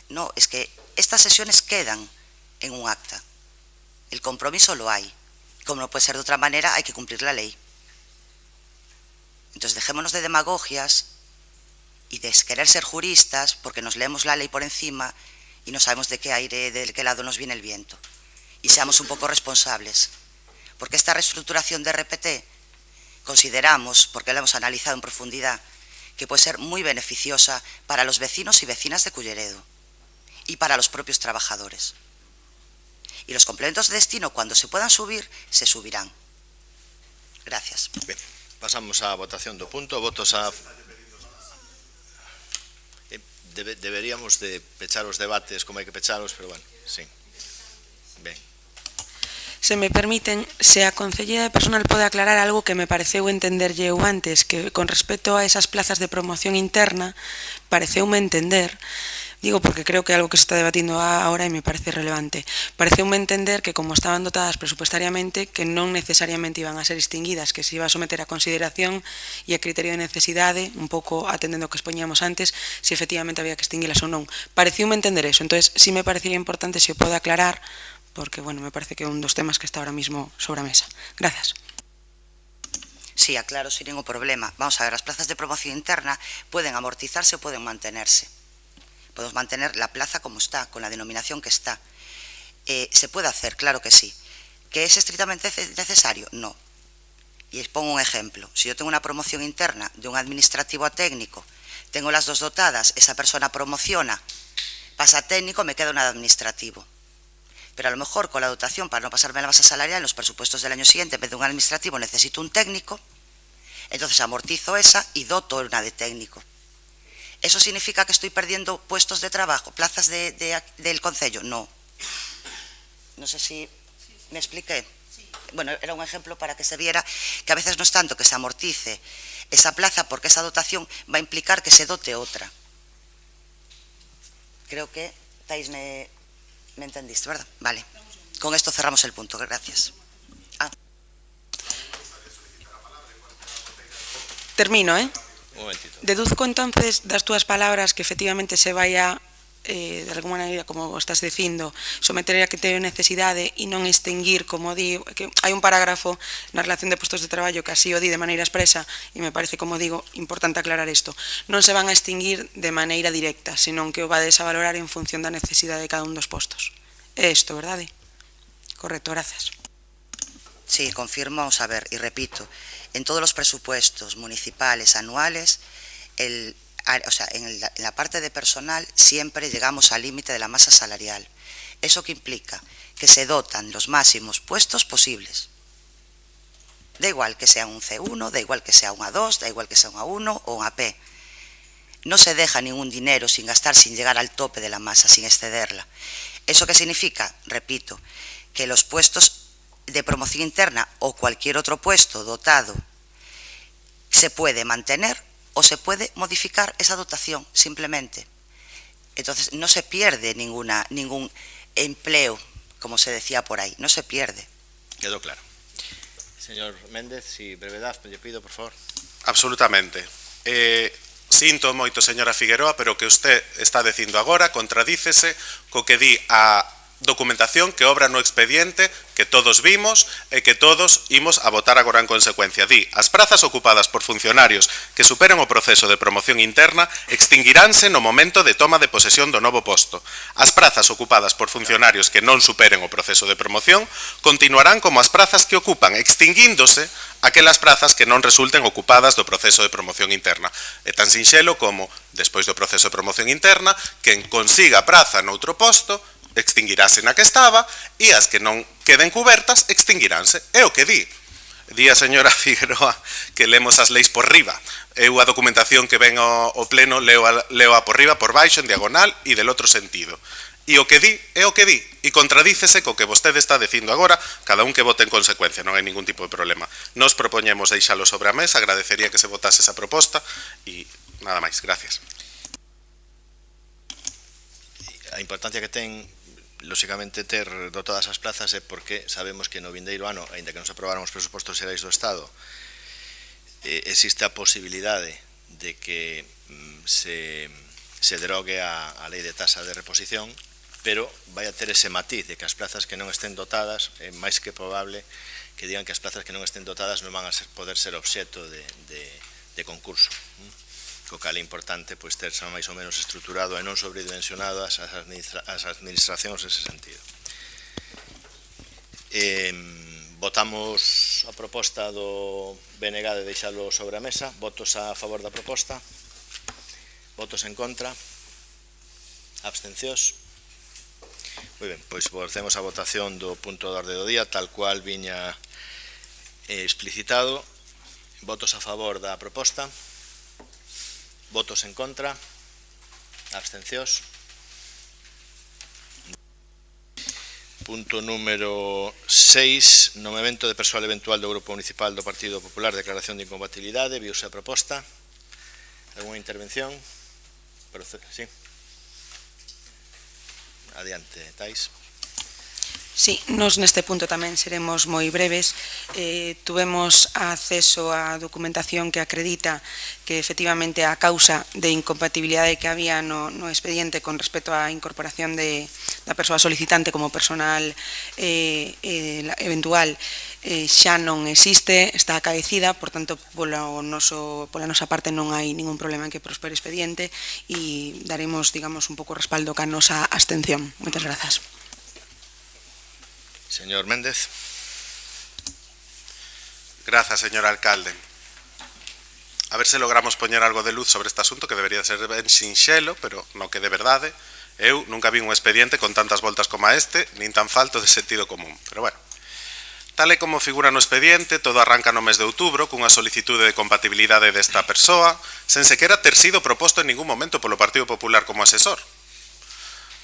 no, es que estas sesiones quedan en un acta. El compromiso lo hay. Como no puede ser de otra manera, hay que cumplir la ley. Entonces dejémonos de demagogias y de querer ser juristas porque nos leemos la ley por encima y no sabemos de qué aire, de qué lado nos viene el viento. Y seamos un poco responsables. Porque esta reestructuración de RPT consideramos, porque la hemos analizado en profundidad, que puede ser muy beneficiosa para los vecinos y vecinas de Culleredo y para los propios trabajadores. Y los complementos de destino, cuando se puedan subir, se subirán. Gracias. Bien, pasamos a votación do punto. Votos a... Deberíamos de pechar os debates como hai que pechalos, pero bueno, sí. Ben. Se me permiten, se a Concelleira de Personal pode aclarar algo que me pareceu entenderlle eu antes, que con respecto a esas plazas de promoción interna, pareceume entender, digo porque creo que é algo que se está debatindo ahora e me parece relevante, pareceume entender que como estaban dotadas presupuestariamente, que non necesariamente iban a ser extinguidas, que se iba a someter a consideración e a criterio de necesidade, un pouco atendendo o que expoñíamos antes, se efectivamente había que extinguilas ou non. Pareceume entender eso, entonces sí me parecería importante se o pode aclarar, porque, bueno, me parece que é un dos temas que está ahora mismo sobre a mesa. Gracias. Sí, aclaro, sin ningún problema. Vamos a ver, las plazas de promoción interna pueden amortizarse o pueden mantenerse. Podemos mantener la plaza como está, con la denominación que está. ¿Se puede hacer? Claro que sí. ¿Que es estrictamente necesario? No. Y os pongo un ejemplo. Si yo tengo una promoción interna de un administrativo a técnico, tengo las dos dotadas, esa persona promociona, pasa a técnico, me queda un administrativo. Pero a lo mejor con la dotación, para no pasarme la masa salarial, en los presupuestos del año siguiente, en vez de un administrativo, necesito un técnico, entonces amortizo esa y doto una de técnico. ¿Eso significa que estoy perdiendo puestos de trabajo, plazas del concello? No. No sé si me expliqué. Bueno, era un ejemplo para que se viera que a veces no es tanto que se amortice esa plaza, porque esa dotación va a implicar que se dote otra. Creo que, Thais, me entendiste, ¿verdad? Vale. Con esto cerramos el punto. Gracias. Termino, Un momentito. Deduzco entonces das túas palabras que efectivamente se vai a, de alguma maneira, como estás dicindo, someter a criterio de necesidade e non extinguir, como di, que hai un parágrafo na relación de postos de traballo que así o di de maneira expresa e me parece, como digo, importante aclarar isto. Non se van a extinguir de maneira directa, senón que o vades a valorar en función da necesidade de cada un dos postos. É isto, verdade? Correcto, gracias. Sí, confirmo, vamos a ver, y repito, en todos los presupuestos municipales anuales, en la parte de personal siempre llegamos al límite de la masa salarial. ¿Eso qué implica? Que se dotan los máximos puestos posibles. Da igual que sea un C1, da igual que sea un A2, da igual que sea un A1 o un AP. No se deja ningún dinero sin gastar, sin llegar al tope de la masa, sin excederla. ¿Eso qué significa? Repito, que los puestos de promoción interna o cualquier otro puesto dotado se puede mantener o se puede modificar esa dotación, simplemente. Entonces, no se pierde ningún empleo, como se decía por ahí, no se pierde. Quedó claro. Señor Méndez, si brevedad, le pido, por favor. Absolutamente. Sinto moito, señora Figueroa, pero o que usted está dicindo agora contradícese co que di a documentación que obra no expediente que todos vimos e que todos imos a votar agora en consecuencia. Di, as prazas ocupadas por funcionarios que superen o proceso de promoción interna extinguiránse no momento de toma de posesión do novo posto. As prazas ocupadas por funcionarios que non superen o proceso de promoción continuarán como as prazas que ocupan, extinguíndose aquelas prazas que non resulten ocupadas do proceso de promoción interna. É tan sinxelo como, despois do proceso de promoción interna, quen consiga praza noutro posto extinguirase na que estaba e as que non queden cubertas extinguiránse. É o que di. Di a señora Figueroa que lemos as leis por riba. Eu a documentación que ven ao pleno leo a por riba, por baixo, en diagonal e del outro sentido. E o que di é o que di. E contradícese co que vostede está dicindo agora, cada un que vote en consecuencia, non hai ningún tipo de problema. Nos propoñemos deixalo sobre a mesa, agradecería que se votase esa proposta e nada máis. Gracias. A importancia que ten lóxicamente ter dotadas as plazas é porque sabemos que no vindeiro ano, aínda que non se aprobaron os presupostos xerais do Estado, existe a posibilidade de que se derogue a lei de tasa de reposición, pero vai a ter ese matiz de que as plazas que non estén dotadas, é máis que probable que digan que as plazas que non estén dotadas non van a poder ser obxeto de concurso. Co cal é importante ter máis ou menos estruturado e non sobredimensionado as administracións nese sentido. Votamos a proposta do BNG de deixalo sobre a mesa. Votos a favor da proposta? Votos en contra? Abstencións? Moi ben, pois facemos a votación do punto de orde do día tal cual viña explicitado. Votos a favor da proposta? Votos en contra? Abstencións? Punto número 6, nomamento de persoal eventual do Grupo Municipal do Partido Popular, declaración de incompatibilidade, viuse a proposta. Alguna intervención? Sí. Adiante, Tais. Sí, nos neste punto tamén seremos moi breves. Tuvemos acceso á documentación que acredita que efectivamente a causa de incompatibilidade que había no expediente con respecto á incorporación da persoa solicitante como personal eventual xa non existe, está acaecida, por tanto, pola nosa parte non hai ningún problema en que prospere expediente e daremos, digamos, un pouco respaldo ca nosa abstención. Moitas grazas. Señor Méndez. Grazas, señor alcalde. A ver se logramos poñer algo de luz sobre este asunto, que debería ser ben sinxelo, pero no que de verdade. Eu nunca vi un expediente con tantas voltas como este, nin tan falto de sentido común. Pero bueno, tal e como figura no expediente, todo arranca no mes de outubro cunha solicitude de compatibilidade desta persoa, sen sequera ter sido proposto en ningún momento polo Partido Popular como asesor.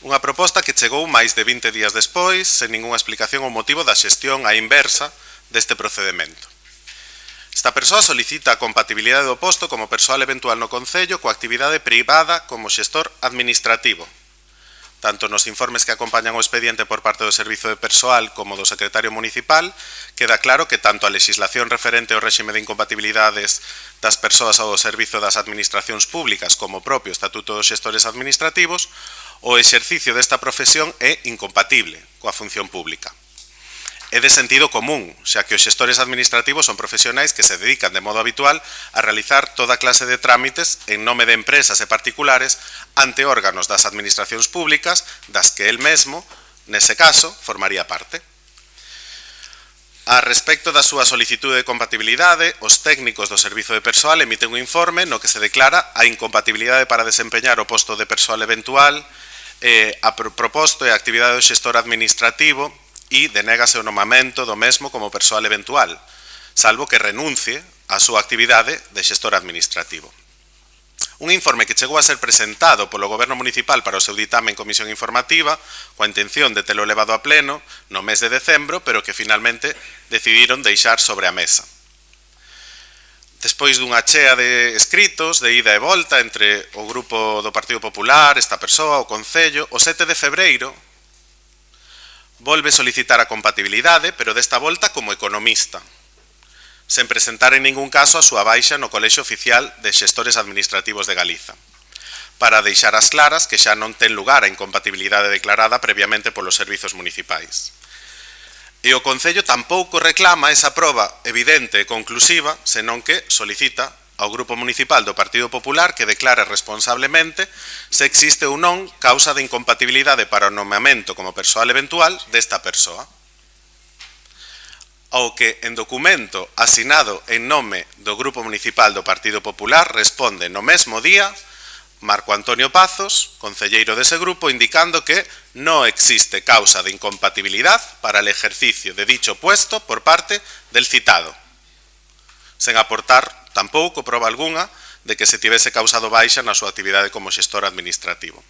Unha proposta que chegou máis de 20 días despois, sen ningunha explicación ou motivo da xestión á inversa deste procedimento. Esta persoa solicita a compatibilidade do posto como persoal eventual no Concello coa actividade privada como xestor administrativo. Tanto nos informes que acompañan o expediente por parte do Servizo de Persoal como do Secretario Municipal, queda claro que tanto a legislación referente ao réxime de incompatibilidades das persoas ao servizo das administracións públicas como o propio Estatuto dos Xestores Administrativos, o exercicio desta profesión é incompatible coa función pública. É de sentido común, xa que os xestores administrativos son profesionais que se dedican de modo habitual a realizar toda clase de trámites en nome de empresas e particulares ante órganos das administracións públicas das que el mesmo, nese caso, formaría parte. A respecto da súa solicitude de compatibilidade, os técnicos do Servizo de Persoal emiten un informe no que se declara a incompatibilidade para desempeñar o posto de persoal eventual, a proposto e a actividade do xestor administrativo e denégase o nomamento do mesmo como persoal eventual, salvo que renuncie á súa actividade de xestor administrativo. Un informe que chegou a ser presentado polo Goberno Municipal para o seu ditame en comisión informativa, coa intención de telo levado a pleno no mes de decembro, pero que finalmente decidiron deixar sobre a mesa. Despois dunha chea de escritos, de ida e volta entre o grupo do Partido Popular, esta persoa, o Concello, o 7 de febreiro volve solicitar a compatibilidade, pero desta volta como economista, sen presentar en ningún caso a súa baixa no Colexio Oficial de Xestores Administrativos de Galiza. para deixar as claras que xa non ten lugar a incompatibilidade declarada previamente polos servizos municipais. E o Concello tampouco reclama esa proba evidente e conclusiva, senón que solicita ao Grupo Municipal do Partido Popular que declare responsablemente se existe ou non causa de incompatibilidade para o nomeamento como persoal eventual desta persoa. Ao que en documento asinado en nome do Grupo Municipal do Partido Popular responde no mesmo día Marco Antonio Pazos, concelleiro dese grupo, indicando que non existe causa de incompatibilidad para el ejercicio de dicho puesto por parte del citado, sen aportar tampouco proba algunha de que se tivese causado baixa na súa actividade como xestor administrativo.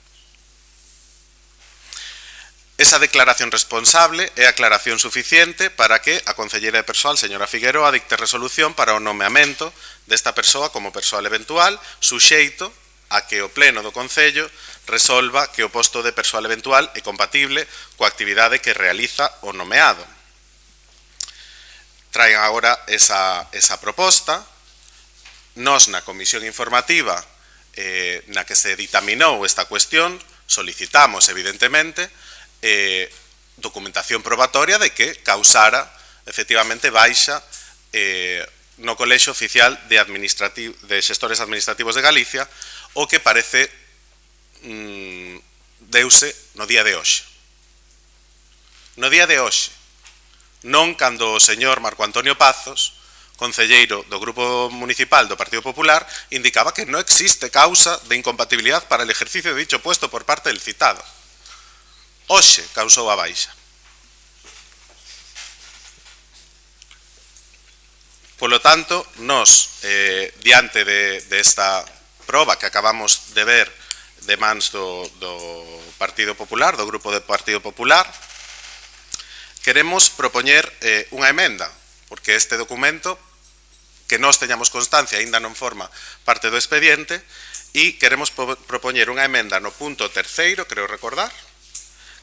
Esa declaración responsable é aclaración suficiente para que a concelleira de persoal, señora Figueroa, dicte resolución para o nomeamento desta persoa como persoal eventual, suxeito a que o Pleno do Concello resolva que o posto de persoal eventual é compatible coa actividade que realiza o nomeado. Traen agora esa proposta. Nos, na comisión informativa na que se ditaminou esta cuestión, solicitamos, evidentemente, documentación probatoria de que causara efectivamente baixa no Colexio Oficial de Xestores Administrativos de Galicia, o que parece deuse no día de hoxe. No día de hoxe, non cando o señor Marco Antonio Pazos, concelleiro do Grupo Municipal do Partido Popular, indicaba que non existe causa de incompatibilidad para el ejercicio de dicho puesto por parte del citado. Hoxe causou a baixa. Polo tanto, nos, diante de esta proba que acabamos de ver de mans do Partido Popular, do Grupo do Partido Popular, queremos propoñer unha emenda, porque este documento, que nós teñamos constancia, aínda non forma parte do expediente, e queremos propoñer unha emenda no punto terceiro, creo recordar,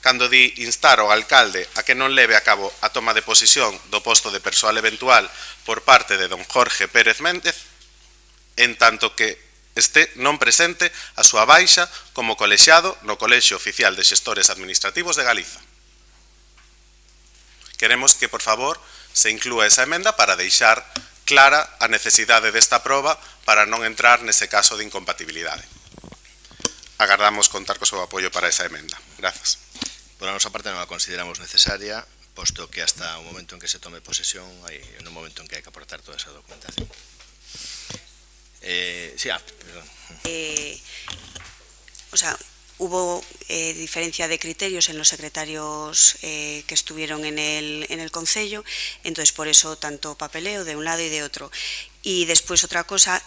cando di instar ao alcalde a que non leve a cabo a toma de posesión do posto de persoal eventual por parte de don Jorge Pérez Méndez, en tanto que este non presente a súa baixa como colexiado no Colexio Oficial de Xestores Administrativos de Galiza. Queremos que, por favor, se inclúa esa emenda para deixar clara a necesidade desta proba para non entrar nese caso de incompatibilidade. Agardamos contar co seu apoio para esa emenda. Grazas. Por a nosa parte non a consideramos necesaria, posto que hasta o momento en que se tome posesión hai un momento en que hai que aportar toda esa documentación. Perdón. Hubo diferencia de criterios en los secretarios que estuvieron en el Concello, entonces por eso tanto papeleo de un lado y de otro. Y después otra cosa,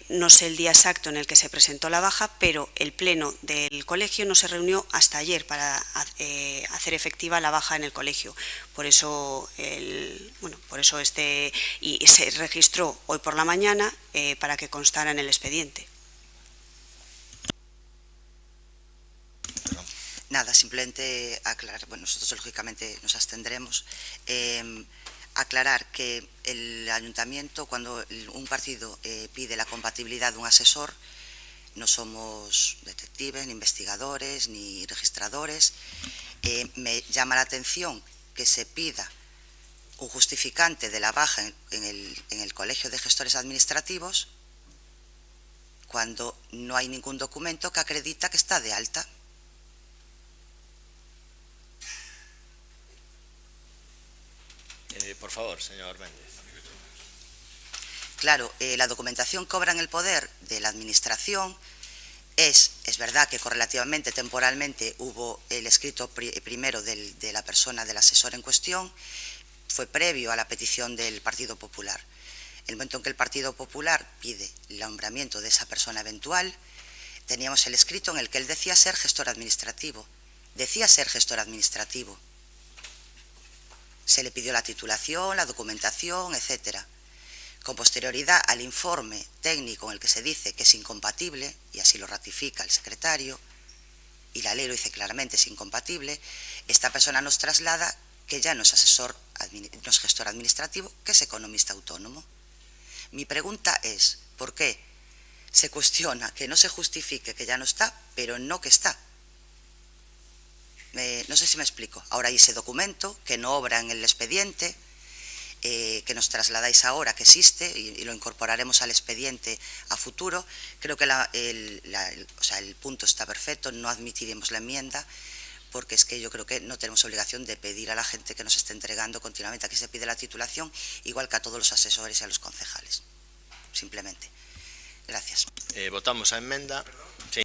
no sé el día exacto en el que se presentó la baja, pero el pleno del colegio no se reunió hasta ayer para hacer efectiva la baja en el colegio. Por eso, y se registró hoy por la mañana para que constara en el expediente. Nada, simplemente aclarar, bueno, nosotros lógicamente nos abstendremos, aclarar que el ayuntamiento, cuando un partido pide la compatibilidad de un asesor, no somos detectives, ni investigadores, ni registradores. Me llama la atención que se pida un justificante de la baja en el Colegio de Gestores Administrativos cuando no hay ningún documento que acredita que está de alta. Por favor, señor Méndez. Claro, la documentación que obra en el poder de la Administración es verdad que correlativamente, temporalmente, hubo el escrito primero de la persona, del asesor en cuestión, fue previo a la petición del Partido Popular. El momento en que el Partido Popular pide el nombramiento de esa persona eventual, teníamos el escrito en el que él decía ser gestor administrativo. Decía ser gestor administrativo. Se le pidió la titulación, la documentación, etcétera. Con posterioridad al informe técnico en el que se dice que es incompatible, y así lo ratifica el secretario, y la ley lo dice claramente, es incompatible, esta persona nos traslada que ya no es gestor administrativo, que es economista autónomo. Mi pregunta es, ¿por qué se cuestiona que no se justifique que ya no está, pero no que está. No sé si me explico. Ahora hay ese documento que no obra en el expediente, que nos trasladáis ahora, que existe, y lo incorporaremos al expediente a futuro. Creo que el punto está perfecto, no admitiremos la enmienda, porque es que yo creo que no tenemos obligación de pedir a la gente que nos esté entregando continuamente. Aquí se pide la titulación, igual que a todos los asesores y a los concejales. Simplemente. Gracias. Votamos a enmenda. Sí.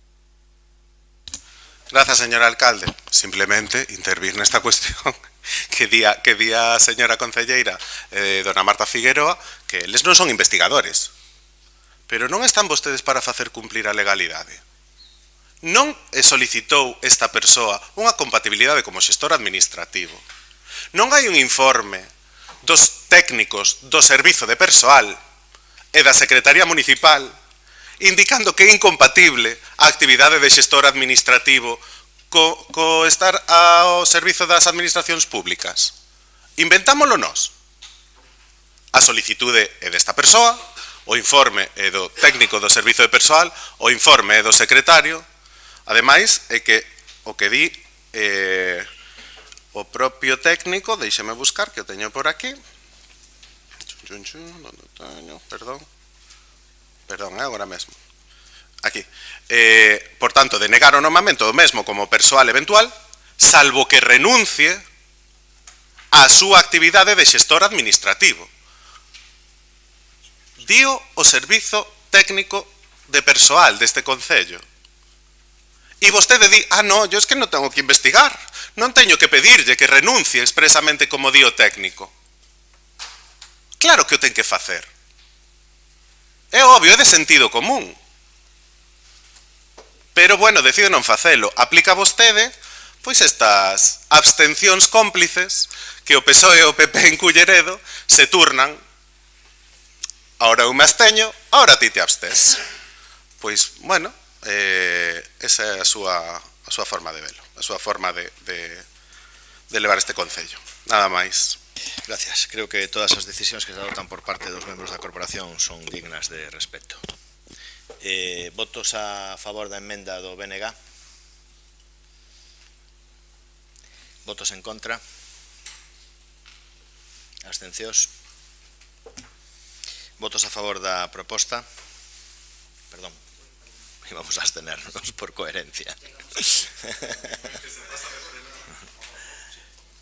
Gracias, señor alcalde. Simplemente intervir nesta cuestión que día a señora concelleira dona Marta Figueroa que eles non son investigadores, pero non están vostedes para facer cumplir a legalidade. Non solicitou esta persoa unha compatibilidade como xestor administrativo. Non hai un informe dos técnicos do Servizo de Persoal e da Secretaría Municipal indicando que é incompatible a actividade de xestor administrativo co estar ao servizo das administracións públicas. Inventámolo nós. A solicitude é desta persoa, o informe é do técnico do Servizo de Persoal, o informe é do secretario. Ademais, é que o que di o propio técnico, deixeme buscar, que o teño por aquí. Perdón, agora mesmo. Aquí. Por tanto, denegar o nomamento do mesmo como persoal eventual, salvo que renuncie á súa actividade de xestor administrativo. Dio o servizo técnico de persoal deste concello. E vostede di, no, yo es que non tengo que investigar, non teño que pedirlle que renuncie expresamente como di o técnico. Claro que o ten que facer. É obvio, é de sentido común. Pero, bueno, decide non facelo. Aplica vostede, pois, estas abstencións cómplices que o PSOE e o PP en Culleredo se turnan. Ahora eu me absteño, ahora ti te abstés. Pois, bueno, esa é a súa forma de velo, a súa forma de levar este concello. Nada máis. Gracias. Creo que todas as decisións que se adoptan por parte dos membros da corporación son dignas de respeto. Votos a favor da enmenda do BNG. Votos en contra. Abstencións. Votos a favor da proposta. Perdón. Vamos a abstenernos por coherencia.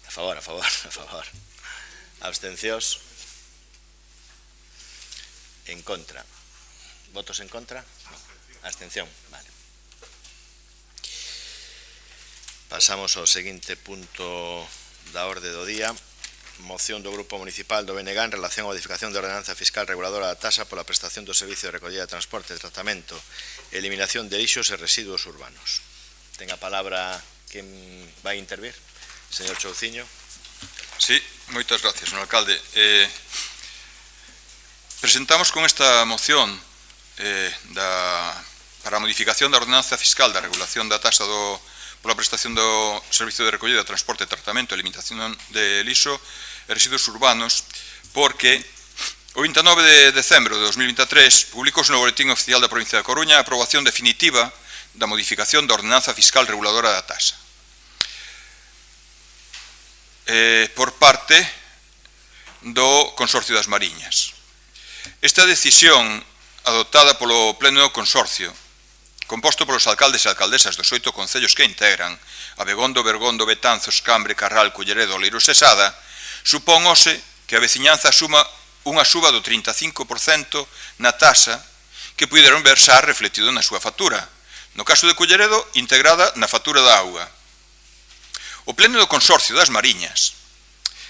A favor. Abstencións. En contra. Votos en contra? No. Abstención. Vale. Pasamos ao seguinte punto da orde do día. Moción do Grupo Municipal do BNG en relación á modificación da ordenanza fiscal reguladora da taxa pola prestación do servicio de recollida de transporte, tratamento, eliminación de lixos e residuos urbanos. Ten a palabra quen vai intervir? Señor Chouciño. Sí, moitas gracias, señor alcalde. Presentamos con esta moción para a modificación da ordenanza fiscal da regulación da taxa pola prestación do servicio de recollida, transporte, tratamento e eliminación de lixo e residuos urbanos, porque o 29 de decembro de 2023 publicouse no Boletín Oficial da Provincia da Coruña a aprobación definitiva da modificación da ordenanza fiscal reguladora da taxa por parte do Consorcio das Mariñas. Esta decisión adoptada polo Pleno do Consorcio, composto polos alcaldes e alcaldesas dos 8 concellos que integran Abegondo, Bergondo, Betanzos, Cambre, Carral, Culleredo, Oleiros e Sada, supóngose que a veciñanza asuma unha suba do 35% na taxa que puderon versar refletido na súa factura. No caso de Culleredo, integrada na factura da auga. O Pleno do Consorcio das Mariñas,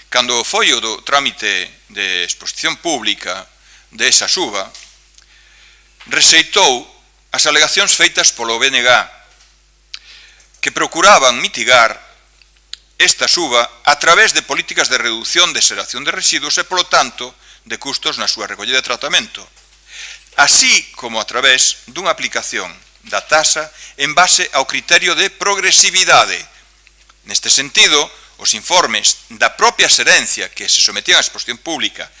cando foi o do trámite de exposición pública desa suba, rexeitou as alegacións feitas polo BNG que procuraban mitigar esta suba a través de políticas de reducción de xeración de residuos e, polo tanto, de custos na súa recollida e tratamento, así como a través dunha aplicación da taxa en base ao criterio de progresividade. Neste sentido, os informes da propia xerencia que se sometían á exposición pública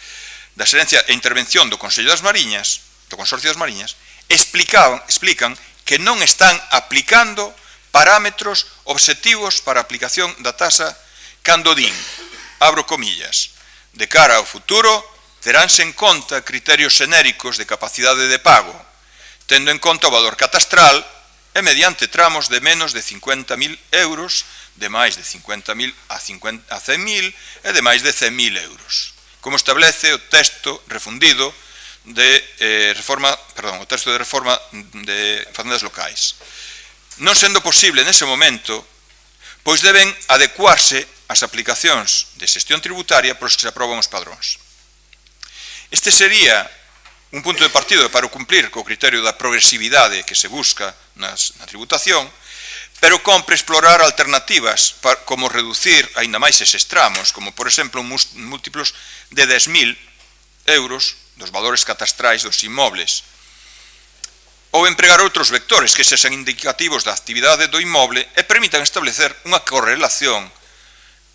da xerencia e intervención do Consello das Mariñas, do Consorcio das Mariñas, explican que non están aplicando parámetros obxectivos para a aplicación da taxa cando din, abro comillas, de cara ao futuro teránse en conta criterios xenéricos de capacidade de pago, tendo en conta o valor catastral e mediante tramos de menos de 50.000 euros, de máis de 50.000 a 100.000 e de máis de 100.000 euros, como establece o texto refundido o texto de reforma de fazendas locais. Non sendo posible nese momento, pois deben adecuarse as aplicacións de xestión tributaria polos que se aproban os padróns. Este sería un punto de partido para cumplir co criterio da progresividade que se busca na tributación, pero compre explorar alternativas como reducir aínda máis eses tramos, como por exemplo múltiplos de 10.000 euros dos valores catastrais dos inmobles, ou empregar outros vectores que sexan indicativos da actividade do inmoble e permitan establecer unha correlación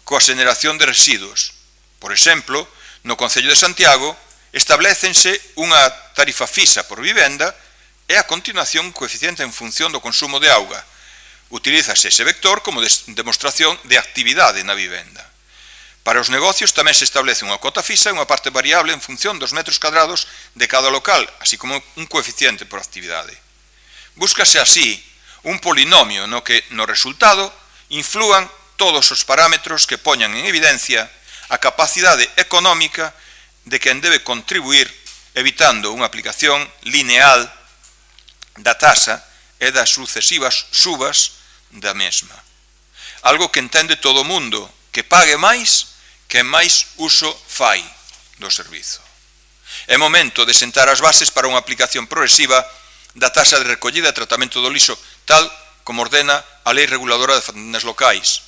coa xeneración de residuos. Por exemplo, no Concello de Santiago establécense unha tarifa fixa por vivenda e a continuación un coeficiente en función do consumo de auga. Utilízase ese vector como demostración de actividade na vivenda. Para os negocios tamén se establece unha cota fixa e unha parte variable en función dos metros cadrados de cada local, así como un coeficiente por actividade. Búscase así un polinomio no que, no resultado, inflúan todos os parámetros que poñan en evidencia a capacidade económica de quen debe contribuir, evitando unha aplicación lineal da taxa e das sucesivas subas da mesma. Algo que entende todo o mundo, que pague máis que máis uso fai do servizo. É momento de sentar as bases para unha aplicación progresiva da taxa de recollida e tratamento do lixo, tal como ordena a Lei Reguladora de Fazendas Locais.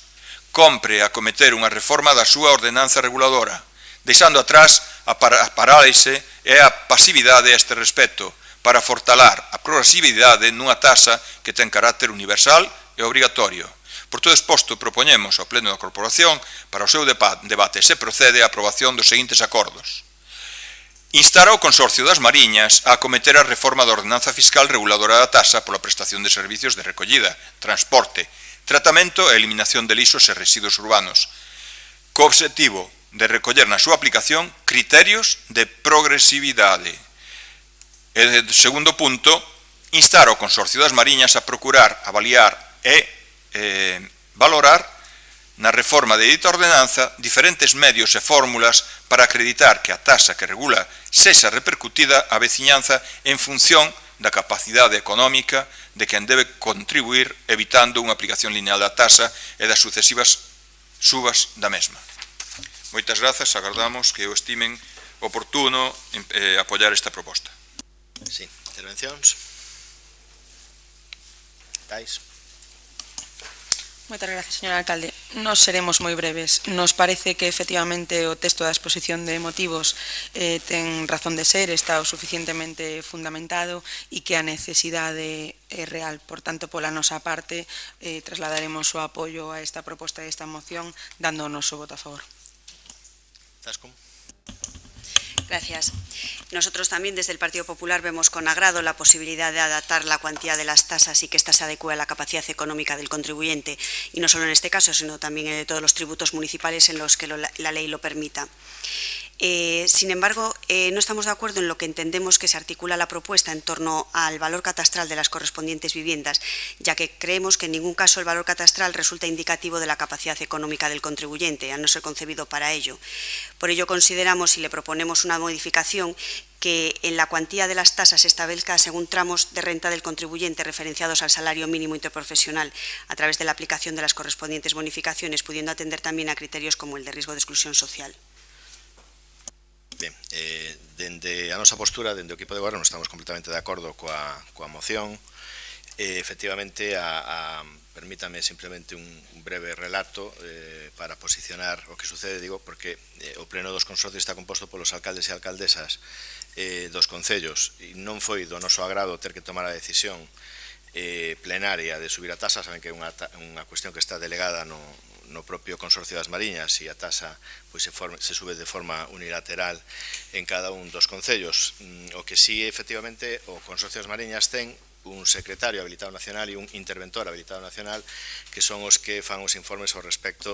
Compre acometer unha reforma da súa ordenanza reguladora, deixando atrás a parálise e a pasividade a este respecto, para fortalar a progresividade nunha taxa que ten carácter universal e obrigatorio. Por todo exposto, propoñemos ao Pleno da Corporación para o seu debate se procede a aprobación dos seguintes acordos. Instar ao Consorcio das Mariñas a acometer a reforma da ordenanza fiscal reguladora da taxa pola prestación de servicios de recollida, transporte, tratamento e eliminación de lixos e residuos urbanos, co obxectivo de recoller na súa aplicación criterios de progresividade. E, segundo punto, instar ao Consorcio das Mariñas a procurar, avaliar e valorar na reforma de dita ordenanza diferentes medios e fórmulas para acreditar que a taxa que regula sexa repercutida á veciñanza en función da capacidade económica de quen debe contribuir, evitando unha aplicación lineal da taxa e das sucesivas subas da mesma. Moitas grazas, agardamos que o estimen oportuno apoiar esta proposta. Sí, intervencións. Tais. Moitas gracias, señor alcalde. Nos seremos moi breves. Nos parece que, efectivamente, o texto da exposición de motivos ten razón de ser, está o suficientemente fundamentado e que a necesidade é real. Por tanto, pola nosa parte, trasladaremos o apoio a esta proposta e a esta moción, dando o noso voto a favor. Tascom. Gracias. Nosotros también desde el Partido Popular vemos con agrado la posibilidad de adaptar la cuantía de las tasas y que ésta se adecue a la capacidad económica del contribuyente, y no solo en este caso, sino también en todos los tributos municipales en los que la ley lo permita. Sin embargo, no estamos de acuerdo en lo que entendemos que se articula la propuesta en torno al valor catastral de las correspondientes viviendas, ya que creemos que en ningún caso el valor catastral resulta indicativo de la capacidad económica del contribuyente, al no ser concebido para ello. Por ello consideramos y le proponemos una modificación que en la cuantía de las tasas se establezca según tramos de renta del contribuyente referenciados al salario mínimo interprofesional a través de la aplicación de las correspondientes bonificaciones, pudiendo atender también a criterios como el de riesgo de exclusión social. Ben, dende a nosa postura, dende o equipo de goberno, estamos completamente de acordo coa moción. Efectivamente, permítame simplemente un breve relato para posicionar o que sucede, digo, porque o pleno dos consorcios está composto polos alcaldes e alcaldesas dos concellos e non foi do noso agrado ter que tomar a decisión plenaria de subir a tasa. Saben que é unha cuestión que está delegada no no propio Consorcio das Mariñas e a tasa pois, se sube de forma unilateral en cada un dos concellos. O que sí, efectivamente, o Consorcio das Mariñas ten un secretario habilitado nacional e un interventor habilitado nacional que son os que fan os informes ao respecto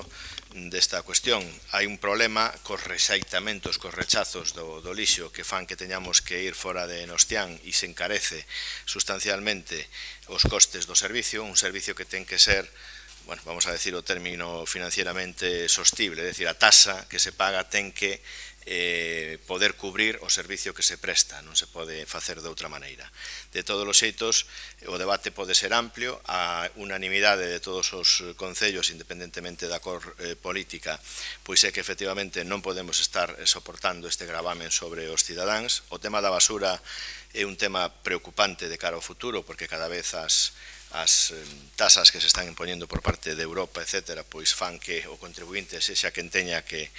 desta cuestión. Hai un problema cos rexaitamentos, cos rechazos do lixo que fan que teñamos que ir fora de Nostián e se encarece sustancialmente os costes do servicio, un servicio que ten que ser, bueno, vamos a decir o término financieramente sostible, é dicir, a tasa que se paga ten que poder cubrir o servicio que se presta, non se pode facer de outra maneira. De todos os xeitos, o debate pode ser amplio, a unanimidade de todos os concellos, independentemente da cor política, pois é que efectivamente non podemos estar soportando este gravamen sobre os cidadáns. O tema da basura é un tema preocupante de cara ao futuro, porque cada vez as tasas que se están impoñendo por parte de Europa, etc., pois fan que o contribuinte sexa quen teña que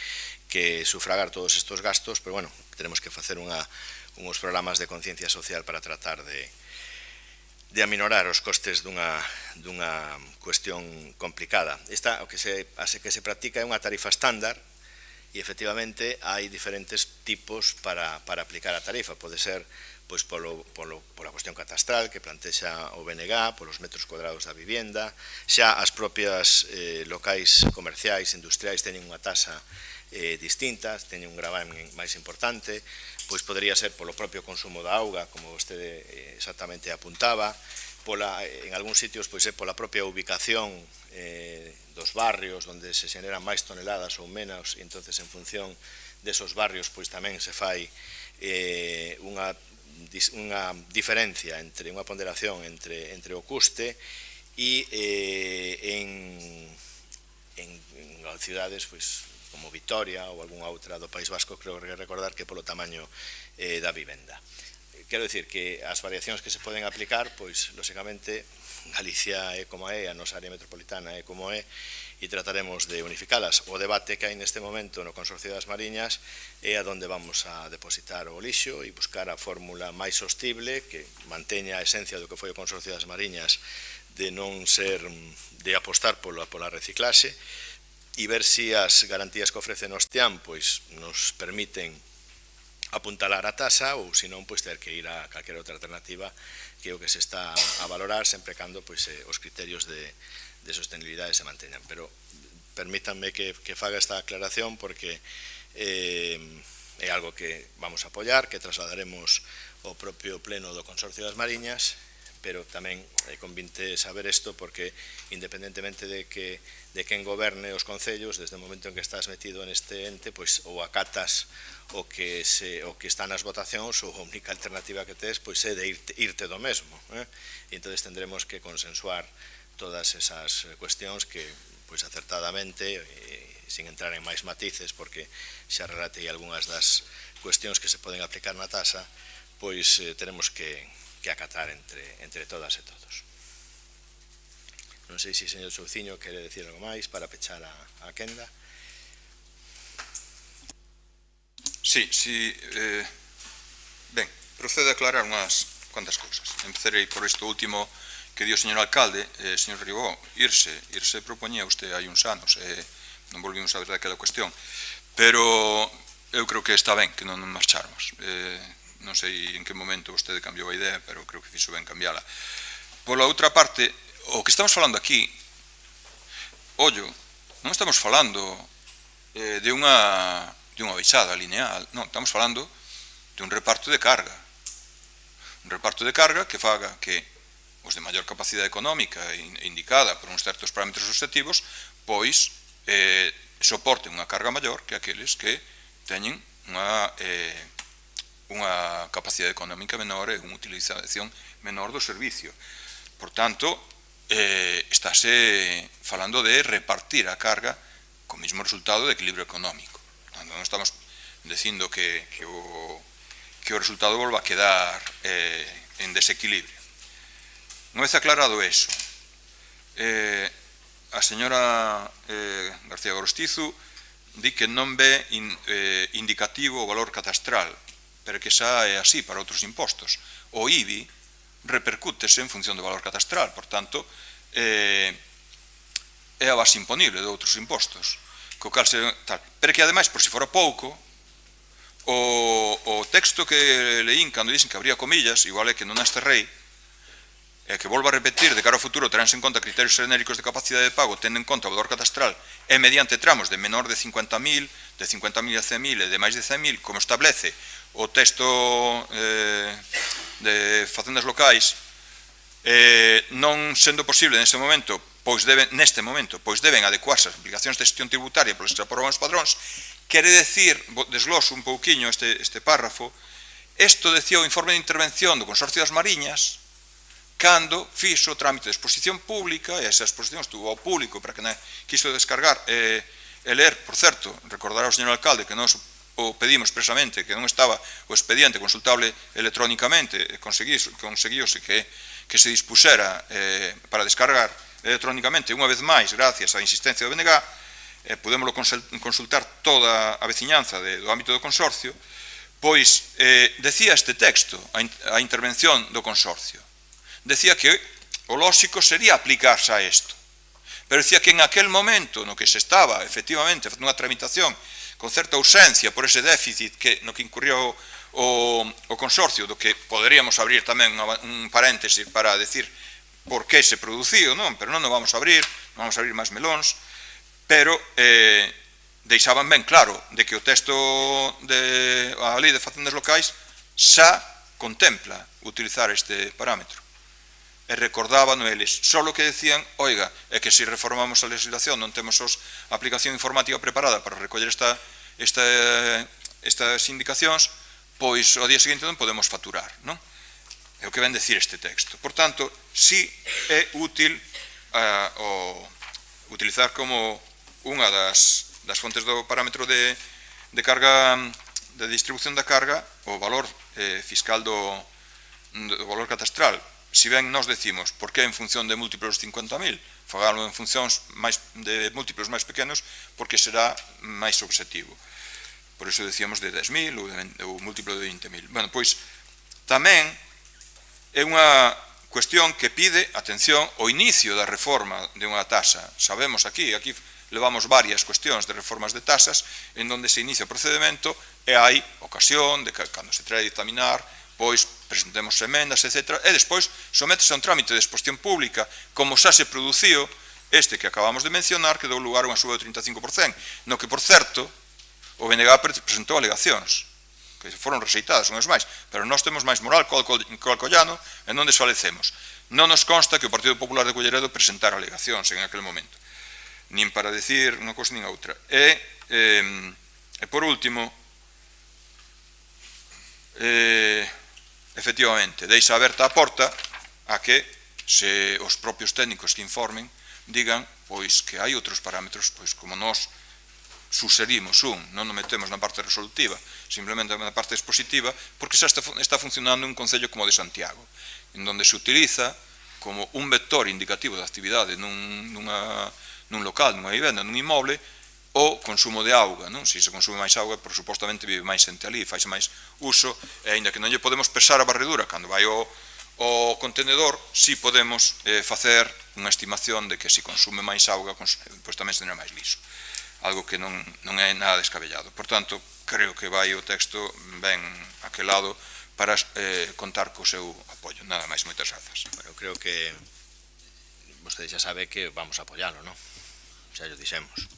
sufragar todos estes gastos, pero, bueno, tenemos que facer uns programas de conciencia social para tratar de aminorar os costes dunha cuestión complicada. Esta, o que se practica é unha tarifa estándar e, efectivamente, hai diferentes tipos para aplicar a tarifa. Pode ser pois pola cuestión catastral que plantexa o BNG, polos metros cuadrados da vivienda, xa as propias locais comerciais, industriais, teñen unha tasa distinta, teñen un gravamen máis importante, pois podería ser polo propio consumo da auga, como vostede exactamente apuntaba, en algúns sitios pois é pola propia ubicación dos barrios onde se generan máis toneladas ou menos, e entonces en función desos barrios pois tamén se fai unha diferencia, entre unha ponderación entre o custe e en cidades pois como Vitoria ou algunha outra do País Vasco, creo recordar que polo tamaño da vivenda. Quero dicir que as variacións que se poden aplicar, pois, lóxicamente, Galicia é como é, a nosa área metropolitana é como é, e trataremos de unificalas. O debate que hai neste momento no Consorcio das Mariñas é a donde vamos a depositar o lixo e buscar a fórmula máis sostible que manteña a esencia do que foi o Consorcio das Mariñas de non ser, de apostar pola reciclaxe e ver se as garantías que ofrece Nostián pois nos permiten apuntalar a tasa ou senón pois ter que ir a calquera outra alternativa que é o que se está a valorar sempre cando pois os criterios de sostenibilidade se manteñan. Pero permítanme que faga esta aclaración porque é algo que vamos a apoiar, que trasladaremos ao propio pleno do Consorcio das Mariñas, pero tamén convinte saber isto porque independentemente de quen goberne os concellos, desde o momento en que estás metido neste ente, pois ou acatas o que está nas votacións ou a única alternativa que tes pois é de irte do mesmo, e entonces tendremos que consensuar todas esas cuestións que pois acertadamente, sin entrar en máis matices porque xa relatei algunhas das cuestións que se poden aplicar na tasa, pois teremos que acatar entre todas e todos. Non sei se o señor Souciño quere decir algo máis para pechar a quenda. Sí, ben, procede a aclarar unhas cuantas cousas. Empezarei por isto último que di o señor alcalde, señor Ribó, irse propoñía usted hai uns anos, non volvimos a ver daquela cuestión, pero eu creo que está ben que non marcharmos. Non sei en que momento vostede cambiou a idea, pero creo que fixo ben cambiala. Pola outra parte, o que estamos falando aquí, ollo, non estamos falando de unha baixada lineal, non, estamos falando de un reparto de carga. Un reparto de carga que faga que os de maior capacidade económica indicada por uns certos parámetros objetivos, pois soporten unha carga maior que aqueles que teñen unha capacidade económica menor e unha utilización menor do servicio. Por tanto, estáse falando de repartir a carga co mesmo resultado de equilibrio económico. Non estamos dicindo que o resultado volva a quedar en desequilibrio. Unha vez aclarado eso, a señora García Gorostizu di que non ve indicativo o valor catastral, pero que xa é así para outros impostos. O IBI repercútese en función do valor catastral, por tanto, é a base imponible de outros impostos, co cal se tal. Pero que ademais, por si fora pouco, o texto que leín cando dicen que habría comillas, igual é que non este rei, e que volvo a repetir, de cara ao futuro teránse en conta criterios genéricos de capacidade de pago, tendo en conta o valor catastral e mediante tramos de menor de 50.000, de 50.000 a 100.000 e de máis de 100.000, como establece o texto de facendas locais, non sendo posible neste momento, pois deben adecuarse as aplicacións de xestión tributaria polas que se aproban os padróns. Quere decir, desgloso un pouquiño este párrafo, isto decía o informe de intervención do Consorcio das Mariñas, cando fixo o trámite de exposición pública, e esa exposición estuvo ao público para que non quiso descargar e ler, por certo, recordar ao señor alcalde que nós o pedimos expresamente, que non estaba o expediente consultable electrónicamente, e conseguiuse que se dispusera para descargar electrónicamente, unha vez máis, gracias á insistencia do BNG, podémoslo consultar toda a veciñanza do ámbito do consorcio, pois decía este texto, a intervención do consorcio. Decía que o lóxico sería aplicarse a isto, pero decía que en aquel momento no que se estaba efectivamente facendo unha tramitación con certa ausencia por ese déficit no que incurrió o consorcio, do que poderíamos abrir tamén un paréntesis para decir por que se produciu, non? Pero non vamos a abrir máis melóns, pero deixaban ben claro de que o texto da Lei de Facendas Locais xa contempla utilizar este parámetro. E recordaban eles, só o que decían, oiga, é que se reformamos a legislación non temos a aplicación informática preparada para recoller estas indicacións, pois ao día seguinte non podemos facturar, non? É o que ven decir este texto. Por tanto, si é útil utilizar como unha das fontes do parámetro de carga, de distribución da carga, o valor fiscal do valor catastral. Si ben nos decimos, por que en función de múltiplos de 50.000, fagalo en funcións de múltiplos máis pequenos, porque será máis objetivo. Por iso decíamos de 10.000 ou múltiplo de 20.000. Bueno, pois, tamén é unha cuestión que pide, atención, o inicio da reforma de unha tasa. Sabemos aquí levamos varias cuestións de reformas de tasas, en donde se inicia o procedimento e hai ocasión de que, cando se trae a dictaminar, pois presentemos emendas, etc. E despois sométese a un trámite de exposición pública, como xa se produciu este que acabamos de mencionar, que deu lugar a unha suba do 35%, no que, por certo, o BNG presentou alegacións, que foron rexeitadas, unhas máis, pero nós temos máis moral co Alcoyano, e non desfalecemos. Non nos consta que o Partido Popular de Culleredo presentara alegacións en aquel momento, nin para decir unha cousa nin outra. E por último, efectivamente, deixa aberta a porta a que se os propios técnicos que informen digan pois que hai outros parámetros, pois como nós suxerimos non nos metemos na parte resolutiva, simplemente na parte expositiva, porque xa está funcionando un concello como o de Santiago, en donde se utiliza como un vector indicativo de actividade nun local, nunha vivenda, nun inmoble, o consumo de auga, non? Se se consume máis auga, por supostamente vive máis xente ali, faixe máis uso, e aínda que non lle podemos pesar a barredura cando vai o contenedor, si podemos facer unha estimación de que se consume máis auga, pois tamén será máis liso. Algo que non é nada descabellado. Por tanto, creo que vai o texto ben aquelado para contar co seu apoio. Nada máis, moitas grazas. Bueno, creo que vostede xa sabe que vamos a apoialo, non? Xa yo dixemos.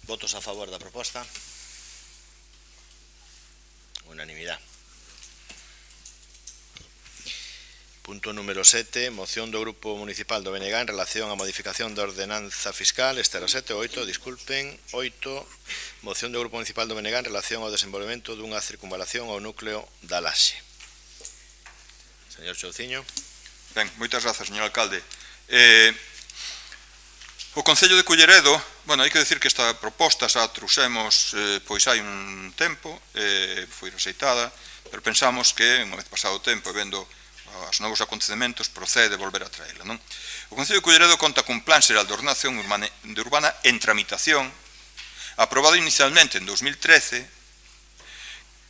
Votos a favor da proposta? Unanimidade. Punto número 7, moción do Grupo Municipal do BNG en relación á modificación da ordenanza fiscal, este era 7, 8, disculpen, 8, moción do Grupo Municipal do BNG en relación ao desenvolvemento dunha circunvalación ao núcleo da Laxe. Señor Xouciño. Ben, moitas grazas, señor alcalde. O Concello de Culleredo, bueno, hai que decir que esta proposta xa trouxemos pois hai un tempo, foi rexeitada, pero pensamos que, unha vez pasado o tempo, vendo os novos acontecementos, procede volver a traela, non? O Concello de Culleredo conta cun plan xeral de ordenación urbana en tramitación, aprobado inicialmente en 2013,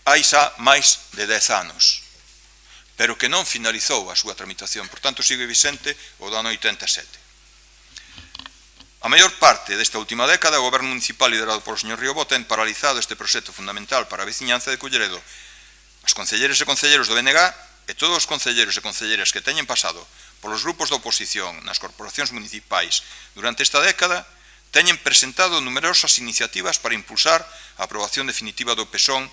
hai xa máis de 10 anos. pero que non finalizou a súa tramitación. Por tanto, sigue vixente o do ano 87. A maior parte desta última década, o Goberno Municipal liderado polo señor Riobó ten paralizado este proxecto fundamental para a veciñanza de Culleredo. Os concelleiros e concelleiros do BNG e todos os concelleiros e concelleiras que teñen pasado polos grupos da oposición nas corporacións municipais durante esta década teñen presentado numerosas iniciativas para impulsar a aprobación definitiva do PSON,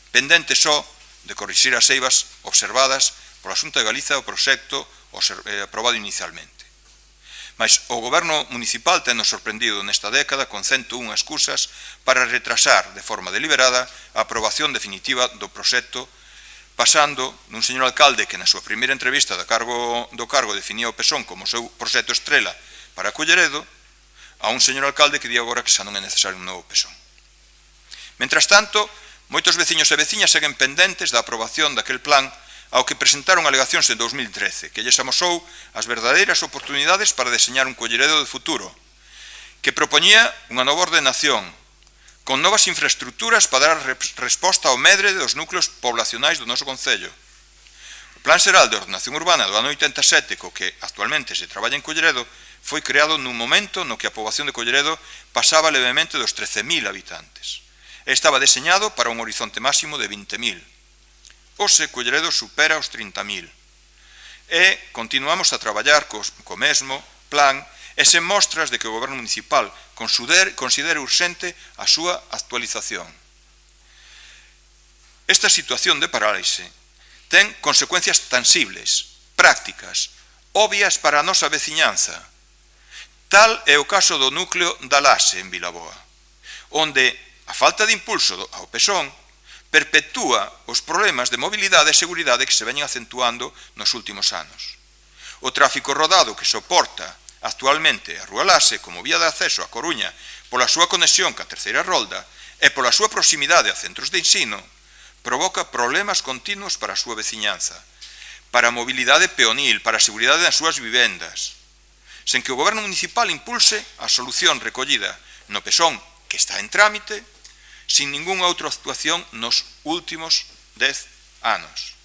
pendente só de corrixir as eivas observadas pola Xunta de Galiza o proxecto aprobado inicialmente. Mas o Goberno Municipal ten nos sorprendido nesta década con 101 excusas para retrasar de forma deliberada a aprobación definitiva do proxecto, pasando nun señor alcalde que na súa primeira entrevista do cargo definía o PSON como o seu proxecto estrela para Culleredo, a un señor alcalde que di agora que xa non é necesario un novo PSON. Mentras tanto, moitos veciños e veciñas seguen pendentes da aprobación daquel plan ao que presentaron alegacións en 2013, que lles amosou as verdadeiras oportunidades para deseñar un Culleredo de futuro, que propoñía unha nova ordenación, con novas infraestructuras para dar resposta ao medre dos núcleos poblacionais do noso concello. O Plan Xeral de Ordenación Urbana do ano 87, co que actualmente se traballa en Culleredo, foi creado nun momento no que a poboación de Culleredo pasaba levemente dos 13.000 habitantes. Estaba deseñado para un horizonte máximo de 20.000. Hoxe, Culleredo supera os 30.000. E continuamos a traballar co mesmo plan e sen mostras de que o Goberno Municipal considere urxente a súa actualización. Esta situación de parálise ten consecuencias tangibles, prácticas, obvias para a nosa veciñanza. Tal é o caso do núcleo da Lase en Vilaboa, onde a falta de impulso ao PSON perpetúa os problemas de mobilidade e seguridade que se veñen acentuando nos últimos anos. O tráfico rodado que soporta actualmente a Rúa Lase como vía de acceso a Coruña pola súa conexión ca terceira rolda e pola súa proximidade a centros de ensino provoca problemas continuos para a súa veciñanza, para a mobilidade peonil, para a seguridade das súas vivendas, sen que o Goberno Municipal impulse a solución recollida no PSON que está en trámite, sin ningunha outra actuación nos últimos 10 anos.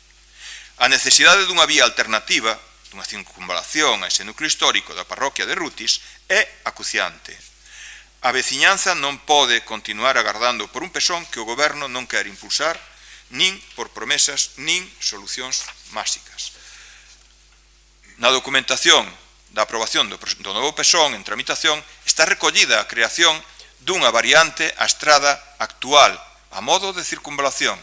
A necesidade dunha vía alternativa, dunha circunvalación a ese núcleo histórico da parroquia de Rutis, é acuciante. A veciñanza non pode continuar agardando por un PSON que o Goberno non quer impulsar, nin por promesas, nin solucións máxicas. Na documentación da aprobación do novo PSON en tramitación está recollida a creación dunha variante á estrada actual, a modo de circunvalación.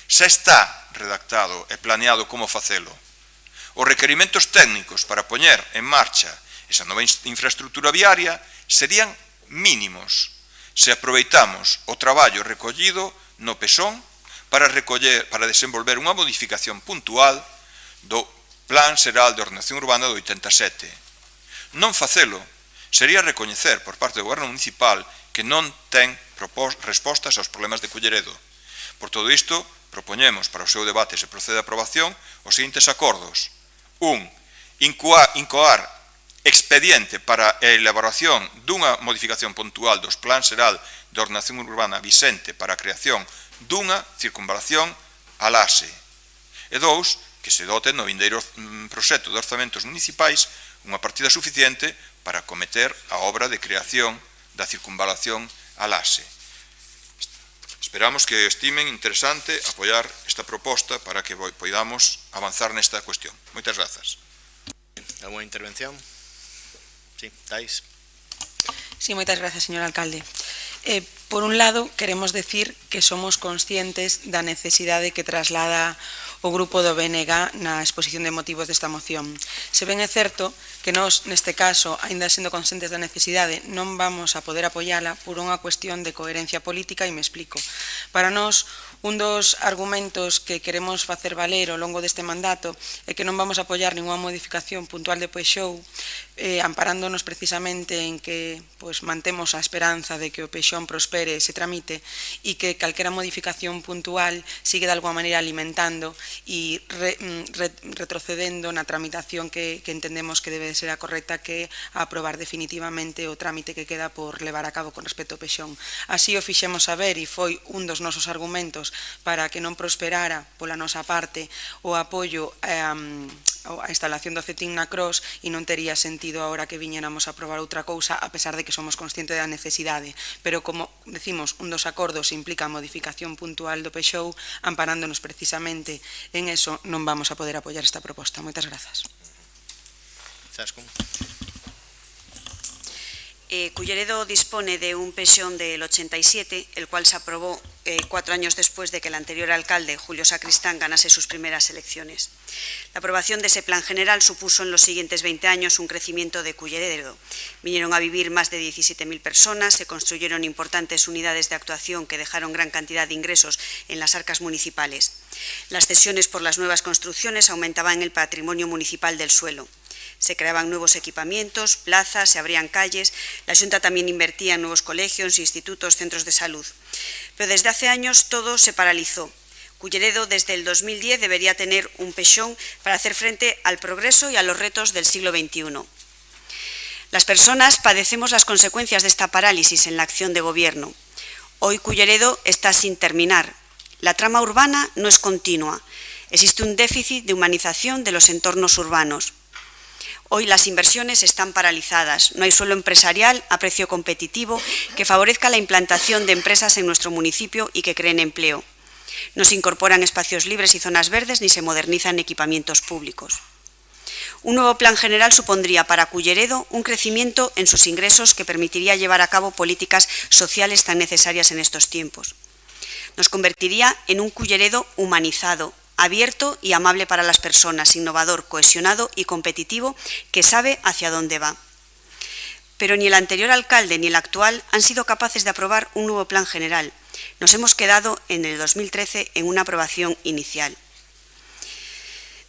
Xa está redactado e planeado como facelo. Os requerimentos técnicos para poñer en marcha esa nova infraestructura viaria serían mínimos se aproveitamos o traballo recollido no PSON para desenvolver unha modificación puntual do Plan Xeral de Ordenación Urbana do 87. Non facelo sería recoñecer por parte do Goberno Municipal que non ten respostas aos problemas de Culleredo. Por todo isto, propoñemos para o seu debate se procede a aprobación os seguintes acordos. 1. Incoar expediente para a elaboración dunha modificación puntual dos Plan Xeral de Ordenación Urbana vixente para a creación dunha circunvalación a Lase. E 2. Que se dote no vindeiro proxecto de orzamentos municipais unha partida suficiente para acometer a obra de creación da circunvalación a Lase. Esperamos que estimen interesante apoiar esta proposta para que podamos avanzar nesta cuestión. Moitas grazas. ¿Alguna intervención? Sí, Tais. Sí, moitas grazas, señor alcalde. Por un lado, queremos decir que somos conscientes da necesidade que traslada o grupo do BNG na exposición de motivos desta moción. Se ben é certo que nós, neste caso, aínda sendo conscientes da necesidade, non vamos a poder apoiala por unha cuestión de coherencia política e me explico. Para nós, un dos argumentos que queremos facer valer ao longo deste mandato é que non vamos a apoiar ninguna modificación puntual de PSOU, amparándonos precisamente en que mantemos a esperanza de que o PEXON prospere, se tramite, e que calquera modificación puntual sigue de alguma maneira alimentando e retrocedendo na tramitación que entendemos que debe ser a correcta, que a aprobar definitivamente o trámite que queda por levar a cabo con respecto ao PEXON. Así o fixemos saber e foi un dos nosos argumentos para que non prosperara pola nosa parte o apoio a instalación do CETIN na Cros e non tería sentido agora que viñéramos a aprobar outra cousa, a pesar de que somos conscientes da necesidade. Pero, como decimos, un dos acordos implica a modificación puntual do PEXOU, amparándonos precisamente en eso, non vamos a poder apoiar esta proposta. Moitas grazas. Zascun. Culleredo dispone de un PEXON del 87, el cual se aprobó 4 años después de que el anterior alcalde, Julio Sacristán, ganase sus primeras elecciones. La aprobación de ese plan general supuso en los siguientes 20 años un crecimiento de Culleredo. Vinieron a vivir más de 17.000 personas, se construyeron importantes unidades de actuación que dejaron gran cantidad de ingresos en las arcas municipales. Las cesiones por las nuevas construcciones aumentaban el patrimonio municipal del suelo. Se creaban nuevos equipamientos, plazas, se abrían calles. La Xunta también invertía en nuevos colegios, institutos, centros de salud. Pero desde hace años todo se paralizó. Culleredo desde el 2010 debería tener un PEXON para hacer frente al progreso y a los retos del siglo XXI. Las personas padecemos las consecuencias de esta parálisis en la acción de gobierno. Hoy Culleredo está sin terminar. La trama urbana no es continua. Existe un déficit de humanización de los entornos urbanos. Hoy las inversiones están paralizadas. No hay suelo empresarial a precio competitivo que favorezca la implantación de empresas en nuestro municipio y que creen empleo. No se incorporan espacios libres y zonas verdes ni se modernizan equipamientos públicos. Un nuevo plan general supondría para Culleredo un crecimiento en sus ingresos que permitiría llevar a cabo políticas sociales tan necesarias en estos tiempos. Nos convertiría en un Culleredo humanizado, abierto y amable para las personas, innovador, cohesionado y competitivo, que sabe hacia dónde va. Pero ni el anterior alcalde ni el actual han sido capaces de aprobar un nuevo plan general. Nos hemos quedado en el 2013 en una aprobación inicial.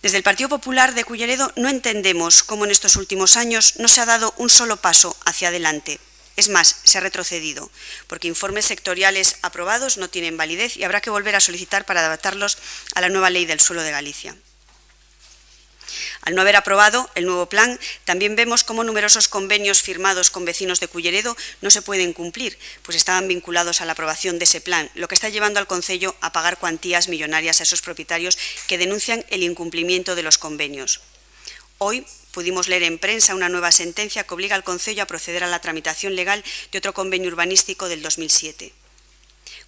Desde el Partido Popular de Culleredo no entendemos cómo en estos últimos años no se ha dado un solo paso hacia adelante. Es más, se ha retrocedido, porque informes sectoriales aprobados no tienen validez y habrá que volver a solicitar para adaptarlos a la nueva ley del suelo de Galicia. Al no haber aprobado el nuevo plan, también vemos cómo numerosos convenios firmados con vecinos de Culleredo no se pueden cumplir, pues estaban vinculados a la aprobación de ese plan, lo que está llevando al concello a pagar cuantías millonarias a esos propietarios que denuncian el incumplimiento de los convenios. Hoy pudimos leer en prensa una nueva sentencia que obliga al concello a proceder a la tramitación legal de otro convenio urbanístico del 2007.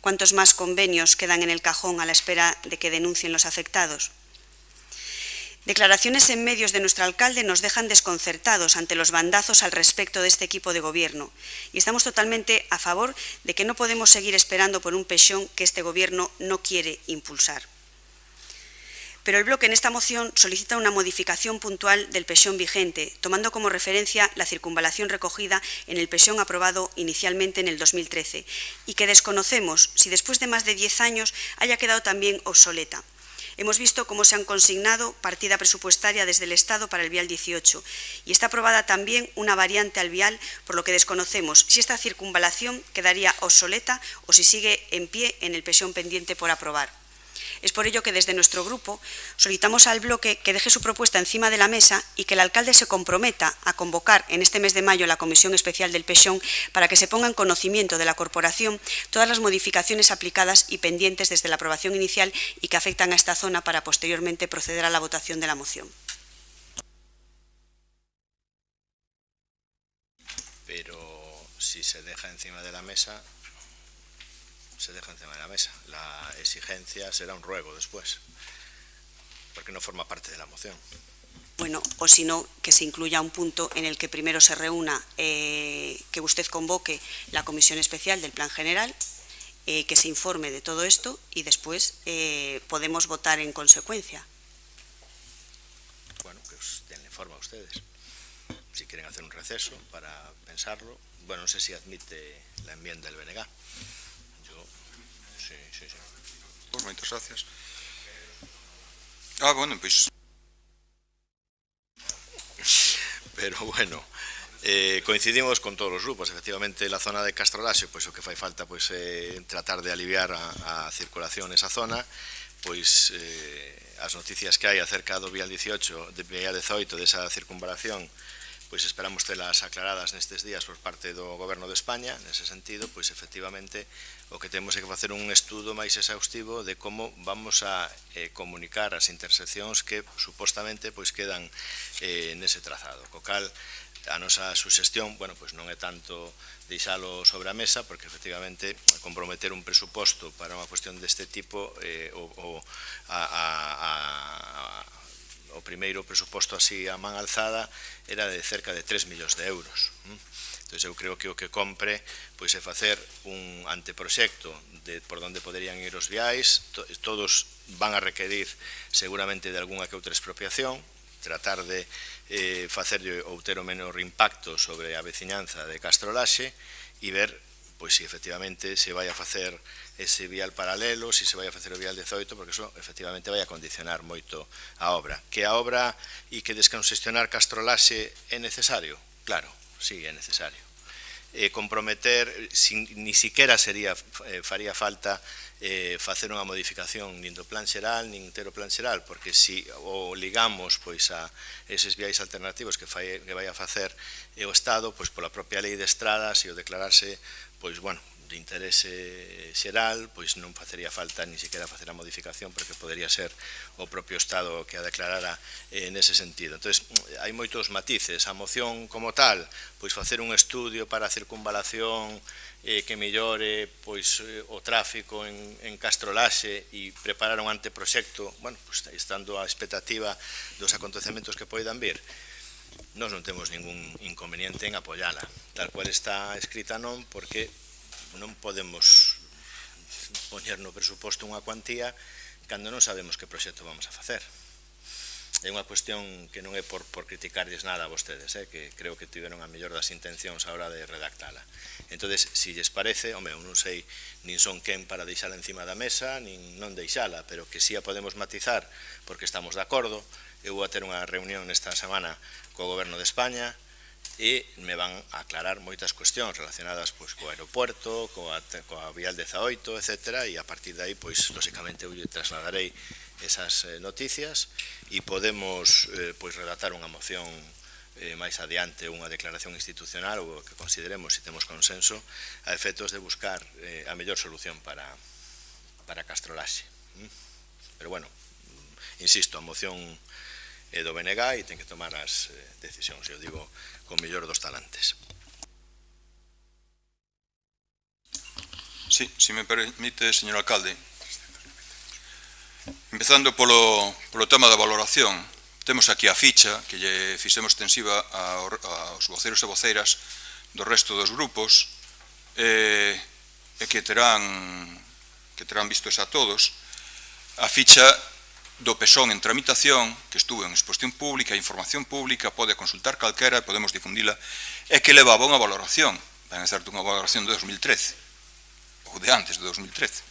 ¿Cuántos más convenios quedan en el cajón a la espera de que denuncien los afectados? Declaraciones en medios de nuestro alcalde nos dejan desconcertados ante los bandazos al respecto de este equipo de gobierno y estamos totalmente a favor de que no podemos seguir esperando por un PEXON que este gobierno no quiere impulsar. Pero el bloque en esta moción solicita una modificación puntual del PEXON vigente, tomando como referencia la circunvalación recogida en el PEXON aprobado inicialmente en el 2013 y que desconocemos si después de más de 10 años haya quedado también obsoleta. Hemos visto cómo se han consignado partida presupuestaria desde el Estado para el vial 18 y está aprobada también una variante al vial, por lo que desconocemos si esta circunvalación quedaría obsoleta o si sigue en pie en el PEXON pendiente por aprobar. Es por ello que desde nuestro grupo solicitamos al bloque que deje su propuesta encima de la mesa y que el alcalde se comprometa a convocar en este mes de mayo la Comisión Especial del PEXON para que se ponga en conocimiento de la corporación todas las modificaciones aplicadas y pendientes desde la aprobación inicial y que afectan a esta zona para posteriormente proceder a la votación de la moción. Pero si se deja encima de la mesa... se deja encima de la mesa. La exigencia será un ruego después, porque no forma parte de la moción. Bueno, o si no, que se incluya un punto en el que primero se reúna, que usted convoque la comisión especial del plan general, que se informe de todo esto y después podemos votar en consecuencia. Bueno, que os den el informe a ustedes. Si quieren hacer un receso para pensarlo. Bueno, no sé si admite la enmienda del BNG. Sí. Pues muchas gracias. Bueno, pues... Pero bueno, Coincidimos con todos os grupos, efectivamente, na zona de Castrolaxe, pois o que fai falta pois tratar de aliviar a circulación nesa zona, pois as noticias que hai acerca do Vial 18, de Vial 18, desa circunvalación, pois esperamos telas aclaradas nestes días por parte do Goberno de España. Nese sentido, pois efectivamente o que temos é que facer un estudo máis exhaustivo de como vamos a comunicar as interseccións que supostamente pois quedan nese trazado, co cal a nosa suxestión, bueno, pois non é tanto deixalo sobre a mesa, porque efectivamente comprometer un presuposto para unha cuestión deste tipo o primeiro presuposto así a man alzada era de cerca de 3 millóns de euros. Entón, eu creo que o que compre pois é facer un anteproxecto de por onde poderían ir os viais, todos van a requerir seguramente de algunha que outra expropiación, tratar de facerlle ou ter o menor impacto sobre a veciñanza de Castrolaxe e ver pois se efectivamente se vai a facer ese vial paralelo, se vai a facer o vial 18, porque eso efectivamente vai a condicionar moito a obra. Que a obra e que descongestionar Castrolaxe é necesario? Claro, sí, é necesario. Comprometer, ni siquiera faría falta facer unha modificación nin do plan xeral, nin ter o plan xeral, porque se o ligamos pois a eses viais alternativos que vai a facer o Estado, pois pola propia lei de estradas e o declararse, pois, bueno, de interese xeral, pois non facería falta ni siquiera facer a modificación, porque podería ser o propio Estado que a declarara nese sentido. Entón, hai moitos matices. A moción como tal, pois facer un estudio para a circunvalación que mellore pois o tráfico en Castrolaxe e preparar un anteproxecto, bueno, pois estando á expectativa dos acontecementos que poidan vir. Nós non temos ningún inconveniente en apoiala, tal cual está escrita non, porque non podemos poñer no presuposto unha cuantía cando non sabemos que proxecto vamos a facer. É unha cuestión que non é por criticarlles nada a vostedes, que creo que tiveron a mellor das intencións a hora de redactala. Entón, se lles parece, home, non sei nin son quen para deixala encima da mesa, nin non deixala, pero que si a podemos matizar porque estamos de acordo. Eu vou a ter unha reunión nesta semana co Goberno de España e me van a aclarar moitas cuestións relacionadas pois co aeropuerto, coa Vial 18, etc. E a partir de aí, pois, lóxicamente, eu lle trasladarei esas noticias e podemos pois redactar unha moción máis adiante, unha declaración institucional ou que consideremos, se temos consenso, a efectos de buscar a mellor solución para Castrolaxe. Pero, bueno, insisto, a moción é do BNG e ten que tomar as decisións, eu digo, con mellor dos talantes. Sí, se me permite, señor alcalde. Empezando polo tema da valoración, temos aquí a ficha que lle fixemos extensiva aos voceiros e voceiras do resto dos grupos e que terán vistos a todos a ficha do PESON en tramitación, que estuvo en exposición pública, información pública, pode consultar calquera e podemos difundila, e que levaba unha valoración, ben é certo unha valoración de 2013, ou de antes de 2013,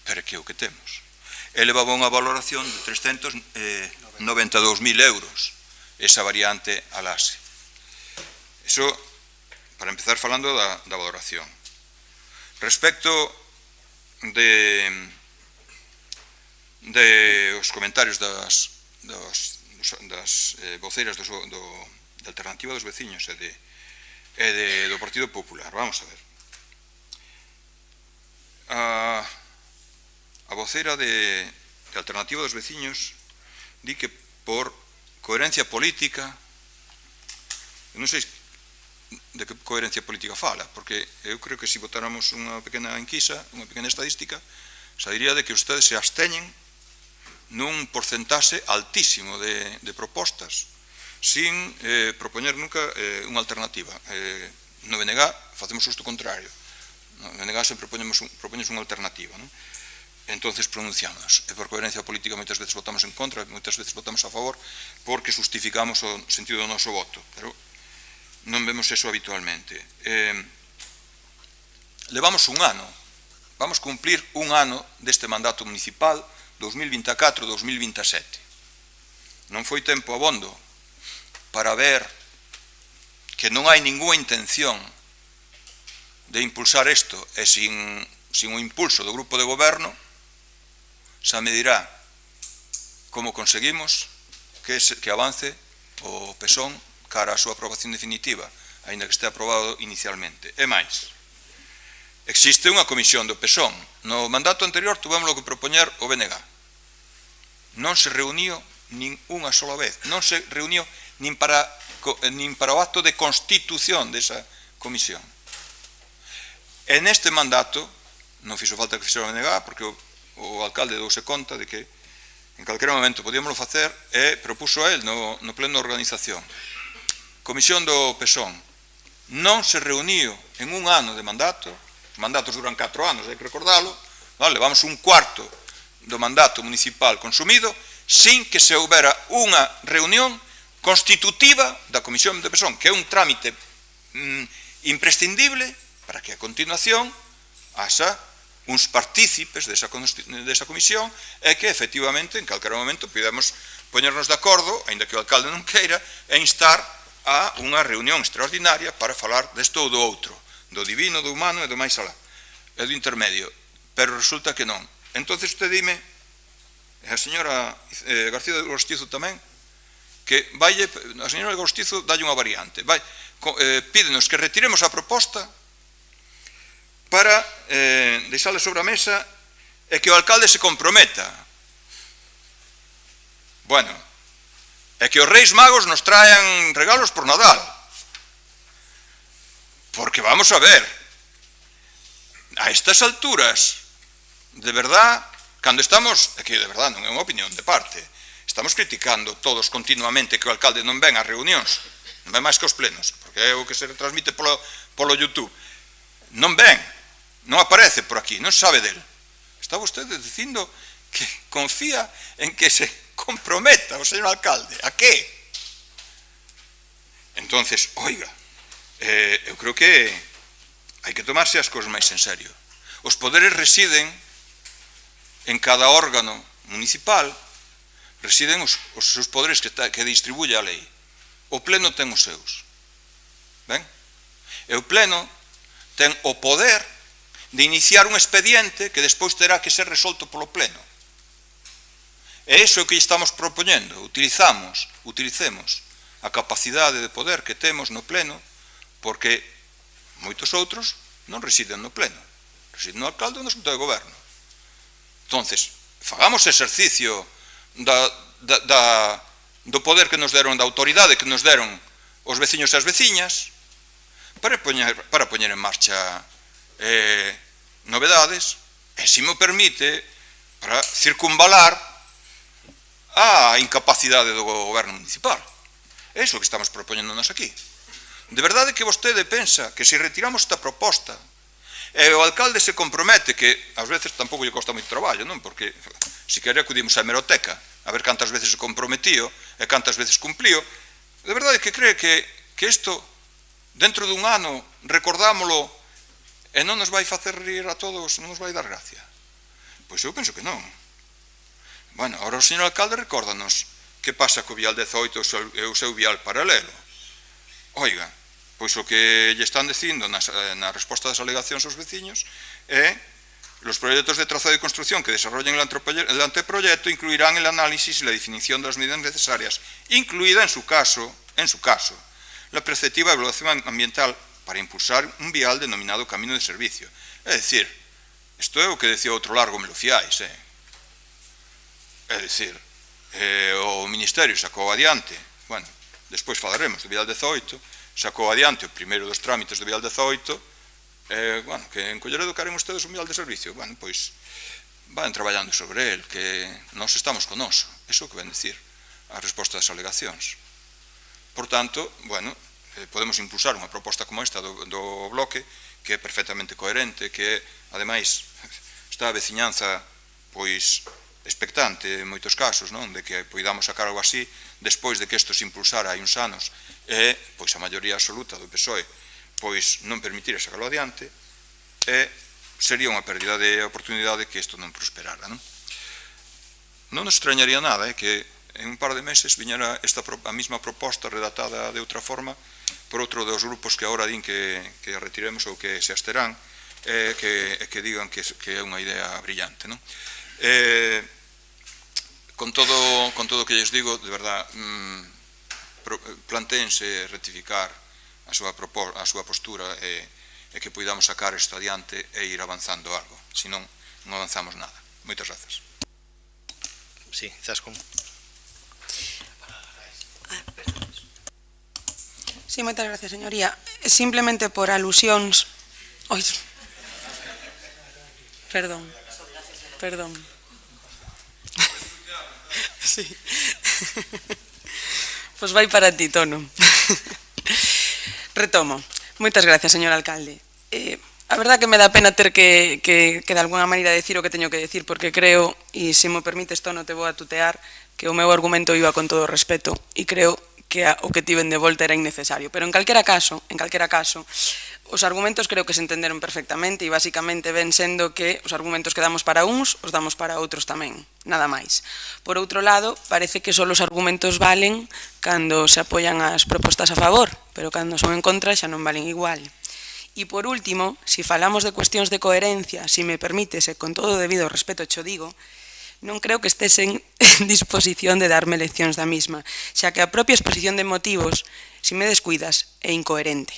pero que é o que temos. Elevaba unha valoración de 392.000 euros, esa variante Alase. Eso, para empezar falando da valoración. Respecto os comentarios das voceiras da Alternativa dos Veciños e do Partido Popular, vamos a ver. A voceira de Alternativa dos Veciños di que por coherencia política, non sei de que coherencia política fala, porque eu creo que se votáramos unha pequena enquisa, unha pequena estadística, se diría de que ustedes se absteñen nun porcentaxe altísimo de propostas sin propoñer nunca unha alternativa. No BNG facemos isto contrario. No BNG sempre propoñemos unha alternativa, non? Entonces pronunciamos, e por coherencia política moitas veces votamos en contra, moitas veces votamos a favor, porque justificamos o sentido do noso voto, pero non vemos eso habitualmente. Levamos un ano, vamos cumplir un ano deste mandato municipal 2024-2027. Non foi tempo abondo para ver que non hai ninguna intención de impulsar isto e sin o impulso do grupo de goberno, xa me dirá como conseguimos que avance o PSON cara á súa aprobación definitiva, aínda que este aprobado inicialmente. E máis, existe unha comisión do PSON. No mandato anterior tuvemos que propoñer o BNG. Non se reuniu nin unha sola vez. Non se reuniu nin para o acto de constitución desa comisión. E neste mandato, non fixo falta que fixera o BNG, porque o alcalde douse conta de que en calquera momento podíamoslo facer e propuso a él no pleno de organización. Comisión do PSON non se reuniu en un ano de mandato, os mandatos duran 4 anos, hai que recordalo, levamos un cuarto do mandato municipal consumido sin que se houbera unha reunión constitutiva da Comisión do PSON, que é un trámite imprescindible para que a continuación haxa uns partícipes desa comisión e que efectivamente en calquera momento podemos poñernos de acordo, aínda que o alcalde non queira, e instar a unha reunión extraordinaria para falar desto ou do outro, do divino, do humano e do máis alá, e do intermedio. Pero resulta que non. Entón, usted dime, a señora García de Gorostizo tamén, que a señora Gorostizo dalle unha variante, pídenos que retiremos a proposta para deixarla sobre a mesa e que o alcalde se comprometa. Bueno, e que os Reis Magos nos traen regalos por Nadal. Porque vamos a ver, a estas alturas, de verdad, cando estamos, é que de verdad non é unha opinión de parte, estamos criticando todos continuamente que o alcalde non ven ás reunións, non ven máis que aos plenos, porque é o que se retransmite polo YouTube. Non ven, non aparece por aquí, non sabe del. Está vostede dicindo que confía en que se comprometa o señor alcalde. A que? Entonces, oiga, eu creo que hai que tomarse as cousas máis en serio. Os poderes residen en cada órgano municipal, residen os seus poderes que distribuye a lei. O pleno ten os seus. Ben? E o pleno ten o poder de iniciar un expediente que despois terá que ser resolto polo pleno. E iso é o que estamos propoñendo. Utilicemos a capacidade de poder que temos no pleno, porque moitos outros non residen no pleno, residen no alcalde ou no Xunta de Goberno. Entonces, fagamos exercicio do poder que nos deron, da autoridade que nos deron os veciños e as veciñas, para poñer en marcha novedades, e, se me permite, para circunvalar a incapacidade do goberno municipal. É iso que estamos propoñéndonos aquí. De verdade que vostede pensa que se retiramos esta proposta e o alcalde se compromete, que ás veces tampouco lle costa moito traballo, non? Porque se quere acudimos á hemeroteca a ver cantas veces se comprometío e cantas veces cumplío. De verdade que cree que isto, dentro dun ano, recordámolo e non nos vai facer rir a todos, non nos vai dar gracia? Pois eu penso que non. Bueno, ahora o señor alcalde recórdanos que pasa co vial 18 e o seu vial paralelo. Oiga, pois o que lle están dicindo na resposta das alegacións aos veciños é: los proyectos de trazado y construcción que desarrollen el anteproyecto incluirán el análisis y la definición de las medidas necesarias, incluida en su caso, la preceptiva evaluación ambiental para impulsar un vial denominado camino de servicio. É dicir, isto é o que decía outro largo, me lo fiáis, é dicir, o Ministerio sacou adiante, bueno, despois falaremos do vial 18, sacou adiante o primeiro dos trámites do vial 18, bueno, que en Colleredo queren ustedes un vial de servicio, bueno, pois van traballando sobre el, que nós estamos con noso, iso que ven decir a resposta das alegacións. Por tanto, bueno, podemos impulsar unha proposta como esta do bloque, que é perfectamente coherente, que ademais está a veciñanza pois expectante en moitos casos, non? De que poidamos sacar algo así despois de que isto se impulsara hai uns anos e pois a maioría absoluta do PSOE pois non permitir sacarlo adiante, e sería unha pérdida de oportunidade que isto non prosperara, non? Non nos extrañaría nada que en un par de meses viñera a mesma proposta redactada de outra forma por outro dos grupos que agora din que retiremos ou que se absterán, que digan que é unha idea brillante. Con todo o que lles digo, de verdad, plantéense rectificar a súa postura e que poidamos sacar isto adiante e ir avanzando algo, senón non avanzamos nada. Moitas grazas. Sí, Zascon. Sí, moitas gracias, señoría. Simplemente por alusións... Oi. Perdón. Sí. Pois vai para ti, Tono. Retomo. Moitas gracias, señor alcalde. A verdad que me dá pena ter que de alguna maneira decir o que teño que decir, porque creo, e se me permites, Tono, te vou a tutear, que o meu argumento iba con todo o respeto, e creo que o que tiven de volta era innecesario. Pero en calquera caso, os argumentos creo que se entenderon perfectamente e basicamente ven sendo que os argumentos que damos para uns os damos para outros tamén, nada máis. Por outro lado, parece que só os argumentos valen cando se apoian as propostas a favor, pero cando son en contra xa non valen igual. E por último, se falamos de cuestións de coherencia, se me permites, e con todo o debido respeto cho digo, non creo que estés en disposición de darme leccións da mesma, xa que a propia exposición de motivos, se me descuidas, é incoherente.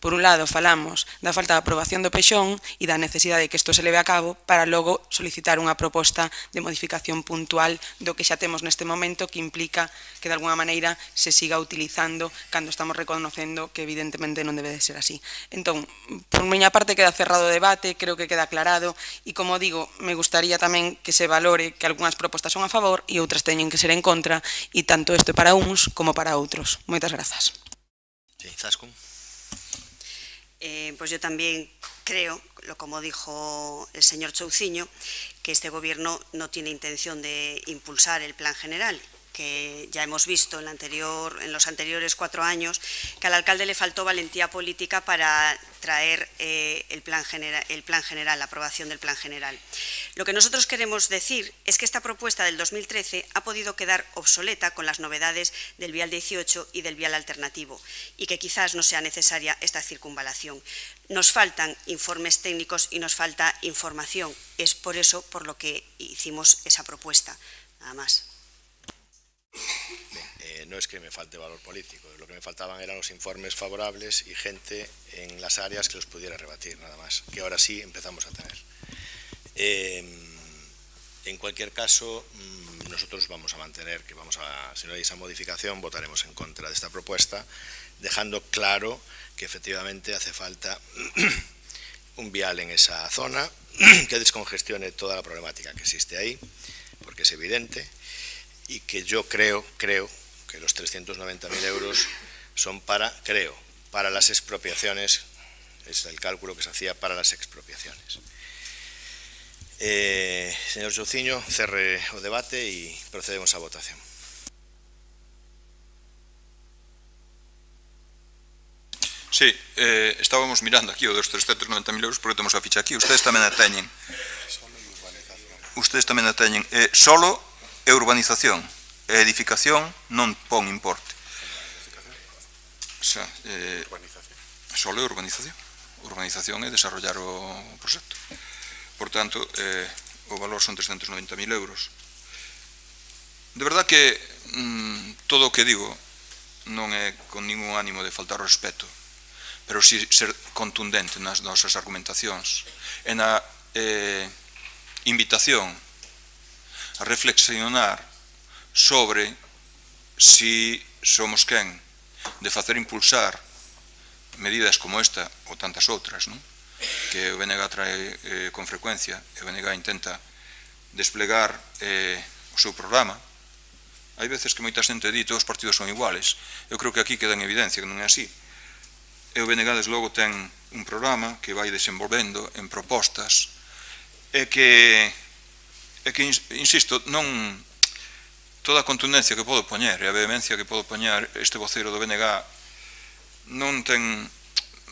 Por un lado, falamos da falta de aprobación do PEXón e da necesidade de que isto se leve a cabo para logo solicitar unha proposta de modificación puntual do que xa temos neste momento, que implica que de alguna maneira se siga utilizando cando estamos reconocendo que evidentemente non debe de ser así. Entón, por miña parte queda cerrado o debate, creo que queda aclarado e, como digo, me gustaría tamén que se valore que algunhas propostas son a favor e outras teñen que ser en contra, e tanto isto para uns como para outros. Moitas grazas. Sí, Zascon. Pues yo también creo, como dijo el señor Chouciño, que este gobierno no tiene intención de impulsar el plan general, que ya hemos visto en los anteriores 4 años que al alcalde le faltó valentía política para traer el plan general, la aprobación del plan general. Lo que nosotros queremos decir es que esta propuesta del 2013 ha podido quedar obsoleta con las novedades del vial 18 y del vial alternativo, y que quizás no sea necesaria esta circunvalación. Nos faltan informes técnicos y nos falta información. Es por eso por lo que hicimos esa propuesta, nada más. No es que me falte valor político, lo que me faltaban eran los informes favorables y gente en las áreas que los pudiera rebatir, nada más, que ahora sí empezamos a tener. En cualquier caso, nosotros vamos a mantener que si no hay esa modificación, votaremos en contra de esta propuesta, dejando claro que efectivamente hace falta un vial en esa zona que descongestione toda la problemática que existe ahí, porque es evidente, y que yo creo que los 390.000 euros son para las expropiaciones, es el cálculo que se hacía para las expropiaciones. Señor Chouciño, cerre o debate e procedemos á votación. Sí, estábamos mirando aquí o dos 390.000 euros porque temos a ficha aquí. Ustedes tamén a teñen. Solo e urbanización. E edificación non pon importe. Solo e urbanización. Urbanización é desarrollar o proxecto. Por tanto, o valor son 390.000 euros. De verdad que todo o que digo non é con ningún ánimo de faltar o respeto, pero si ser contundente nas nosas argumentacións e na invitación a reflexionar sobre si somos quen de facer impulsar medidas como esta ou tantas outras, non? Que o BNG trae con frecuencia, e o BNG intenta desplegar o seu programa. Hai veces que moita xente di que todos os partidos son iguales. Eu creo que aquí queda en evidencia que non é así. E o BNG, desde logo, ten un programa que vai desenvolvendo en propostas e que insisto, non toda a contundencia que podo poñer e a vehemencia que podo poñer este voceiro do BNG non ten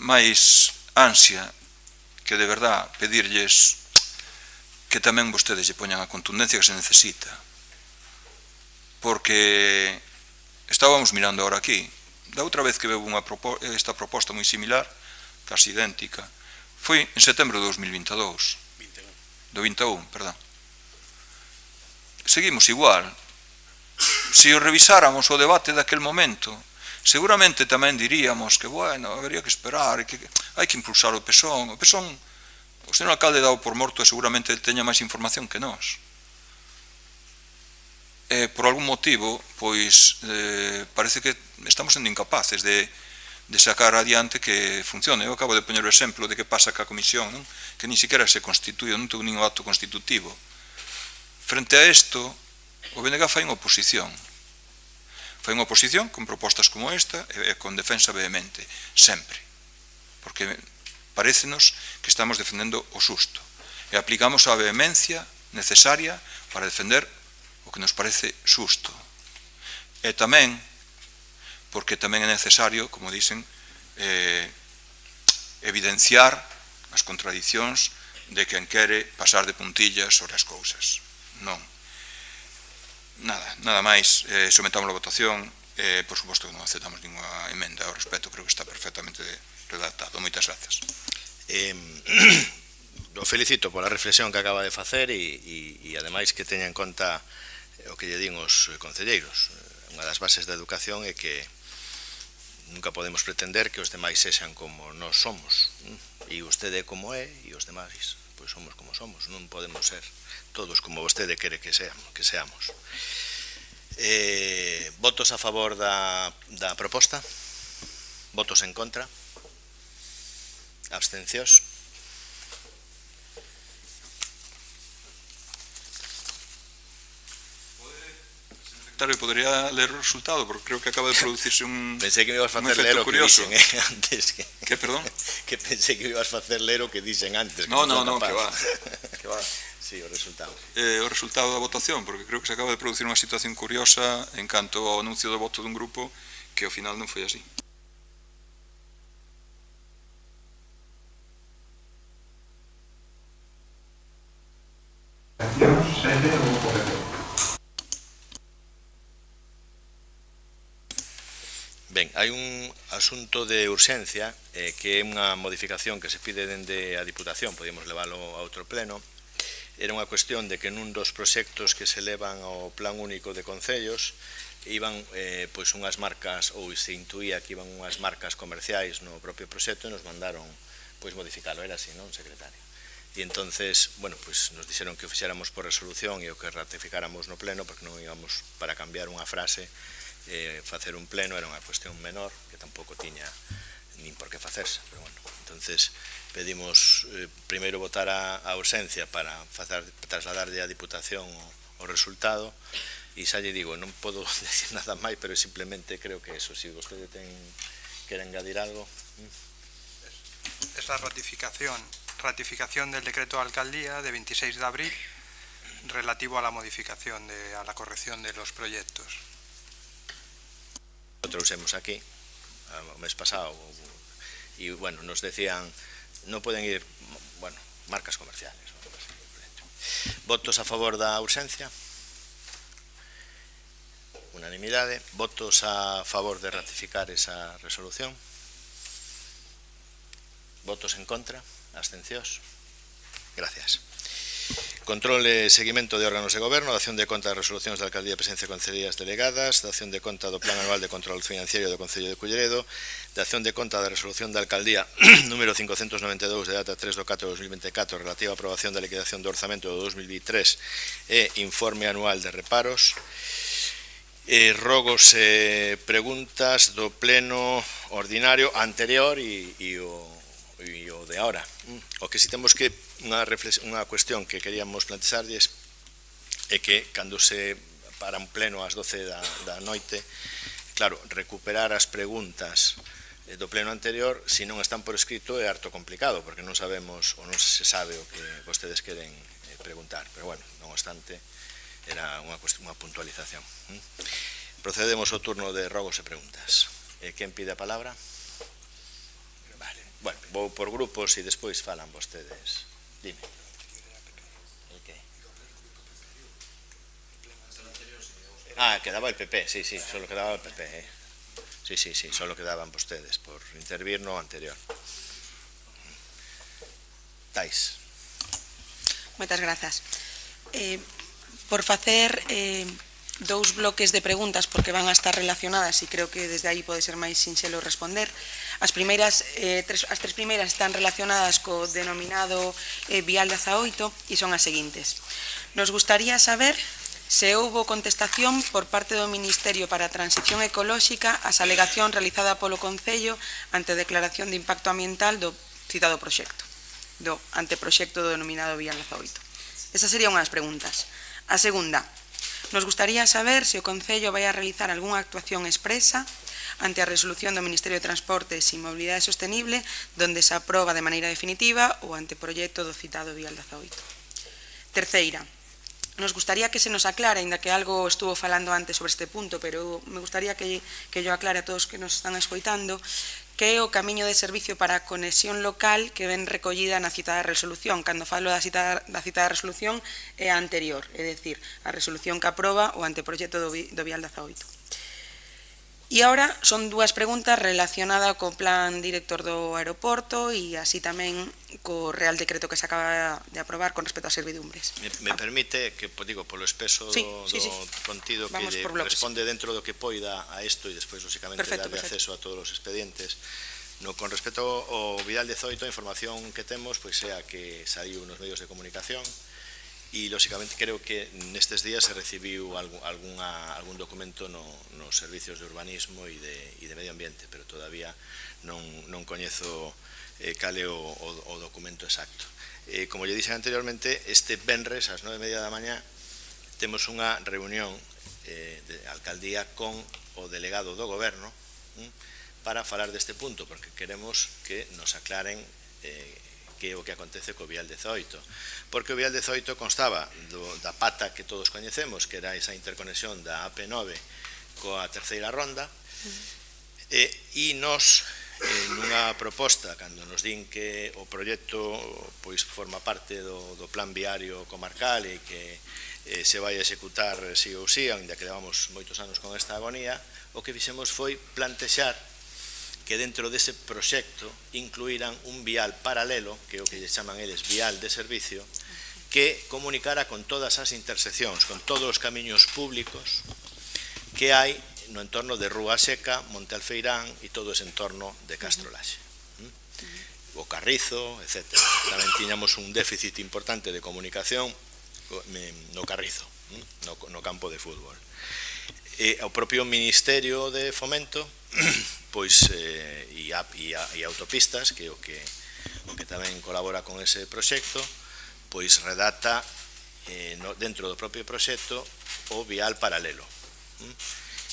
máis ansia que de verdad pedirlles que tamén vostedes lle poñan a contundencia que se necesita, porque porque estábamos mirando ahora aquí. Da outra vez que veu esta proposta moi similar, casi idéntica, foi en setembro de 2022. Do 21, perdón. Seguimos igual. Se o revisáramos o debate daquel momento, seguramente tamén diríamos que, bueno, habería que esperar, que hai que impulsar o PSON. O PSON, o señor alcalde dado por morto, seguramente teña máis información que nós. Por algún motivo, pois, parece que estamos sendo incapaces de sacar adiante que funcione. Eu acabo de poñer o exemplo de que pasa ca comisión, non? Que ni siquiera se constituye, non ten ningún acto constitutivo. Frente a isto, o BNG fai unha oposición. Fai unha oposición con propostas como esta e con defensa vehemente, sempre. Porque parécenos que estamos defendendo o susto. E aplicamos a vehemencia necesaria para defender o que nos parece susto. E tamén, porque tamén é necesario, como dicen, evidenciar as contradicións de quen quere pasar de puntillas sobre as cousas. Non. Nada máis, sometamos a votación, por suposto que non aceptamos ninguna emenda ao respecto, creo que está perfectamente redactado. Moitas grazas. O felicito pola reflexión que acaba de facer e ademais que teña en conta o que lle din os concelleiros. Unha das bases da educación é que nunca podemos pretender que os demais sexan como nós somos, e vostede é como é e os demais pois somos como somos, non podemos ser todos como vostede quere que seamos. Votos a favor da proposta? Votos en contra? Abstencións? Podría leer o resultado, porque creo que acaba de producirse un Pensei que me ibas a facer ler o que dixen antes. Que, perdón? Que pensei que me ibas a facer ler o que dixen antes. No, que va. Sí, o resultado. O resultado da votación, porque creo que se acaba de producir unha situación curiosa en canto ao anuncio do voto dun grupo que ao final non foi así. Ben, hai un asunto de urxencia que é unha modificación que se pide dende a Diputación, podíamos leválo a outro pleno. Era unha cuestión de que nun dos proxectos que se levan ao Plan Único de Concellos iban pois unhas marcas, ou se intuía que iban unhas marcas comerciais no propio proxecto e nos mandaron pois modificalo, era así, non, secretario? E entonces, bueno, pois nos dixeron que o fixéramos por resolución e o que ratificáramos no pleno, porque non íbamos para cambiar unha frase, facer un pleno era unha cuestión menor que tampouco tiña nin por que facerse, pero bueno, entonces pedimos primeiro votar a urxencia para trasladarlle á Diputación o resultado e xa lle digo, non podo decir nada máis, pero simplemente creo que eso, se vostede quere engadir algo. Es la ratificación del decreto de alcaldía de 26 de abril relativo a la modificación, a la corrección de los proyectos. Nosotros usemos aquí, o mes pasado, y bueno, nos decían, no pueden ir, bueno, marcas comerciales. Votos a favor da urxencia? Unanimidade. Votos a favor de ratificar esa resolución? Votos en contra? Abstencións? Gracias. Control e seguimento de órganos de goberno, dación de conta das resolucións da Alcaldía, Presencia de Concellerías Delegadas, dación de conta do Plan Anual de Control Financiero do Concello de Culleredo, dación de conta da resolución da Alcaldía número 592 de data 3 de 4 de 2024 relativa a aprobación da liquidación do orzamento do 2023 e informe anual de reparos, rogos e preguntas do pleno ordinario anterior e o de ahora. O que si temos que unha cuestión que queríamos plantexarlles é que cando se para un pleno ás 12 da noite, claro, recuperar as preguntas do pleno anterior, se non están por escrito é harto complicado, porque non sabemos ou non se sabe o que vostedes queren preguntar, pero bueno, non obstante era unha puntualización. Procedemos ao turno de rogos e preguntas. Quen pide a palabra? Vale, bueno, vou por grupos e despois falan vostedes. Dime. El que? Ah, quedaba el PP, sí, solo quedaba el PP. Sí, solo quedaban vostedes por intervir no anterior. Tais. Moitas grazas. Por facer dous bloques de preguntas, porque van a estar relacionadas e creo que desde aí pode ser máis sinxelo responder. As tres primeiras están relacionadas co denominado Vial 18 e son as seguintes. Nos gustaría saber se houbo contestación por parte do Ministerio para a Transición Ecolóxica ás alegacións realizada polo Concello ante a declaración de impacto ambiental do citado proxecto, do anteproxecto do denominado Vial 18. Esas serían unhas preguntas. A segunda, nos gustaría saber se o Concello vai a realizar algunha actuación expresa ante a resolución do Ministerio de Transportes e Mobilidade Sostenible donde se aproba de maneira definitiva o anteproxecto do citado Vial 18. Terceira, nos gustaría que se nos aclare, ainda que algo estuvo falando antes sobre este punto, pero me gustaría que yo aclare a todos que nos están escoitando, que é o camiño de servicio para a conexión local que ven recollida na citada resolución. Cando falo da citada resolución é a anterior, é dicir, a resolución que aproba o anteproxecto do Vial 18. E agora son dúas preguntas relacionadas co plan director do aeroporto e así tamén co Real Decreto que se acaba de aprobar con respecto a servidumbres. Me permite que, digo, polo espeso do contido que responde dentro do que poida a isto e despois, lóxicamente, darle acceso a todos os expedientes. Con respecto ao Vial 18, a información que temos é a que saiu nos medios de comunicación e, lóxicamente, creo que nestes días se recibiu algún documento nos servicios de urbanismo e de medio ambiente, pero todavía non coñezo cal é o documento exacto. Como lle dixen anteriormente, este venres ás 9:30 da mañá temos unha reunión de alcaldía con o delegado do goberno para falar deste punto, porque queremos que nos aclaren que é o que acontece co Vial 18, porque o Vial 18 constaba da pata que todos coñecemos, que era esa interconexión da AP9 coa terceira ronda, e nos, nunha proposta, cando nos din que o proxecto forma parte do plan viario comarcal e que se vai a executar si ou si, ainda que levamos moitos anos con esta agonía, o que fixemos foi plantexar que dentro dese proxecto incluíran un vial paralelo, que é o que lle chaman eles vial de servicio, que comunicara con todas as interseccións, con todos os camiños públicos que hai no entorno de Rúa Seca, Monte Alfeirán e todo ese entorno de Castrolaxe. O Carrizo, etc. Tamén tiñamos un déficit importante de comunicación no Carrizo, no campo de fútbol. O propio Ministerio de Fomento e autopistas, que é o que tamén colabora con ese proxecto, redacta dentro do propio proxecto o vial paralelo.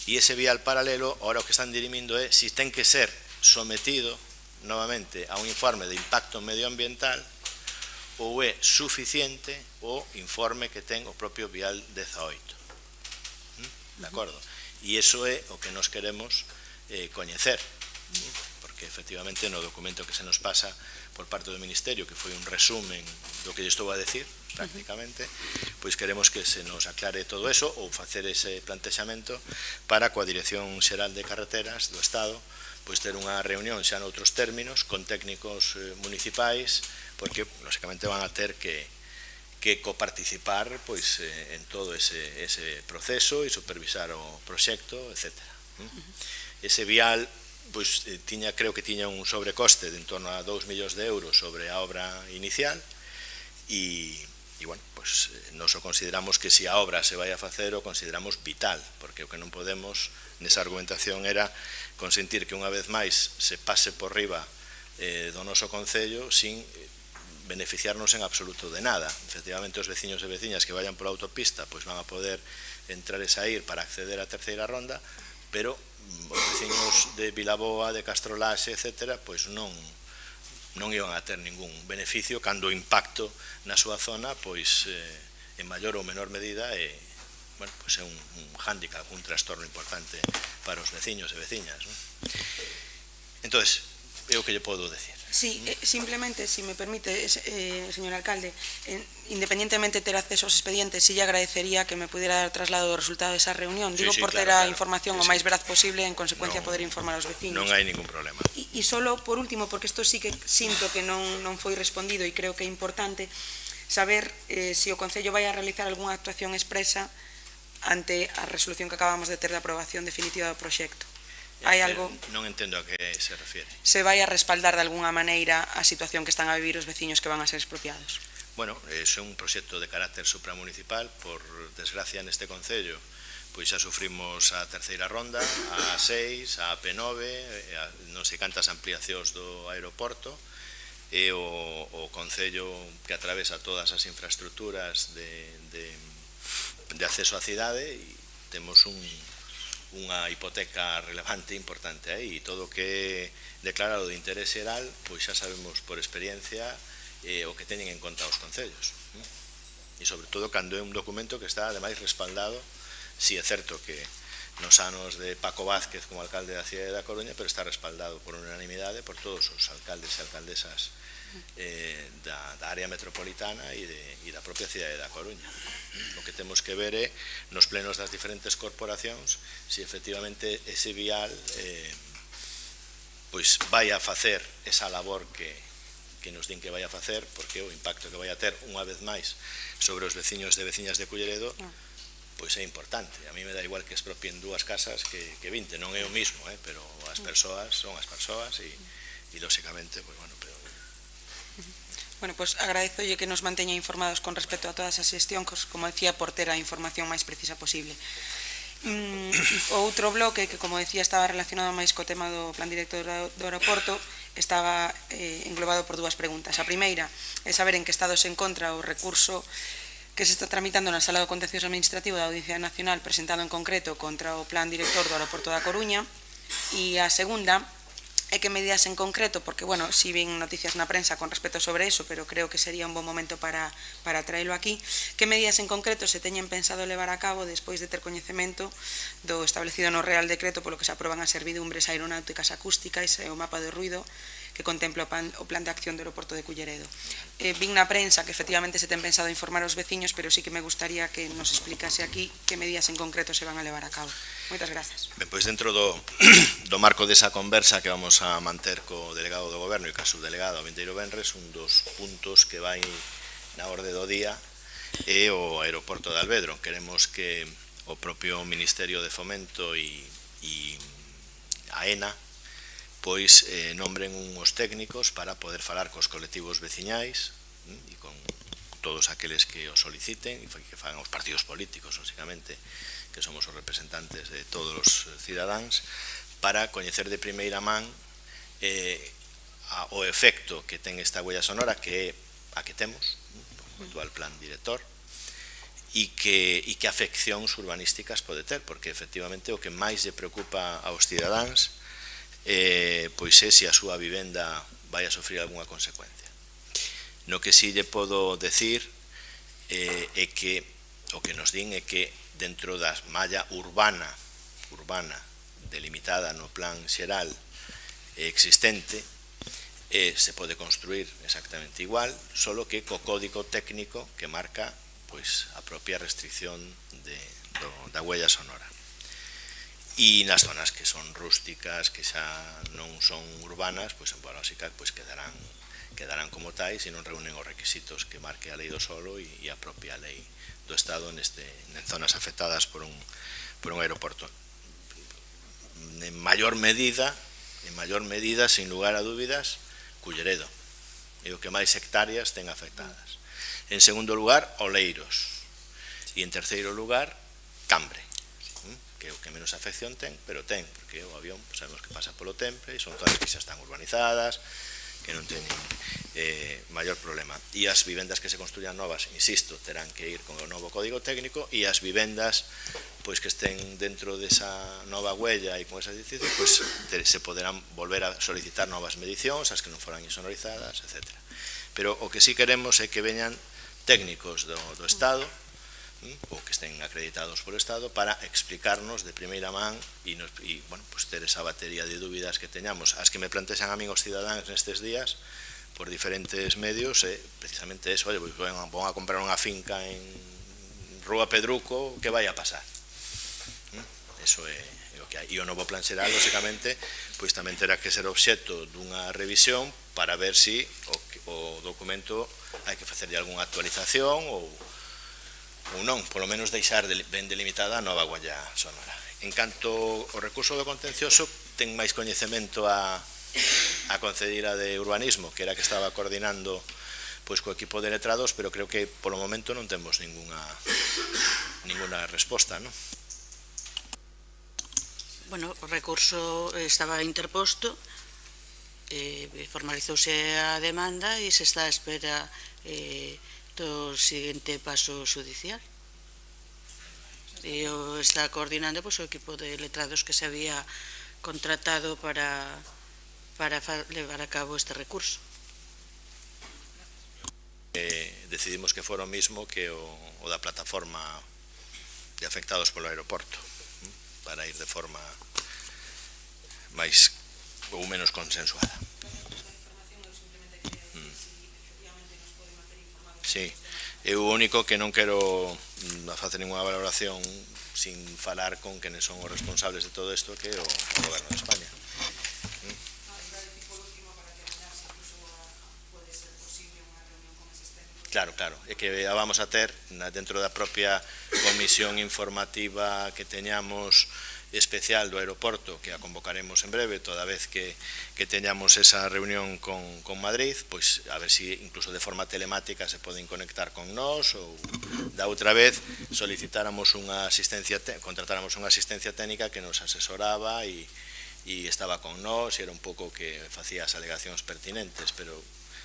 E ese vial paralelo, ahora o que están dirimindo é se ten que ser sometido novamente a un informe de impacto medioambiental ou é suficiente o informe que ten o propio vial 18. De acordo? E iso é o que nos queremos coñecer, porque efectivamente no documento que se nos pasa por parte do Ministerio, que foi un resumen do que lle estou a decir prácticamente, pois queremos que se nos aclare todo eso ou facer ese plantexamento para coa Dirección Xeral de Carreteras do Estado pois ter unha reunión xa noutros términos con técnicos municipais, porque lógicamente van a ter que coparticipar pois en todo ese proceso e supervisar o proxecto, etc. Ese vial creo que tiña un sobrecoste de en torno a 2 millóns de euros sobre a obra inicial e bueno, nos o consideramos que se a obra se vai a facer o consideramos vital, porque o que non podemos nesa argumentación era consentir que unha vez máis se pase por riba do noso concello sin beneficiarnos en absoluto de nada. Efectivamente, os veciños e veciñas que vayan pola autopista pois van a poder entrar e sair para acceder á terceira ronda, pero os veciños de Vilaboa, de Castrolaxe, etc., pois non iban a ter ningún beneficio cando o impacto na súa zona pois en maior ou menor medida é un hándicap, un trastorno importante para os veciños e veciñas. Entón, é o que lle podo decir. Sí, simplemente, si me permite, señor alcalde, independientemente de ter acceso aos expedientes, sí lle agradecería que me pudiera dar traslado do resultado desa reunión. Digo, por ter a información o máis veraz posible, en consecuencia poder informar aos vecinos. Non hai ningún problema. E solo, por último, porque isto sí que sinto que non foi respondido e creo que é importante saber se o Concello vai a realizar algunha actuación expresa ante a resolución que acabamos de ter de aprobación definitiva do proxecto. Hai algo... Non entendo a que se refiere. Se vai a respaldar de algunha maneira a situación que están a vivir os veciños que van a ser expropiados? Bueno, é un proxecto de carácter supramunicipal, por desgracia neste Concello, pois xa sufrimos a terceira ronda, a 6, a P9, non sei cantas ampliacións do aeroporto, e o Concello que atravesa todas as infraestructuras de acceso á cidade, e temos unha hipoteca relevante importante aí, e todo o que é declarado de interés xeral, pois xa sabemos por experiencia o que teñen en conta os concellos. E sobre todo cando é un documento que está ademais respaldado, si é certo que nos anos de Paco Vázquez como alcalde da cidade da Coruña, pero está respaldado por unanimidade por todos os alcaldes e alcaldesas da área metropolitana e da propia cidade da Coruña. O que temos que ver é nos plenos das diferentes corporacións se efectivamente ese vial pois vai a facer esa labor que nos din que vai a facer, porque o impacto que vai a ter unha vez máis sobre os veciños e veciñas de Culleredo pois é importante. A mí me dá igual que expropien 2 casas que 20, non é o mismo, pero as persoas son as persoas e lóxicamente, pois bueno, pero... Bueno, pois agradezolle que nos manteña informados con respecto a todas as xestións, como decía, por ter a información máis precisa posible. O outro bloque, que como decía estaba relacionado máis co tema do plan director do aeroporto, estaba englobado por 2 preguntas. A primeira é saber en que estado se encontra o recurso que se está tramitando na Sala do Contencioso Administrativo da Audiencia Nacional, presentado en concreto contra o plan director do aeroporto da Coruña, e a segunda é que medidas en concreto, porque, bueno, si vin noticias na prensa con respecto sobre eso, pero creo que sería un bon momento para traelo aquí, que medidas en concreto se teñen pensado levar a cabo despois de ter coñecemento do establecido no Real Decreto polo que se aproban as servidumbres aeronáuticas acústicas e o mapa de ruido que contempla o plan de acción do aeroporto de Culleredo. Vin na prensa que efectivamente se ten pensado informar aos veciños, pero sí que me gustaría que nos explicase aquí que medidas en concreto se van a levar a cabo. Moitas grazas. Ben, pois dentro do marco desa conversa que vamos a manter co delegado do Goberno e co subdelegado Vinteiro Benres, un dos puntos que vai na orde do día é o aeroporto de Alvedro. Queremos que o propio Ministerio de Fomento e AENA pois nombren uns técnicos para poder falar cos colectivos veciñais e con todos aqueles que o soliciten e que fagan os partidos políticos, lógicamente, que somos os representantes de todos os cidadáns, para coñecer de primeira man o efecto que ten esta huella sonora, que é a que temos, o actual plan director, e que afeccións urbanísticas pode ter, porque efectivamente o que máis lle preocupa aos cidadáns pois é se a súa vivenda vai a sofrer algunha consecuencia. No que si lle podo decir é que o que nos din é que dentro da malla urbana delimitada no plan xeral existente se pode construir exactamente igual, solo que co código técnico que marca pois a propia restricción da huella sonora. E nas zonas que son rústicas, que xa non son urbanas, pois en boa lógica quedarán como tais e non reúnen os requisitos que marque a lei do solo e a propia lei do Estado en zonas afectadas por un aeroporto. En maior medida, sin lugar a dúbidas, Culleredo é o que máis hectáreas ten afectadas. En segundo lugar, Oleiros, e en terceiro lugar, Cambre, que é o que menos afección ten, pero ten, porque o avión sabemos que pasa polo Temple e son zonas que xa están urbanizadas, que non teñen maior problema. E as vivendas que se construyan novas, insisto, terán que ir con o novo código técnico, e as vivendas pois que estén dentro desa nova huella e con esa edición, pois se poderán volver a solicitar novas medicións, as que non foran insonorizadas, etc. Pero o que sí queremos é que veñan técnicos do Estado ou que estén acreditados polo Estado para explicarnos de primeira man e bueno, pues ter esa batería de dúbidas que teñamos, as que me plantexan a min os cidadáns nestes días por diferentes medios, precisamente eso, oye, pues vão a comprar unha finca en Rúa Pedruco, que vai a pasar? Eso é o que hai. E o novo plan xeral, lóxicamente, pois tamén terá que ser obxecto dunha revisión para ver se o documento hai que facerlle algunha actualización ou non, polo menos deixar ben delimitada a nova Gualla Sonora. En canto ao recurso do contencioso, ten máis coñecemento a concedira de urbanismo, que era que estaba coordinando pois co equipo de letrados, pero creo que polo momento non temos ninguna resposta, non? Bueno, o recurso estaba interposto, formalizouse a demanda e se está a espera do seguinte paso judicial. E está coordinando o equipo de letrados que se había contratado para levar a cabo este recurso. Decidimos que fora o mismo que o da plataforma de afectados polo aeroporto, para ir de forma máis ou menos consensuada. Sí, eu o único que non quero facer ninguna valoración sin falar con quenes son os responsables de todo isto, que é o Goberno de España. Claro, é que a vamos a ter dentro da propia comisión informativa que teñamos especial do aeroporto, que a convocaremos en breve, toda vez que teñamos esa reunión con Madrid, pois a ver se incluso de forma telemática se poden conectar con nós, ou da outra vez solicitáramos contratáramos unha asistencia técnica que nos asesoraba e estaba con nós e era un pouco que facía as alegacións pertinentes, pero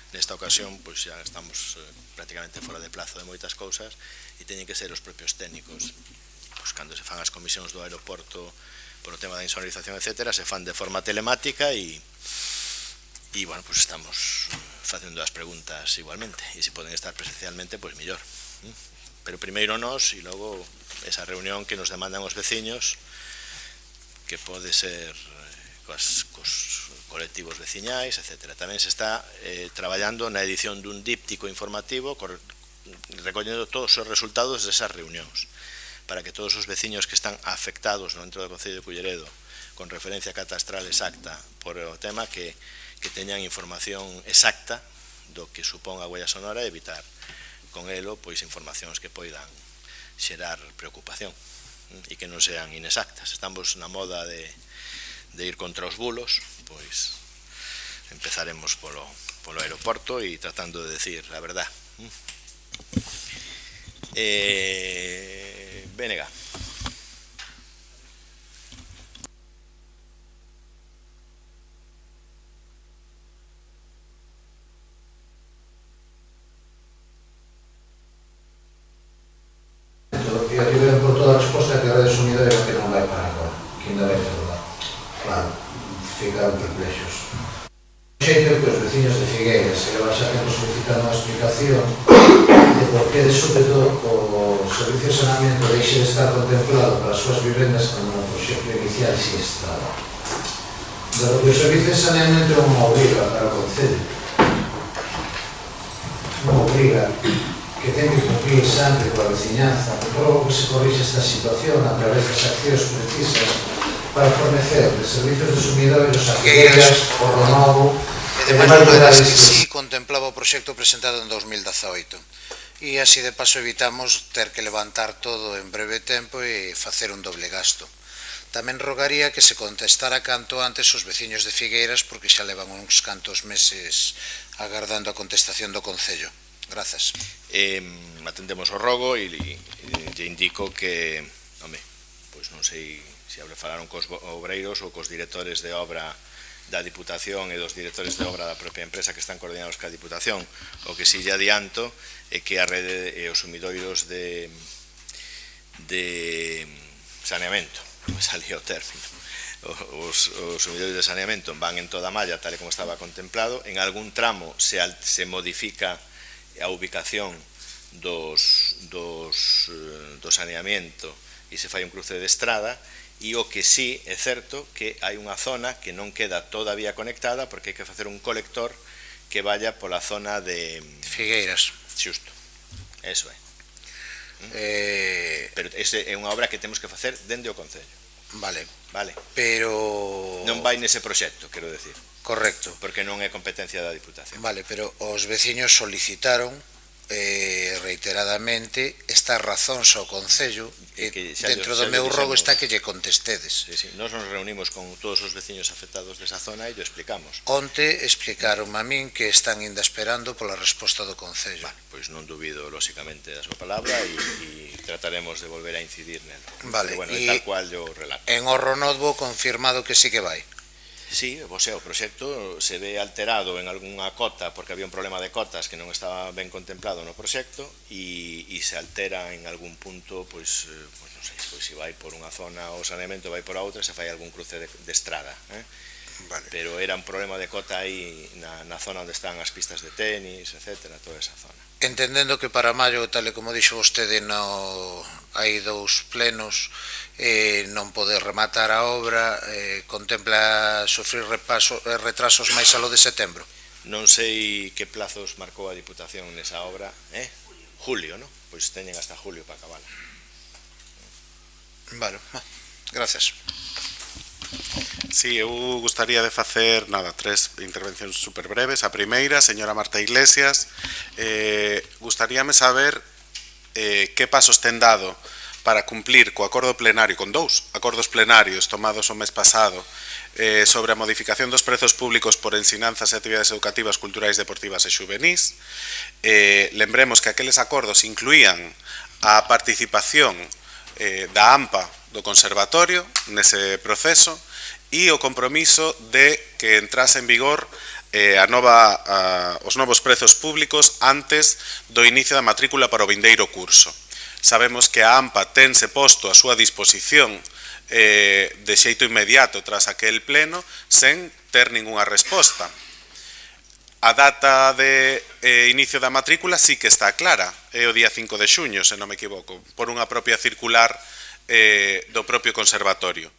nesta ocasión pois xa estamos prácticamente fora de plazo de moitas cousas e teñen que ser os propios técnicos. Pois cando se fan as comisións do aeroporto por o tema da insonorización, etc., se fan de forma telemática e bueno, pois estamos facendo as preguntas igualmente e se poden estar presencialmente, pois mellor. Pero primeiro nós e logo esa reunión que nos demandan os veciños, que pode ser cos colectivos veciñais, etc. Tamén se está traballando na edición dun díptico informativo recollendo todos os resultados desas reunións, para que todos os veciños que están afectados dentro do Concello de Culleredo con referencia catastral exacta por o tema que teñan información exacta do que supón a huella sonora e evitar con elo pois informacións que poidan xerar preocupación e que non sean inexactas. Estamos na moda de ir contra os bulos, pois empezaremos polo aeroporto e tratando de decir a verdad. BNG. E arribem por toda a resposta que a rede sumidora que non vai para agora, que ainda vai tardar. Claro, ficaron perplexos. O xeito que os veciños de Figueiras se levan xa tempo solicitando unha explicación de por que, sobre todo, o servicio de saneamento deixe de estar contemplado para as súas vivendas cando no proxecto inicial si estaba. Dado que o servicio de saneamento é unha obriga para o Concello, unha obriga que ten que cumplir sempre coa veciñanza, que logo que se corrixe esta situación a través das accións precisas para fornecer de servicios de sumidoiros a Figueiras, o Novo e demais lugares que sí contemplaba o proxecto presentado en 2018 e así de paso evitamos ter que levantar todo en breve tempo e facer un doble gasto. Tamén rogaría que se contestara canto antes os veciños de Figueiras porque xa levan uns cantos meses agardando a contestación do Concello. Grazas. Atendemos o rogo e lle indico que, pois non sei se falaron cos obreiros ou cos directores de obra da Diputación e dos directores de obra da propia empresa que están coordinados ca Diputación. O que si lle adianto é que a rede e os sumidoiros de saneamento, non me salía o término, os sumidoiros de saneamento van en toda a malla tal e como estaba contemplado. En algún tramo se modifica a ubicación do saneamento e se fai un cruce de estrada, e o que sí é certo que hai unha zona que non queda todavía conectada porque hai que facer un colector que vaya pola zona de Figueiras. Xusto, eso é. Pero esa é unha obra que temos que facer dende o Concello. Vale. Pero non vai nese proxecto, quero decir. Correcto. Porque non é competencia da Diputación. Vale, pero os veciños solicitaron reiteradamente estas razóns ao Concello e dentro do meu rogo está que lle contestedes. Nos nos reunimos con todos os veciños afectados desa zona e lle explicamos. Onte explicaronme a min que están ainda esperando pola resposta do Concello. Pois non dubido, lóxicamente, da súa palabra e trataremos de volver a incidir nel. Vale, Pero, bueno, tal cual yo relato. En Horro Novo confirmado que sí que vai. Sí, o proxecto se ve alterado en algunha cota porque había un problema de cotas que non estaba ben contemplado no proxecto e se altera en algún punto, pois non sei, se vai por unha zona o saneamento vai por a outra, se fai algún cruce de estrada, Vale. Pero era un problema de cota aí na zona onde están as pistas de tenis, etcétera, toda esa zona. Entendendo que para maio, tal e como dixo vostede, hai 2 plenos, non poder rematar a obra, contempla sufrir retrasos máis alo de setembro? Non sei que plazos marcou a Diputación nesa obra, julio, non? Pois teñen hasta julio para acabala. Vale, gracias. Sí, eu gustaría de facer, 3 intervencións super breves. A primeira, señora Marta Iglesias, gustaríame saber que pasos ten dado para cumplir co acordo plenario, con 2 acordos plenarios tomados o mes pasado sobre a modificación dos prezos públicos por ensinanzas e actividades educativas, culturais, deportivas e xuvenís. Lembremos que aqueles acordos incluían a participación da AMPA do Conservatorio nese proceso e o compromiso de que entrase en vigor os novos prezos públicos antes do inicio da matrícula para o vindeiro curso. Sabemos que a AMPA tense posto a súa disposición de xeito inmediato tras aquel pleno sen ter ningunha resposta. A data de inicio da matrícula sí que está clara, é o día 5 de xuño, se non me equivoco, por unha propia circular do propio Conservatorio.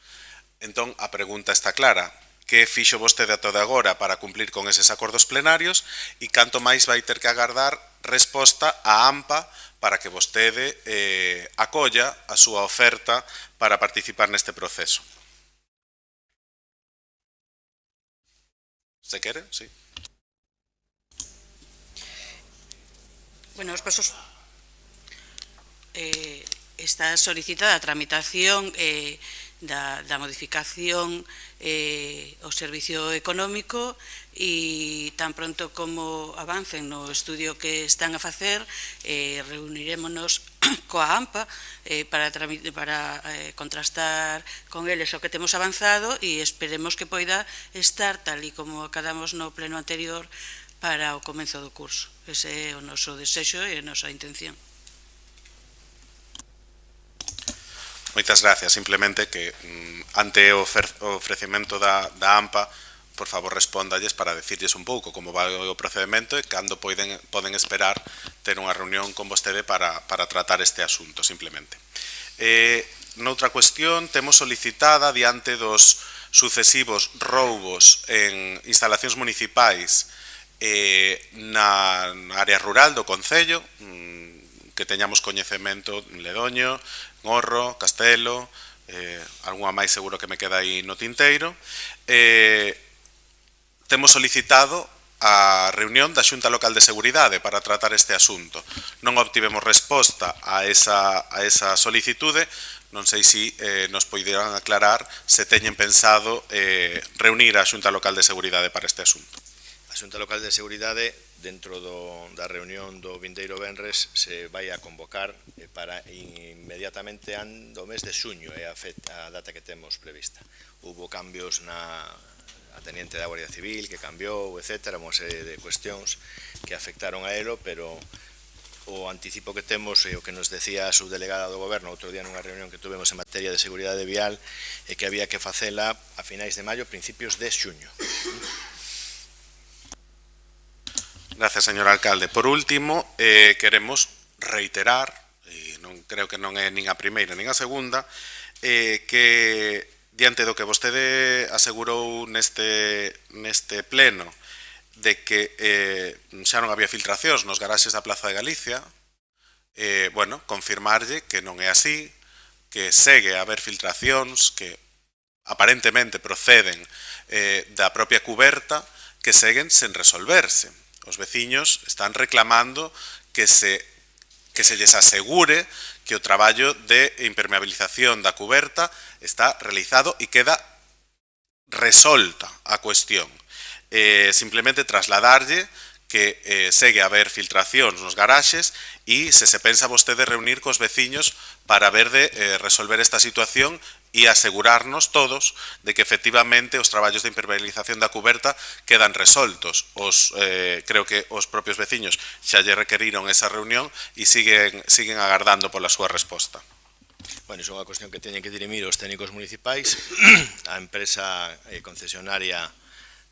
Entón, a pregunta está clara. Que fixo vostede a toda agora para cumplir con eses acordos plenarios e canto máis vai ter que agardar resposta a AMPA para que vostede acolla a súa oferta para participar neste proceso? Se quere? Sí. Bueno, os pasos... Está solicitada a tramitación da modificación ao servicio económico e tan pronto como avancen no estudio que están a facer, reunirémonos coa AMPA para contrastar con eles o que temos avanzado e esperemos que poida estar tal e como acadamos no pleno anterior para o comenzo do curso. Ese é o noso desexo e a nosa intención. Moitas gracias, simplemente que ante o ofrecemento da AMPA, por favor respóndalles para decirles un pouco como vai o procedimento e cando poden esperar ter unha reunión con vostede para tratar este asunto, simplemente. Noutra cuestión, temos solicitada diante dos sucesivos roubos en instalacións municipais na área rural do Concello, que teñamos coñecemento en Ledoño, Horro, Castelo, algunha máis seguro que me queda aí no tinteiro. Temos solicitado a reunión da Xunta Local de Seguridade para tratar este asunto. Non obtivemos resposta a esa solicitude, non sei se nos poderán aclarar se teñen pensado reunir a Xunta Local de Seguridade para este asunto. A Xunta Local de Seguridade, dentro da reunión do vindeiro venres, se vai a convocar para inmediatamente do mes de xuño, é a data que temos prevista. Hubo cambios a Teniente da Guardia Civil que cambiou, etcétera, unha serie de cuestións que afectaron a elo, pero o anticipo que temos e o que nos decía a subdelegada do Goberno outro día nunha reunión que tuvemos en materia de seguridade vial é que había que facela a finais de maio, principios de xuño. Gracias, señor alcalde. Por último, queremos reiterar, e non creo que non é nin a primeira nin a segunda, que diante do que vostede asegurou neste pleno de que xa non había filtracións nos garaxes da Plaza de Galicia, bueno, confirmarlle que non é así, que segue a haber filtracións que aparentemente proceden da propia cuberta, que seguen sen resolverse. Os veciños están reclamando que se lles asegure que o traballo de impermeabilización da cuberta está realizado e queda resolta a cuestión. Simplemente trasladarlle que segue a haber filtracións nos garaxes e se pensa vostede reunir cos veciños para ver de resolver esta situación e asegurarnos todos de que efectivamente os traballos de impermeabilización da cuberta quedan resoltos. Creo que os propios veciños xa lle requeriron esa reunión e siguen agardando pola súa resposta. Bueno, iso é unha cuestión que teñen que dirimir os técnicos municipais, a empresa concesionaria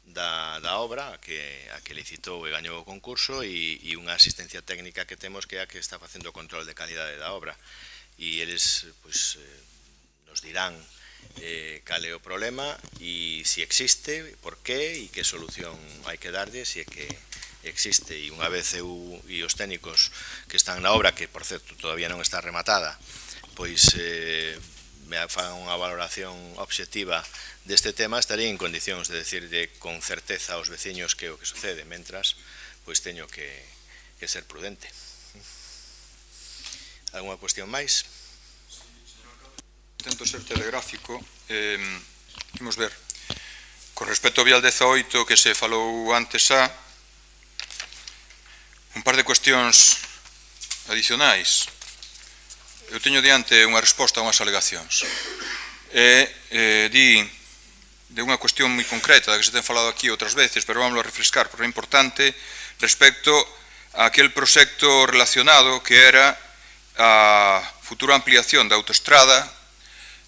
da obra a que licitou e gañou o concurso e unha asistencia técnica que temos que é a que está facendo o control de calidade da obra e eles nos dirán cal é o problema e se existe, por qué e que solución hai que darlle se é que existe. E unha vez eu e os técnicos que están na obra, que por certo todavía non está rematada, pois me fan unha valoración obxectiva deste tema, estaría en condicións de decirle con certeza aos veciños que é o que sucede, mentras pois teño que ser prudente. Alguna cuestión máis? Intento ser telegráfico. Imos ver. Con respecto ao vial 18 que se falou antes un par de cuestións adicionais. Eu teño diante unha resposta a unhas alegacións. Di de unha cuestión moi concreta, da que se ten falado aquí outras veces, pero vamos a refrescar, porque é importante, respecto a aquel proxecto relacionado que era a futura ampliación da autoestrada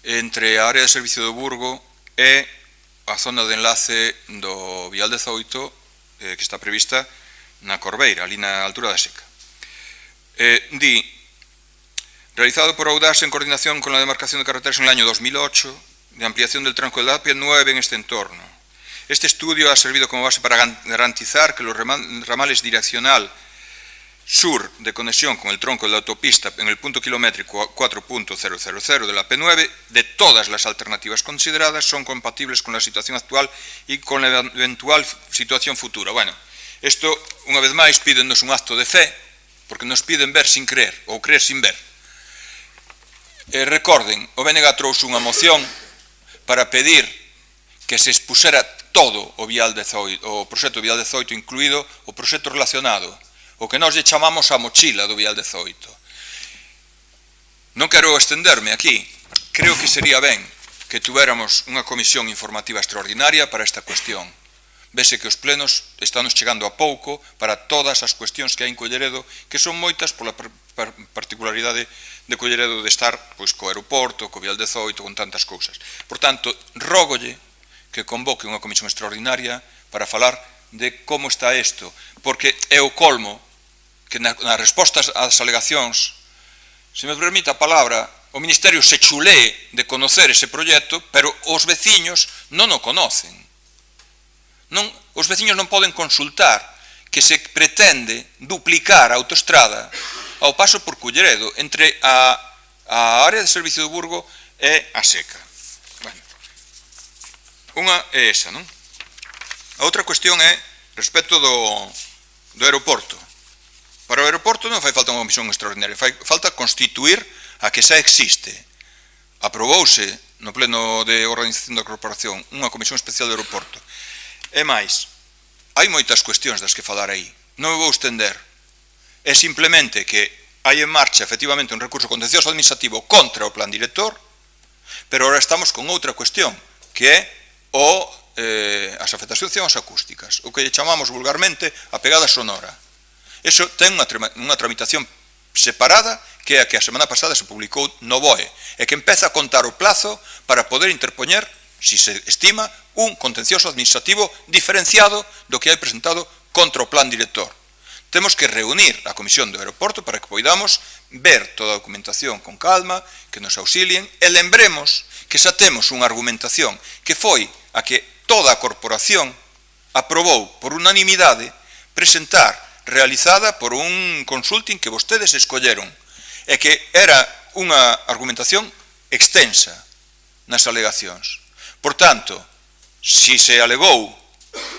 entre a área de servicio do Burgo e a zona de enlace do vial 18 que está prevista na Corbeira, ali na altura da Seca. Di, realizado por Audasa en coordinación con la demarcación de carreteras en el año 2008, de ampliación del tronco de la AP9 en este entorno. Este estudio ha servido como base para garantizar que los ramales direccional sur de conexión con el tronco de la autopista en el punto kilométrico 4.000 de la P9 de todas las alternativas consideradas son compatibles con la situación actual y con la eventual situación futura. Bueno, esto, unha vez máis, pídennos un acto de fe, porque nos piden ver sin creer, ou creer sin ver. Recorden, o BNG trouxe unha moción para pedir que se expusera todo o vial 18, o proxecto vial 18, incluído o proxecto relacionado, o que nós lle chamamos a mochila do vial 18. Non quero estenderme aquí, creo que sería ben que tuéramos unha comisión informativa extraordinaria para esta cuestión. Vese que os plenos están chegando a pouco para todas as cuestións que hai en Colleredo, que son moitas pola particularidade de Colleredo de estar pois, co aeroporto, co vial 18, con tantas cousas. Por tanto, rógolle que convoque unha comisión extraordinaria para falar de como está isto, porque é o colmo que nas respostas ás alegacións, se me permite a palabra, o Ministerio se chulé de conocer ese proxecto, pero os veciños non o conocen. Os veciños non poden consultar que se pretende duplicar a autoestrada ao paso por Culleredo entre a área de servicio do Burgo e a Seca. Bueno, unha é esa, non? A outra cuestión é respecto do aeroporto. Para o aeroporto non fai falta unha comisión extraordinaria, fai falta constituir a que xa existe. Aprobouse no pleno de organización da corporación unha comisión especial de aeroporto. E máis, hai moitas cuestións das que falar aí, non me vou estender. É simplemente que hai en marcha efectivamente un recurso contencioso administrativo contra o plan director, pero agora estamos con outra cuestión, que é as afectacións acústicas, o que chamamos vulgarmente a pegada sonora. Eso ten unha tramitación separada, que é a que a semana pasada se publicou no BOE, e que empeza a contar o plazo para poder interpoñer, si se estima, un contencioso administrativo diferenciado do que hai presentado contra o plan director. temos que reunir a Comisión do Aeroporto para que poidamos ver toda a documentación con calma, que nos auxilien, e lembremos que xa temos unha argumentación que foi a que toda a corporación aprobou por unanimidade presentar, realizada por un consulting que vostedes escolleron, e que era unha argumentación extensa nas alegacións. Por tanto, si se alegou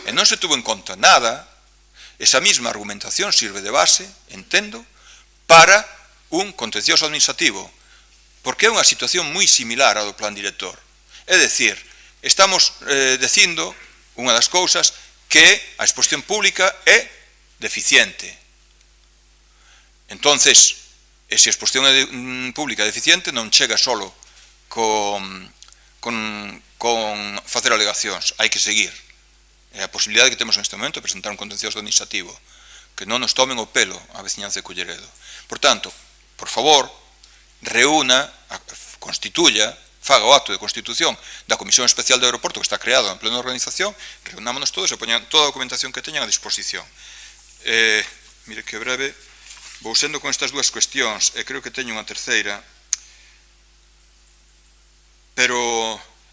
e non se tuvo en conta nada, esa mesma argumentación sirve de base, entendo, para un contencioso administrativo, porque é unha situación moi similar ao do plan director. É dicir, estamos dicindo unha das cousas que a exposición pública é deficiente. Entonces, se a exposición pública é deficiente, non chega solo con facer alegacións, hai que seguir. É a posibilidade que temos neste momento de presentar un contencioso administrativo, que non nos tomen o pelo a veciñanza de Culleredo. Por tanto, por favor, reúna, constituya, faga o acto de constitución da Comisión Especial do Aeroporto que está creado en plena organización, reunámonos todos e poñan toda a documentación que teñan a disposición. Mire que breve, vou sendo con estas dúas cuestións, e creo que teño unha terceira, pero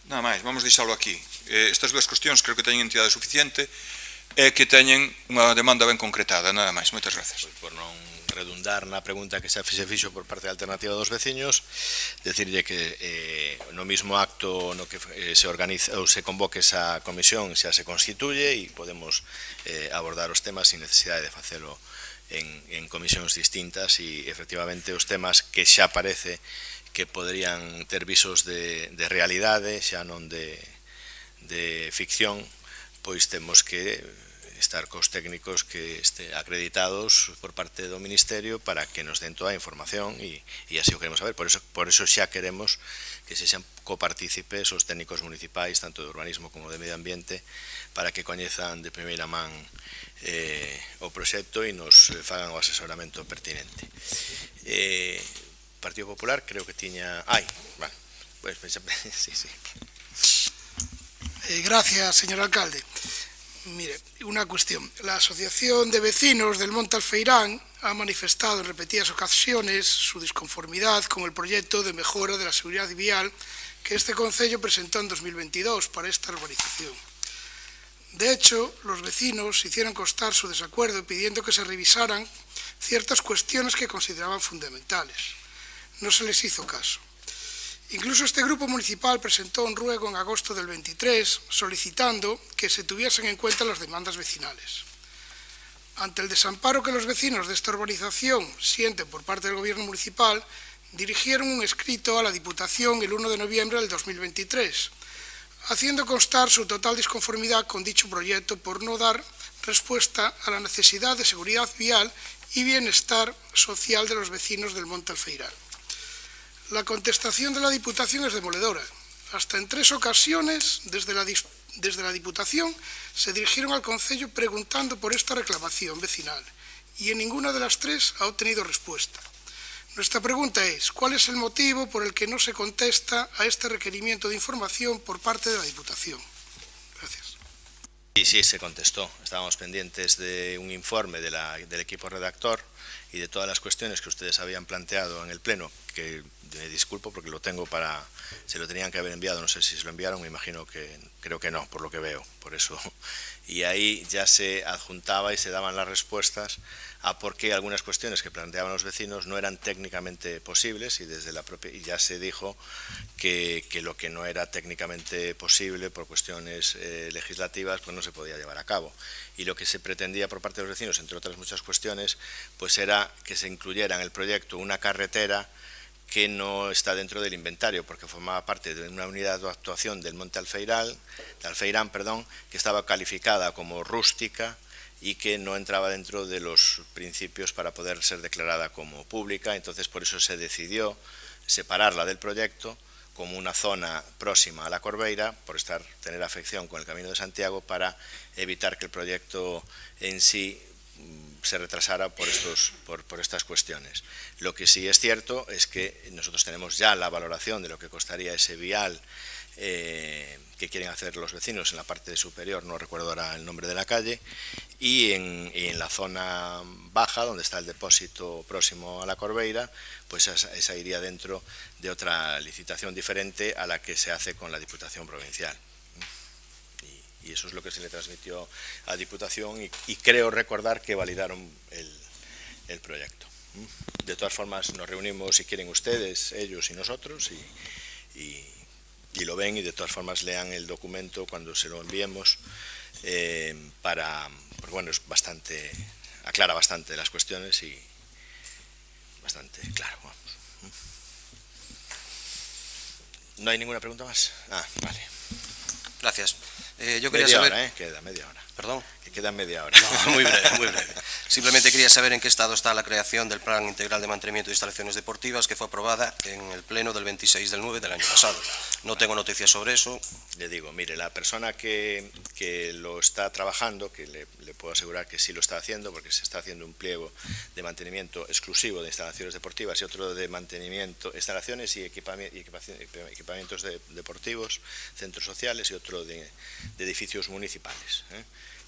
nada máis, vamos deixalo aquí. Estas dúas cuestións creo que teñen entidade suficiente e que teñen unha demanda ben concretada, nada máis. Moitas grazas. Por non redundar na pregunta que se fixo por parte da Alternativa dos Veciños, decirlle que no mismo acto no que se organiza ou se convoque esa comisión xa se constituye e podemos abordar os temas sin necesidade de facelo en comisións distintas e efectivamente os temas que xa parece que poderían ter visos de realidade, xa non de ficción, pois temos que estar cos técnicos que acreditados por parte do Ministerio para que nos den toda a información e así o queremos saber. Por eso xa queremos que sexan copartícipes os técnicos municipais, tanto de urbanismo como de medio ambiente, para que coñezan de primeira man o proxecto e nos fagan o asesoramento pertinente. Partido Popular creo que tiña... Pues, sí. Gracias, señor alcalde. Mire, una cuestión. La Asociación de Vecinos del Monte Alfeirán ha manifestado en repetidas ocasiones su disconformidad con el proyecto de mejora de la seguridad vial que este concello presentó en 2022 para esta urbanización. De hecho, los vecinos hicieron constar su desacuerdo pidiendo que se revisaran ciertas cuestiones que consideraban fundamentales. No se les hizo caso. Incluso este grupo municipal presentó un ruego en agosto del 23 solicitando que se tuviesen en cuenta las demandas vecinales. Ante el desamparo que los vecinos de esta urbanización sienten por parte del gobierno municipal, dirigieron un escrito a la Diputación el 1 de noviembre del 2023, haciendo constar su total disconformidad con dicho proyecto por no dar respuesta a la necesidad de seguridad vial y bienestar social de los vecinos del Monte Alfeirán. La contestación de la Diputación es demoledora. Hasta en 3 ocasiones, desde la Diputación, se dirigieron al concello preguntando por esta reclamación vecinal y en ninguna de las 3 ha obtenido respuesta. Nuestra pregunta es, ¿cuál es el motivo por el que no se contesta a este requerimiento de información por parte de la Diputación? Gracias. Sí, se contestó. Estábamos pendientes de un informe del equipo redactor y de todas las cuestiones que ustedes habían planteado en el Pleno, que me disculpo porque lo tengo se lo tenían que haber enviado, no sé si se lo enviaron, me imagino que, creo que no, por lo que veo, por eso. Y ahí ya se adjuntaba y se daban las respuestas a por qué algunas cuestiones que planteaban los vecinos no eran técnicamente posibles y ya se dijo que lo que no era técnicamente posible por cuestiones legislativas pues no se podía llevar a cabo. Y lo que se pretendía por parte de los vecinos, entre otras muchas cuestiones, pues era que se incluyera en el proyecto una carretera que no está dentro del inventario, porque formaba parte de una unidad de actuación del Monte Alfeirán, que estaba calificada como rústica y que no entraba dentro de los principios para poder ser declarada como pública. Entonces, por eso se decidió separarla del proyecto como una zona próxima a la Corbeira, por tener afección con el Camino de Santiago, para evitar que el proyecto en sí se retrasara por estas cuestiones. Lo que sí es cierto es que nosotros tenemos ya la valoración de lo que costaría ese vial que quieren hacer los vecinos en la parte superior, no recuerdo ahora el nombre de la calle, y en la zona baja, donde está el depósito próximo a la Corbeira, pues esa iría dentro de otra licitación diferente a la que se hace con la Diputación Provincial. Y eso es lo que se le transmitió a Diputación y creo recordar que validaron el proyecto. De todas formas, nos reunimos, si quieren ustedes, ellos y nosotros, y lo ven, y de todas formas lean el documento cuando se lo enviemos, porque bueno, es bastante, aclara bastante las cuestiones y bastante claro, vamos. ¿No hay ninguna pregunta más? Ah, vale. Gracias. Yo quería media saber... hora, queda media hora. ¿Perdón? Que queda media hora. No, muy breve, muy breve. Simplemente quería saber en qué estado está la creación del Plan Integral de Mantenimiento de Instalaciones Deportivas que fue aprobada en el Pleno del 26 del 9 del año pasado. No tengo noticias sobre eso. Le digo, mire, la persona que lo está trabajando, que le puedo asegurar que sí lo está haciendo, porque se está haciendo un pliego de mantenimiento exclusivo de instalaciones deportivas y otro de mantenimiento, instalaciones y equipamientos deportivos, centros sociales y otro de edificios municipales,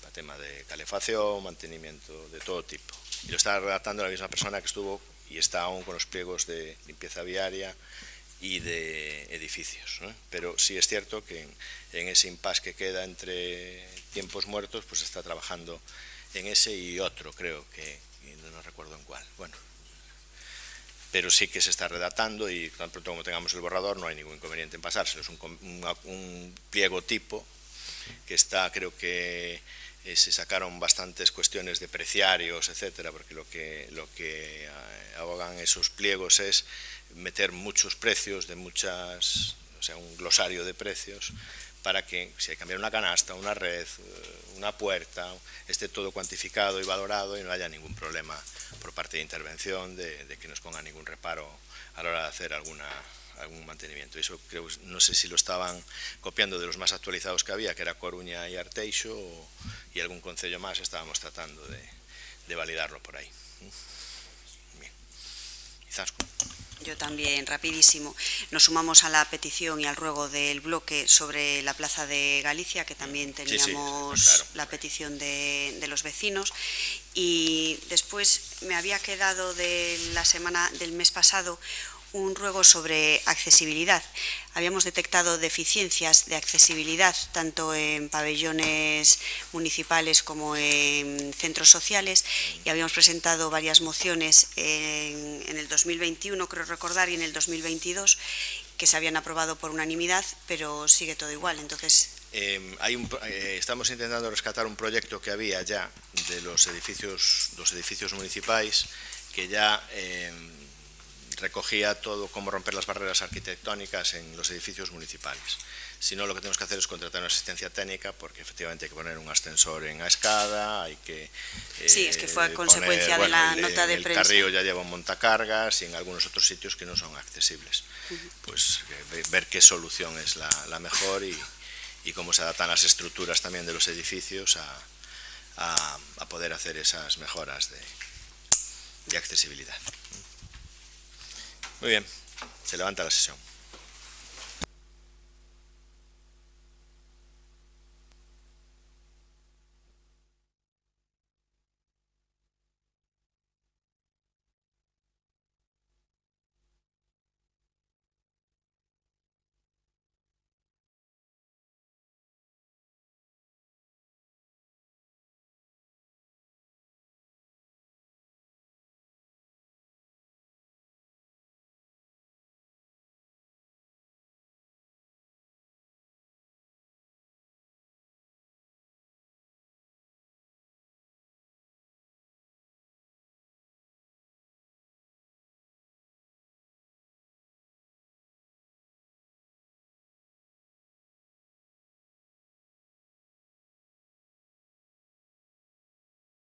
para tema de calefacción, mantenimiento de todo tipo. Y lo está redactando la misma persona que estuvo y está aún con los pliegos de limpieza viaria y de edificios, ¿no? Pero sí es cierto que en ese impasse que queda entre tiempos muertos, pues está trabajando en ese y otro, creo que no recuerdo en cuál. Bueno, pero sí que se está redactando y tan pronto como tengamos el borrador no hay ningún inconveniente en pasárselo. Es un pliego tipo que está, creo que se sacaron bastantes cuestiones de preciarios, etcétera, porque lo que abogan esos pliegos es meter muchos precios de muchas, o sea, un glosario de precios para que si hay que cambiar una canasta, una red, una puerta, esté todo cuantificado y valorado y no haya ningún problema por parte de intervención de que nos ponga ningún reparo a la hora de hacer algún mantenimiento. Eso creo, no sé si lo estaban copiando de los más actualizados que había, que era Coruña y Arteixo, y algún concello más estábamos tratando de validarlo por ahí. Bien. Izasco. Yo también, rapidísimo. Nos sumamos a la petición y al ruego del bloque sobre la Plaza de Galicia, que también teníamos claro, la petición de los vecinos. Y después me había quedado de la semana del mes pasado un ruego sobre accesibilidad. Habíamos detectado deficiencias de accesibilidad tanto en pabellones municipales como en centros sociales y habíamos presentado varias mociones en el 2021, creo recordar, y en el 2022 que se habían aprobado por unanimidad, pero sigue todo igual. Entonces, estamos intentando rescatar un proyecto que había ya de los edificios municipais que ya recogía todo cómo romper las barreras arquitectónicas en los edificios municipales. Si no, lo que tenemos que hacer es contratar una asistencia técnica, porque efectivamente hay que poner un ascensor en a escada, hay que... sí, es que fue a consecuencia de la nota de prensa. El Carrillo ya lleva un montacargas y en algunos otros sitios que no son accesibles. Pues ver qué solución es la mejor y cómo se adaptan las estructuras también de los edificios a poder hacer esas mejoras de accesibilidad. Muy bien, se levanta la sesión.